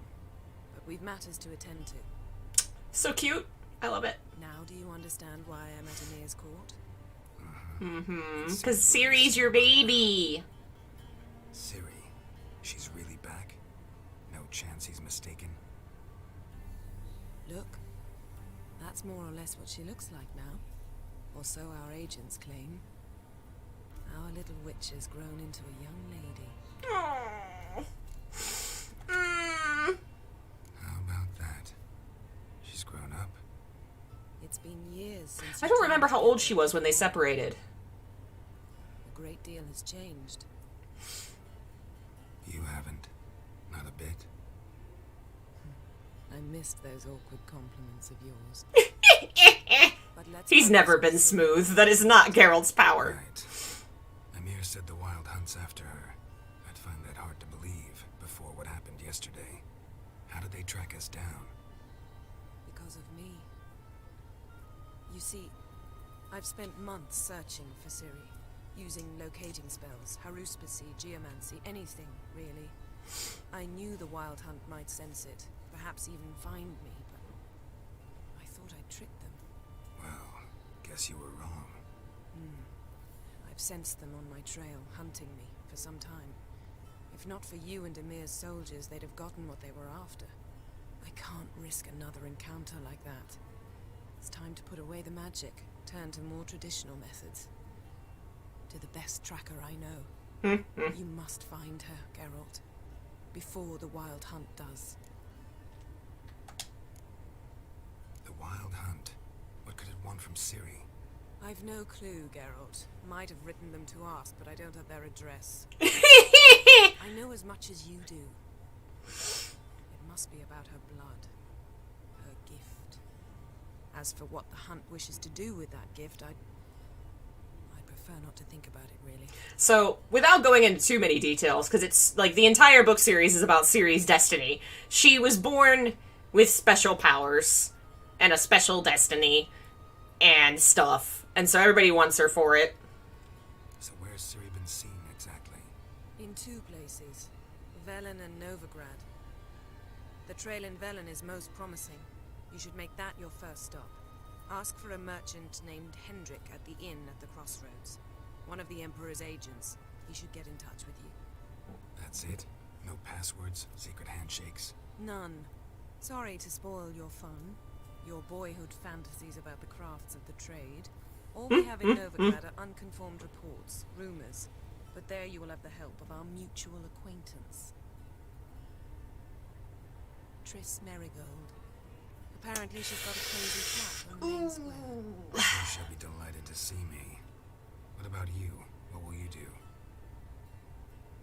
But we've matters to attend to. So cute. I love it. Now do you understand why I'm at Emir's court? Mm-hmm. Because Ciri's your baby. Ciri, she's really back? No chance he's mistaken? Look, that's more or less what she looks like now. Or so our agents claim. Our little witch has grown into a young lady. Aww. How about that? She's grown up? It's been years since... I don't remember how old she was when they separated. A great deal has changed. You haven't. Not a bit. I missed those awkward compliments of yours. He's never been smooth. That is not Geralt's power. Right. Emir said the Wild Hunt's after her. I'd find that hard to believe before what happened yesterday. How did they track us down? Because of me. You see, I've spent months searching for Ciri, using locating spells, haruspicy, geomancy, anything, really. I knew the Wild Hunt might sense it, perhaps even find me, but I thought I'd tricked them. Well, guess you were wrong. I've sensed them on my trail, hunting me, for some time. If not for you and Emir's soldiers, they'd have gotten what they were after. I can't risk another encounter like that. It's time to put away the magic, turn to more traditional methods. To the best tracker I know. You must find her, Geralt. Before the Wild Hunt does. The Wild Hunt? What could it want from Ciri? I've no clue, Geralt. Might have written them to ask, but I don't have their address. I know as much as you do. It must be about her blood. Her gift. As for what the Hunt wishes to do with that gift, I prefer not to think about it, really. So, without going into too many details, because it's, like, the entire book series is about Ciri's destiny. She was born with special powers, and a special destiny, and stuff. And so everybody wants her for it. So where's Ciri been seen, exactly? In two places. Velen and Novigrad. The trail in Velen is most promising. You should make that your first stop. Ask for a merchant named Hendrik at the inn at the crossroads. One of the Emperor's agents. He should get in touch with you. That's it? No passwords? Secret handshakes? None. Sorry to spoil your fun. Your boyhood fantasies about the crafts of the trade. All we have in Novigrad are unconfirmed reports, rumors. But there you will have the help of our mutual acquaintance. Triss Merigold. Apparently she's got a crazy flat on Main Square. She'll be delighted to see me. What about you? What will you do?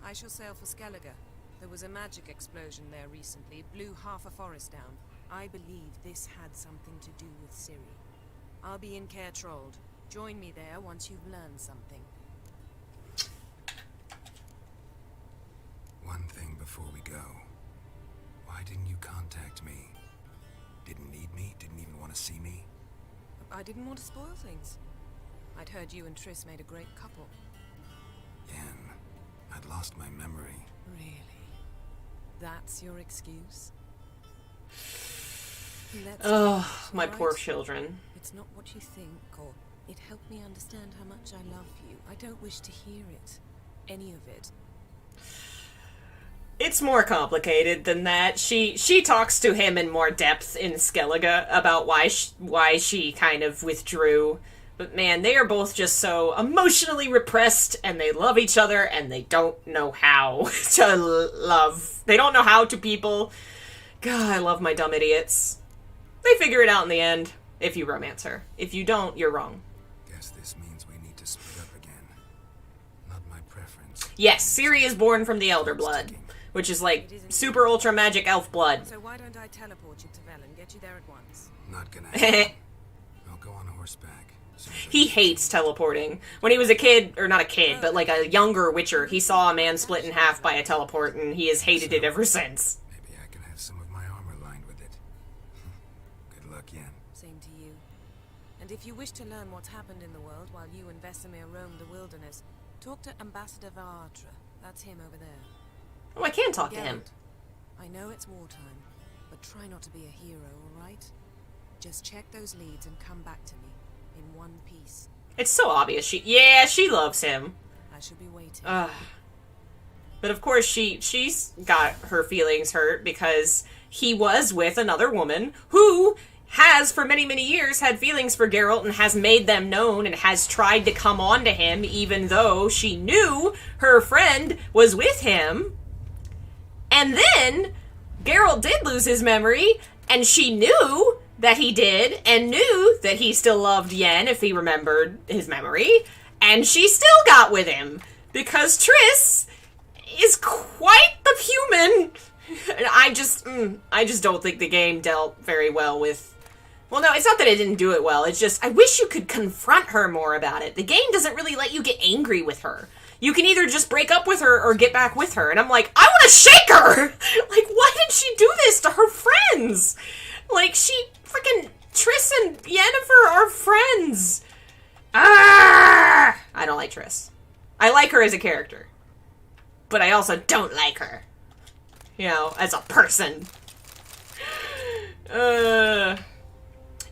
I shall sail for Skellige. There was a magic explosion there recently. It blew half a forest down. I believe this had something to do with Ciri. I'll be in Caer Trold. Join me there once you've learned something. One thing before we go. Why didn't you contact me? Didn't need me? Didn't even want to see me? I didn't want to spoil things. I'd heard you and Triss made a great couple. Yen, I'd lost my memory. Really? That's your excuse? Oh, my poor children. It's not what you think or It helped me understand how much I love you. I don't wish to hear it. Any of it. It's more complicated than that. She talks to him in more depth in Skellige about why she kind of withdrew. But man, they are both just so emotionally repressed, and they love each other, and they don't know how to love. They don't know how to people. God, I love my dumb idiots. They figure it out in the end, if you romance her. If you don't, you're wrong. Guess this means we need to split up again. Not my preference. Yes, Ciri is born from the Elder Blood, which is like super ultra magic elf blood. So why don't I teleport you to Velen, get you there at once? Not gonna happen. I'll go on horseback. He hates teleporting. When he was a kid, or not a kid, but like a younger Witcher, he saw a man split in half by a teleport, and he has hated it ever since. Maybe I can have some of my armor lined with it. Good luck, Yen. Same to you. And if you wish to learn what's happened in the world while you and Vesemir roamed the wilderness, talk to Ambassador Varatra. That's him over there. Oh, I can talk to him. I know it's wartime, but try not to be a hero, alright? Just check those leads and come back to me. In one piece. It's so obvious. She loves him. I should be waiting. But of course she's got her feelings hurt because he was with another woman who has for many, many years had feelings for Geralt and has made them known and has tried to come on to him even though she knew her friend was with him. And then Geralt did lose his memory and she knew that he did, and knew that he still loved Yen if he remembered his memory, and she still got with him, because Triss is quite the human. I just don't think the game dealt very well with... Well, no, it's not that it didn't do it well, it's just, I wish you could confront her more about it. The game doesn't really let you get angry with her. You can either just break up with her or get back with her, and I'm like, I want to shake her! Like, why did she do this to her friends? Like, freaking Triss and Yennefer are friends. I don't like Triss. I like her as a character. But I also don't like her. You know, as a person.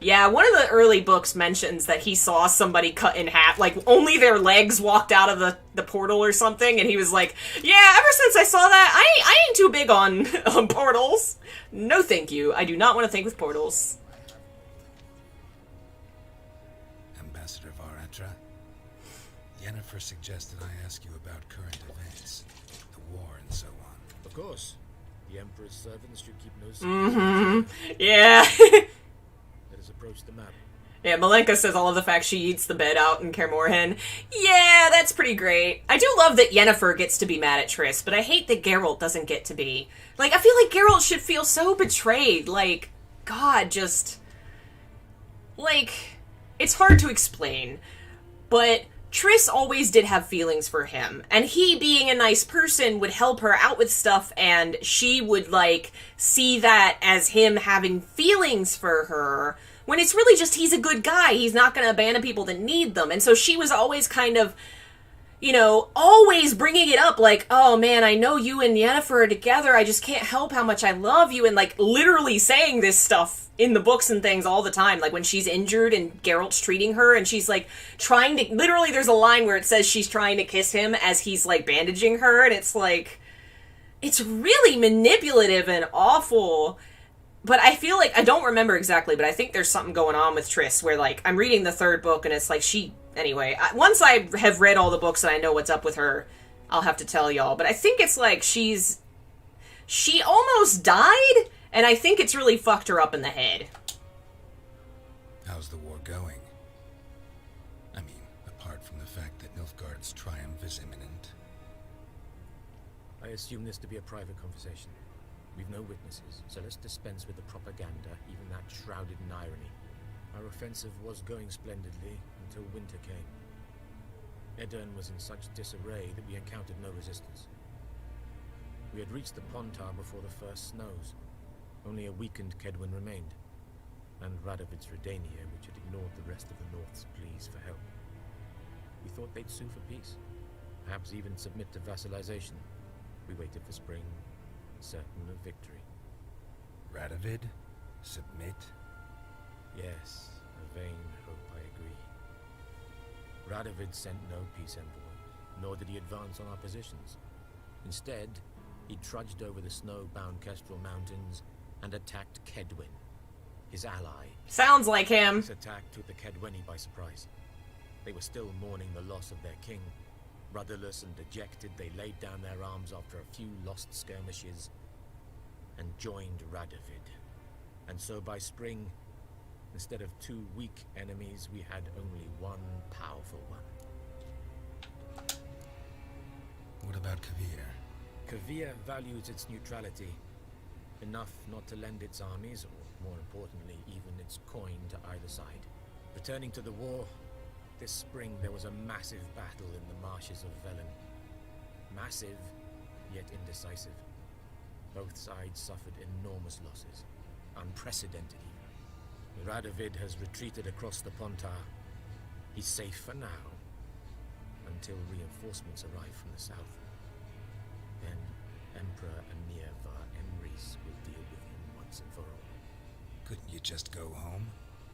Yeah, one of the early books mentions that he saw somebody cut in half, like, only their legs walked out of the portal or something, and he was like, yeah, ever since I saw that, I ain't too big on portals. No thank you. I do not want to think with portals. Ambassador Varatra, Yennefer suggested I ask you about current events, the war and so on. Of course. The Emperor's servants should keep no secrets. Mm-hmm. Yeah. Let us approach the map. Yeah, Malenka says all of the fact she eats the bed out in Kaer Morhen. Yeah, that's pretty great. I do love that Yennefer gets to be mad at Triss, but I hate that Geralt doesn't get to be. Like, I feel like Geralt should feel so betrayed. Like, God, just... Like, it's hard to explain, but Triss always did have feelings for him, and he, being a nice person, would help her out with stuff, and she would, like, see that as him having feelings for her, when it's really just he's a good guy. He's not going to abandon people that need them. And so she was always kind of, you know, always bringing it up like, oh man, I know you and Yennefer are together. I just can't help how much I love you. And like literally saying this stuff in the books and things all the time. Like when she's injured and Geralt's treating her and she's like trying to, literally there's a line where it says she's trying to kiss him as he's like bandaging her. And it's like, it's really manipulative and awful. But I feel like, I don't remember exactly, but I think there's something going on with Triss where, like, I'm reading the third book and it's like anyway, once I have read all the books and I know what's up with her, I'll have to tell y'all. But I think it's like she almost died, and I think it's really fucked her up in the head. How's the war going? I mean, apart from the fact that Nilfgaard's triumph is imminent. I assume this to be a private conversation. We've no witnesses, so let's dispense with the propaganda, even that shrouded in irony. Our offensive was going splendidly until winter came. Edirn was in such disarray that we encountered no resistance. We had reached the Pontar before the first snows. Only a weakened Kedwin remained, and Radovid's Redania, which had ignored the rest of the North's pleas for help. We thought they'd sue for peace, perhaps even submit to vassalization. We waited for spring, certain of victory. Radovid? Submit? Yes, a vain hope, I agree. Radovid sent no peace envoy, nor did he advance on our positions. Instead, he trudged over the snow-bound Kestrel Mountains and attacked Kedwen, his ally. Sounds like him. This attack took the Kedweni by surprise. They were still mourning the loss of their king. Rudderless and dejected, they laid down their arms after a few lost skirmishes and joined Radovid. And so by spring, instead of 2 weak enemies, we had only one powerful one. What about Kavir? Kavir values its neutrality, enough not to lend its armies, or more importantly, even its coin to either side. Returning to the war, this spring there was a massive battle in the marshes of Velen. Massive, yet indecisive. Both sides suffered enormous losses, unprecedented even. Radovid has retreated across the Pontar. He's safe for now, until reinforcements arrive from the south. Then Emperor Emir var Emrys will deal with him once and for all. Couldn't you just go home?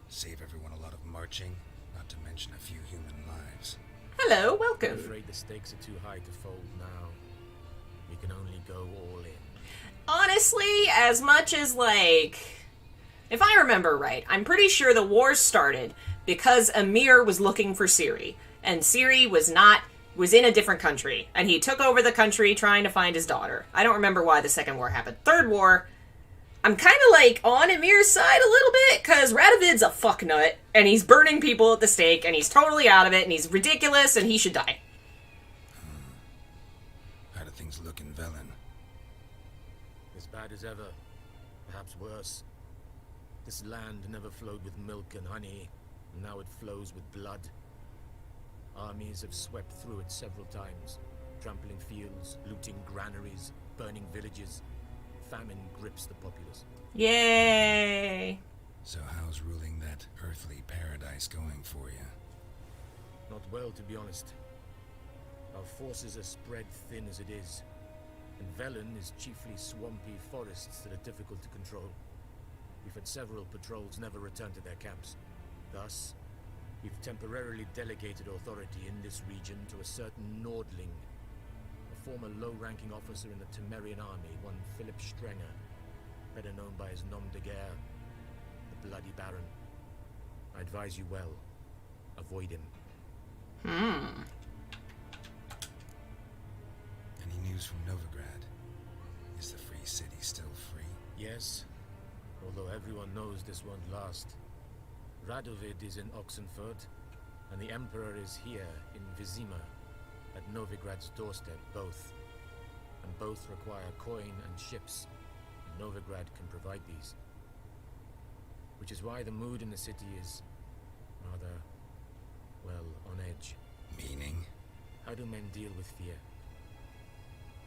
Save everyone a lot of marching, not to mention a few human lives. Hello, I'm welcome. afraid the stakes are too high to fold now. We can only go all in. Honestly, as much as, like... If I remember right, I'm pretty sure the war started because Emir was looking for Ciri. And Ciri was in a different country. And he took over the country trying to find his daughter. I don't remember why the second war happened. Third war, I'm kind of like on Emir's side a little bit, because Radovid's a fucknut, and he's burning people at the stake, and he's totally out of it, and he's ridiculous, and he should die. How do things look in Velen? As bad as ever, perhaps worse. This land never flowed with milk and honey, and now it flows with blood. Armies have swept through it several times, trampling fields, looting granaries, burning villages. Famine grips the populace. Yay! So how's ruling that earthly paradise going for you? Not well, to be honest. Our forces are spread thin as it is, and Velen is chiefly swampy forests that are difficult to control. We've had several patrols never return to their camps. Thus, we've temporarily delegated authority in this region to a certain Nordling, a former low-ranking officer in the Temerian army, one Philip Strenger, better known by his nom de guerre, the Bloody Baron. I advise you well. Avoid him. Any news from Novigrad? Is the free city still free? Yes, although everyone knows this won't last. Radovid is in Oxenfurt, and the Emperor is here in Vizima, at Novigrad's doorstep, both. And both require coin and ships, and Novigrad can provide these. Which is why the mood in the city is rather, well, on edge. Meaning? How do men deal with fear?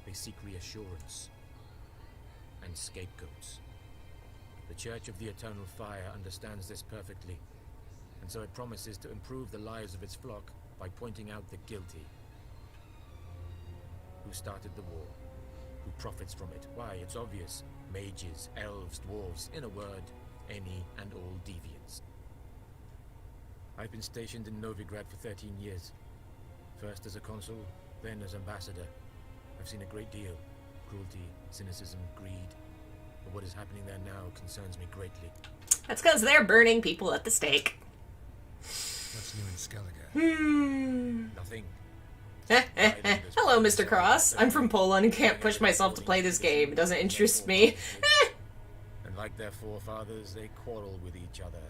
They seek reassurance and scapegoats. The Church of the Eternal Fire understands this perfectly, and so it promises to improve the lives of its flock by pointing out the guilty. Who started the war? Who profits from it? Why, it's obvious. Mages, elves, dwarves, in a word, any and all deviants. I've been stationed in Novigrad for 13 years. First as a consul, then as ambassador. I've seen a great deal. Cruelty, cynicism, greed. But what is happening there now concerns me greatly. That's because they're burning people at the stake. What's new in Skellige? Nothing. Hello, Mr. Cross. I'm from Poland and can't push myself to play this game. It doesn't interest me. And like their forefathers, they quarrel with each other.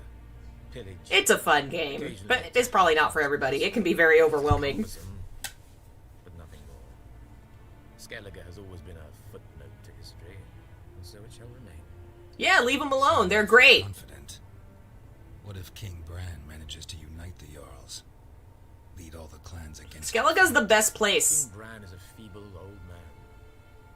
Pillage. It's a fun game, but it's probably not for everybody. It can be very overwhelming. But nothing more. Skellige has always been a footnote to history, and so it shall remain. Yeah, leave them alone. They're great. Confident. What if King Bran manages to unite the Jarls? Lead all the clans against... Skellige's the best place. King Bran is a feeble old man.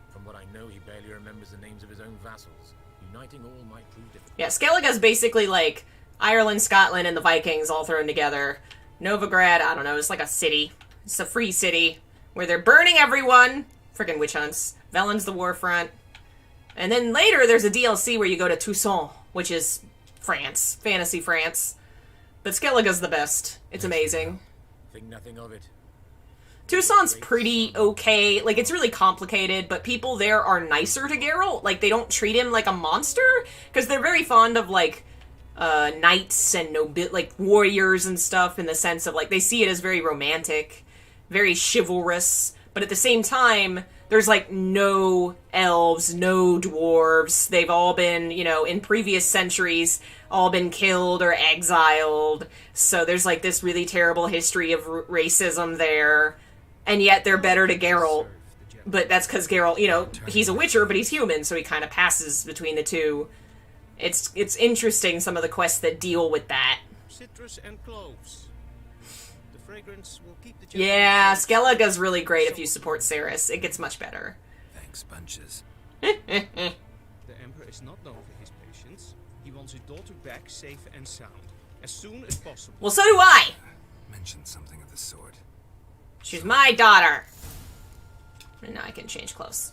From what I know, he barely remembers the names of his own vassals. Uniting all might prove difficult. Yeah, Skellige's basically like Ireland, Scotland, and the Vikings all thrown together. Novigrad, I don't know, it's like a city. It's a free city where they're burning everyone. Friggin' witch hunts. Velen's the war front. And then later there's a DLC where you go to Toussaint, which is France. Fantasy France. But Skellige's the best. It's amazing. Think nothing of it. Toussaint's pretty okay. Like, it's really complicated, but people there are nicer to Geralt. Like, they don't treat him like a monster, because they're very fond of, like, knights and like, warriors and stuff, in the sense of, like, they see it as very romantic, very chivalrous, but at the same time, there's, like, no elves, no dwarves. They've all been, you know, in previous centuries, all been killed or exiled, so there's, like, this really terrible history of racism there. And yet they're better to Geralt. But that's because Geralt, you know, he's a witcher, but he's human, so he kind of passes between the two. It's interesting, some of the quests that deal with that. Citrus and cloves. The fragrance will keep the Yeah, Skellige's really great if you support Ceres. It gets much better. Thanks, bunches. The Emperor is not known for his patience. He wants his daughter back safe and sound, as soon as possible. Well, so do I! Mention something of the sort. She's my daughter. And now I can change clothes.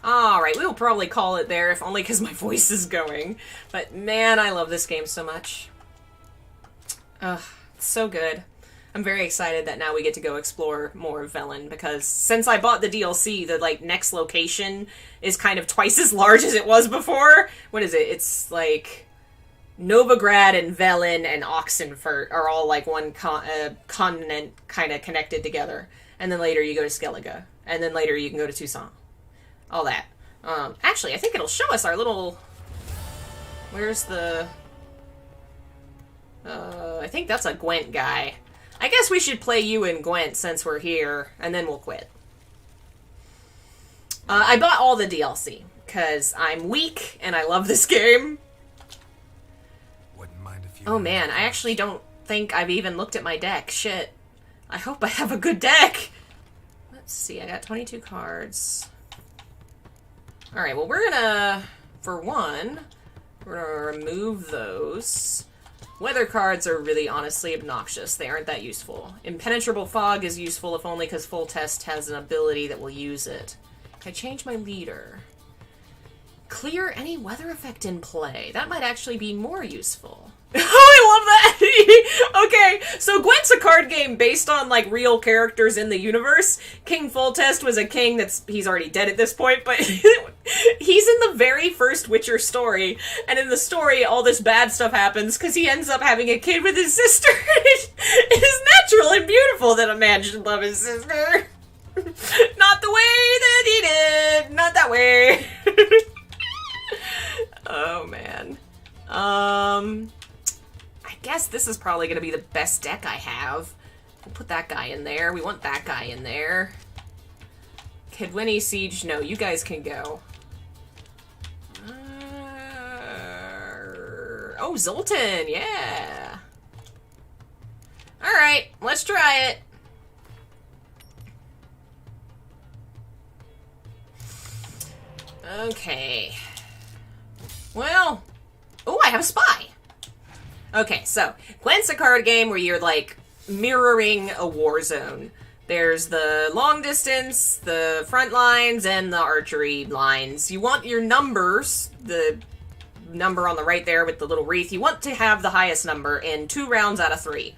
Alright, we will probably call it there, if only because my voice is going. But man, I love this game so much. Ugh, it's so good. I'm very excited that now we get to go explore more of Velen, because since I bought the DLC, the, like, next location is kind of twice as large as it was before. What is it? It's, like, Novigrad and Velen and Oxenfurt are all, like, one continent kind of connected together. And then later you go to Skellige. And then later you can go to Toussaint. All that. Actually, I think it'll show us our little... Where's the... I think that's a Gwent guy. I guess we should play you and Gwent since we're here, and then we'll quit. I bought all the DLC, because I'm weak, and I love this game. Wouldn't mind if you... Oh man, I actually don't think I've even looked at my deck. Shit. I hope I have a good deck! Let's see, I got 22 cards. Alright, well we're gonna... For one, we're gonna remove those. Weather cards are really honestly obnoxious. They aren't that useful. Impenetrable Fog is useful if only because Full Test has an ability that will use it. Can I change my leader? Clear any weather effect in play. That might actually be more useful. Oh, I love that! Okay, so Gwent's a card game based on, like, real characters in the universe. King Foltest was a king he's already dead at this point, but he's in the very first Witcher story, and in the story, all this bad stuff happens because he ends up having a kid with his sister. It is natural and beautiful that a man should love his sister. Not the way that he did! Not that way! Oh, man. I guess this is probably going to be the best deck I have. We'll put that guy in there. We want that guy in there. Kidwini Siege, no, you guys can go. Oh, Zoltan, yeah. Alright, let's try it. Okay. Well, oh, I have a spy. Okay, so, Gwent's a card game where you're, like, mirroring a war zone. There's the long distance, the front lines, and the archery lines. You want your numbers, the number on the right there with the little wreath, you want to have the highest number in 2 rounds out of 3.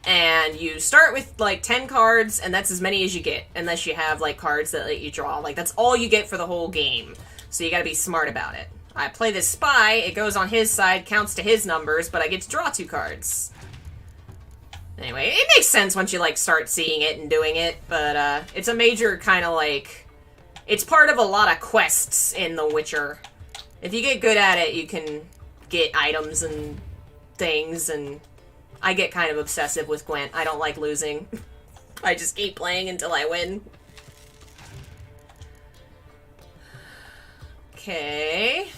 And you start with, like, 10 cards, and that's as many as you get, unless you have, like, cards that let you draw. Like, that's all you get for the whole game. So you gotta be smart about it. I play this spy, it goes on his side, counts to his numbers, but I get to draw 2 cards. Anyway, it makes sense once you, like, start seeing it and doing it, but, it's a major kind of, like... It's part of a lot of quests in The Witcher. If you get good at it, you can get items and things, and I get kind of obsessive with Gwent. I don't like losing. I just keep playing until I win. Okay.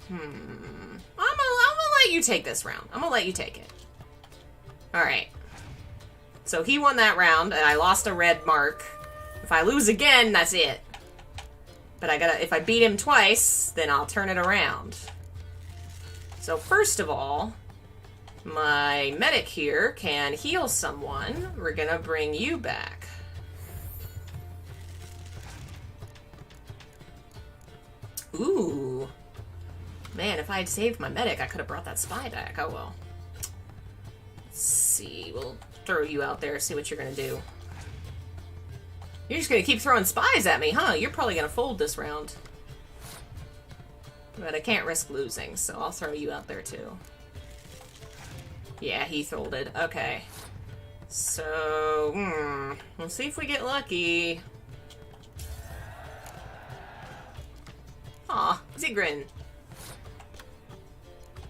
I'm gonna let you take this round. I'm gonna let you take it. Alright. So he won that round, and I lost a red mark. If I lose again, that's it. But if I beat him twice, then I'll turn it around. So first of all, my medic here can heal someone. We're gonna bring you back. Ooh. Man, if I had saved my medic, I could have brought that spy back. Oh well. Let's see. We'll throw you out there, see what you're gonna do. You're just gonna keep throwing spies at me, huh? You're probably gonna fold this round. But I can't risk losing, so I'll throw you out there too. Yeah, he folded. Okay. So, let's see if we get lucky. Aw, Zigrin.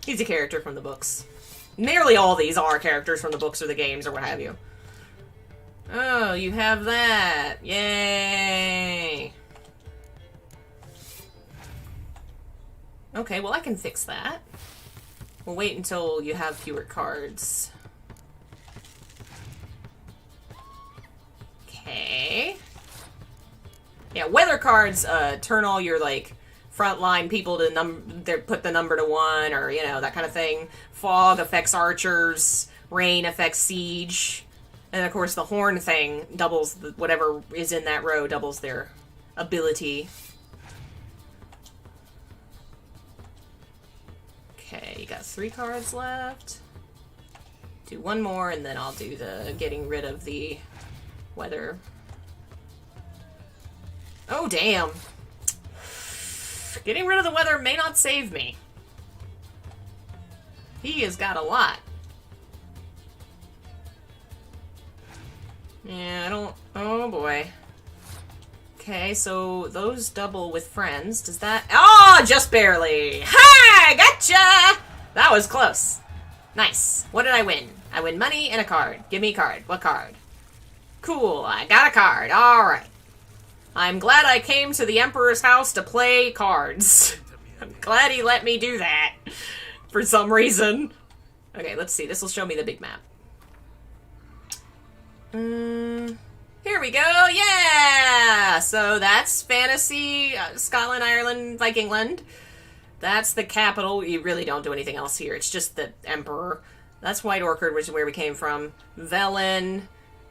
He's a character from the books. Nearly all these are characters from the books or the games or what have you. Oh, you have that. Yay! Okay, well I can fix that. We'll wait until you have fewer cards. Okay. Yeah, weather cards turn all your, like, frontline people to put the number to 1, or, you know, that kind of thing. Fog affects archers. Rain affects siege. And, of course, the horn thing doubles whatever is in that row, doubles their ability. Okay, you got 3 cards left. Do 1 more, and then I'll do the getting rid of the weather. Oh, damn. Getting rid of the weather may not save me. He has got a lot. Yeah, I don't... Oh, boy. Okay, so those double with friends. Does that... Oh, just barely! Ha! Gotcha! That was close. Nice. What did I win? I win money and a card. Give me a card. What card? Cool, I got a card. Alright. I'm glad I came to the Emperor's house to play cards. I'm glad he let me do that. For some reason. Okay, let's see. This will show me the big map. Here we go. Yeah! So that's fantasy, Scotland, Ireland, Vikingland. That's the capital. You really don't do anything else here. It's just the Emperor. That's White Orchard, which is where we came from. Velen.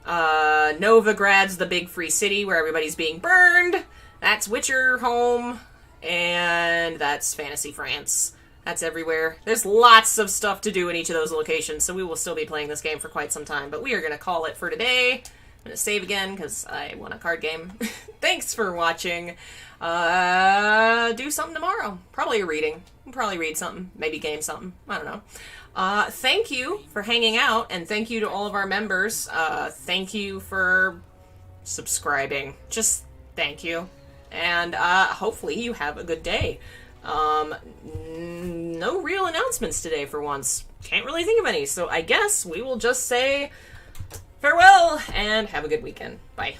Novigrad's the big free city where everybody's being burned. That's Witcher home. And that's Fantasy France. That's everywhere. There's lots of stuff to do in each of those locations, so we will still be playing this game for quite some time. But we are going to call it for today. I'm going to save again because I want a card game. Thanks for watching. Do something tomorrow. Probably a reading. I'll probably read something. Maybe game something. I don't know. Thank you for hanging out, and thank you to all of our members. Thank you for subscribing. Just thank you. And hopefully you have a good day. No real announcements today for once. Can't really think of any, so I guess we will just say farewell and have a good weekend. Bye.